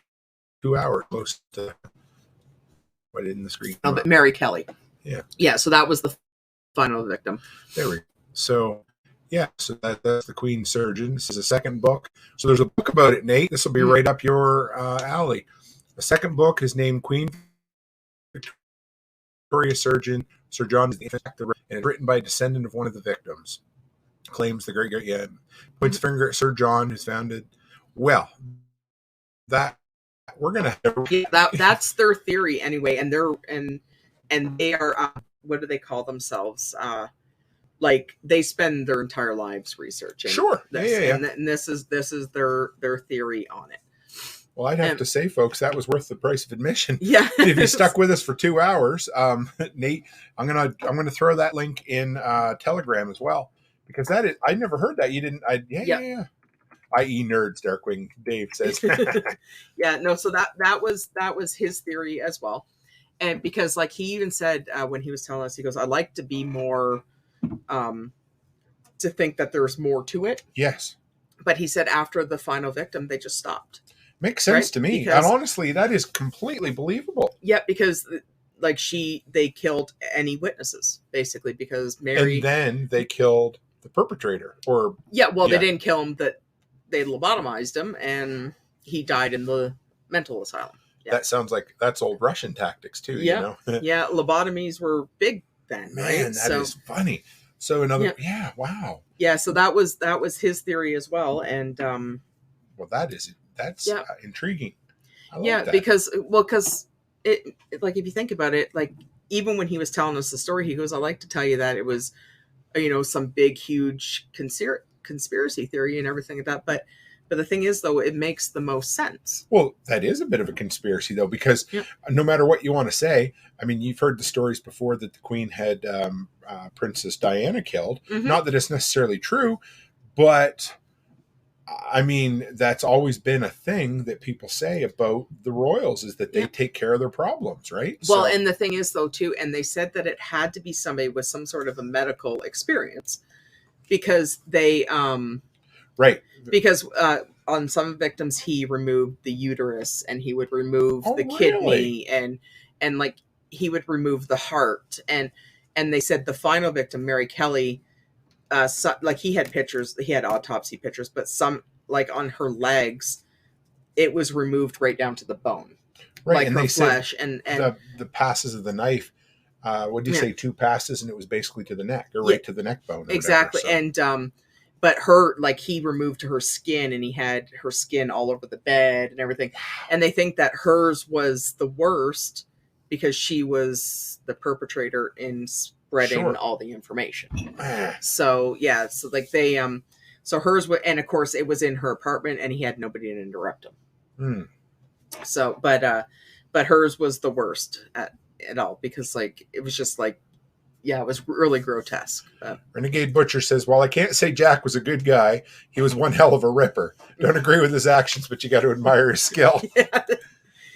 2 hours close to what in the screen. Oh, but Mary Kelly. Yeah. So that was the final victim. There we go. So so that's the Queen Surgeon. This is a second book. So there's a book about it, Nate. This will be right up your alley. The second book is named Queen Victoria Surgeon. Sir John is the infected, and it's written by a descendant of one of the victims. Claims the great points the finger at Sir John, who's founded. Well, that we're gonna. That's their theory anyway, and they are what do they call themselves? Like they spend their entire lives researching. Sure, this, and this is their theory on it. Well, I'd have to say, folks, that was worth the price of admission. Yeah, if you stuck with us for 2 hours, Nate, I'm gonna throw that link in Telegram as well, because that is I never heard that. You didn't? Yeah. I.e. nerds, Darkwing Dave says. No. So that was his theory as well. And because like he even said when he was telling us, he goes, I like to be more, to think that there's more to it. Yes. But he said after the final victim, they just stopped. Makes sense to me. And honestly, that is completely believable. Yeah, because like they killed any witnesses, basically, because Mary. And then they killed the perpetrator. They didn't kill him, that they lobotomized him, and he died in the mental asylum. Yeah. That sounds like that's old Russian tactics too. Yeah. You know? Yeah. Lobotomies were big then. Man, right? that is funny. So wow. Yeah. So that was his theory as well. And, well, that's intriguing. I like that. because it, like, if you think about it, like even when he was telling us the story, he goes, I like to tell you that it was, some big, huge conspiracy theory and everything like that. But the thing is, though, it makes the most sense. Well, that is a bit of a conspiracy, though, because no matter what you want to say, I mean, you've heard the stories before that the Queen had Princess Diana killed. Mm-hmm. Not that it's necessarily true, but I mean, that's always been a thing that people say about the royals, is that they take care of their problems, right? Well, and the thing is, though, too, and they said that it had to be somebody with some sort of a medical experience, because they... Right. Because on some victims, he removed the uterus, and he would remove the kidney, and like he would remove the heart. And they said the final victim, Mary Kelly, like he had pictures, he had autopsy pictures, but some, like on her legs, it was removed right down to the bone. Right. Like and her they flesh. And the passes of the knife, what did you say, 2 passes, and it was basically to the neck, or right to the neck bone. Exactly. Whatever, so. And, but her, like he removed her skin, and he had her skin all over the bed and everything. And they think that hers was the worst because she was the perpetrator in spreading all the information. So like they, so hers was, and of course it was in her apartment, and he had nobody to interrupt him. So, but hers was the worst at all, because like, it was just like, yeah, it was really grotesque. Renegade Butcher says, while I can't say Jack was a good guy, he was one hell of a ripper. Don't agree with his actions, but you got to admire his skill. Yeah.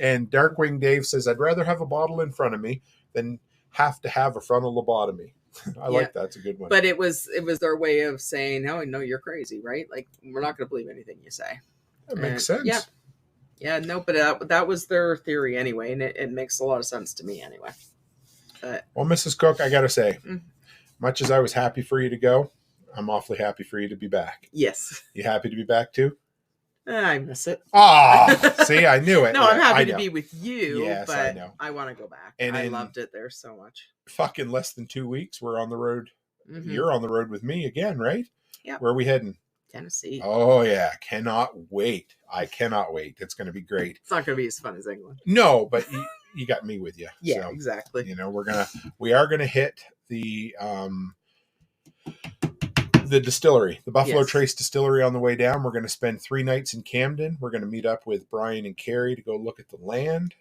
And Darkwing Dave says, I'd rather have a bottle in front of me than have to have a frontal lobotomy. I like that. It's a good one. But it was their way of saying, oh, no, you're crazy, right? Like, we're not going to believe anything you say. That makes sense. Yeah. Yeah, no, but that was their theory anyway, and it makes a lot of sense to me anyway. Well, Mrs. Cook, I got to say, much as I was happy for you to go, I'm awfully happy for you to be back. Yes. You happy to be back too? I miss it. Ah, see, I knew it. No, I'm happy to be with you, yes, but I know. I want to go back. And I loved it there so much. Fucking less than 2 weeks, we're on the road. Mm-hmm. You're on the road with me again, right? Yeah. Where are we heading? Tennessee. Oh, yeah. Cannot wait. I cannot wait. It's going to be great. It's not going to be as fun as England. No, but you got me with you. Yeah, so, exactly. You know, we are going to hit the distillery, the Buffalo Trace Distillery on the way down. We're going to spend 3 nights in Camden. We're going to meet up with Brian and Carrie to go look at the land.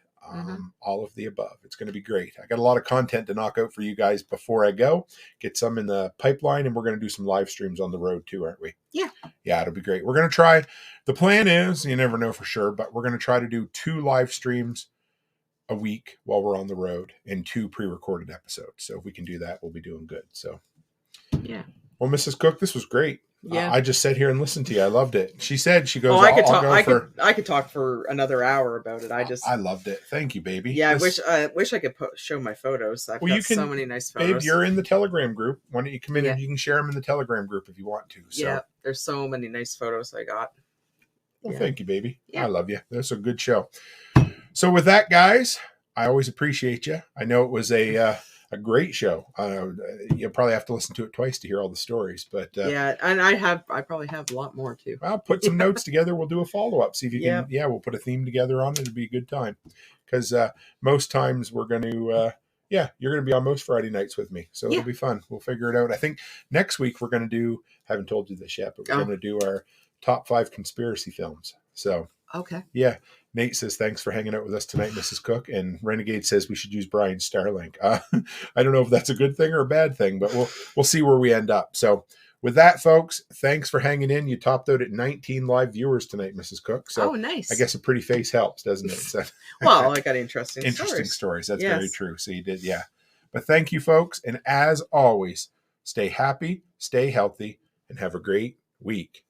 All of the above. It's going to be great. I got a lot of content to knock out for you guys before I go. Get some in the pipeline, and we're going to do some live streams on the road too, aren't we? Yeah. Yeah, it'll be great. We're going to try. The plan is, you never know for sure, but we're going to try to do 2 live streams a week while we're on the road and 2 pre-recorded episodes. So if we can do that, we'll be doing good. So yeah. Well, Mrs. Cook, this was great. Yeah. I just sat here and listened to you. I loved it. She said, she goes, I could talk for another hour about it. I loved it. Thank you, baby. Yeah, I wish I could show my photos. I've got so many nice photos. Babe, you're in the Telegram group. Why don't you come in and you can share them in the Telegram group if you want to. So. Yeah, there's so many nice photos I got. Well, thank you, baby. Yeah. I love you. That's a good show. So with that, guys, I always appreciate you. I know it was a great show. You'll probably have to listen to it twice to hear all the stories, but yeah, and I probably have a lot more too. I'll put some notes together. We'll do a follow-up. See if you can. Yeah, we'll put a theme together on it. It'll be a good time because most times we're going to. You're going to be on most Friday nights with me, so it'll be fun. We'll figure it out. I think next week we're going to do. Haven't told you this yet, but we're going to do our top 5 conspiracy films. So okay, yeah. Nate says, thanks for hanging out with us tonight, Mrs. Cook. And Renegade says we should use Brian's Starlink. I don't know if that's a good thing or a bad thing, but we'll see where we end up. So with that, folks, thanks for hanging in. You topped out at 19 live viewers tonight, Mrs. Cook. So nice. I guess a pretty face helps, doesn't it? So, well, I got interesting stories. That's very true. So you did, yeah. But thank you, folks. And as always, stay happy, stay healthy, and have a great week.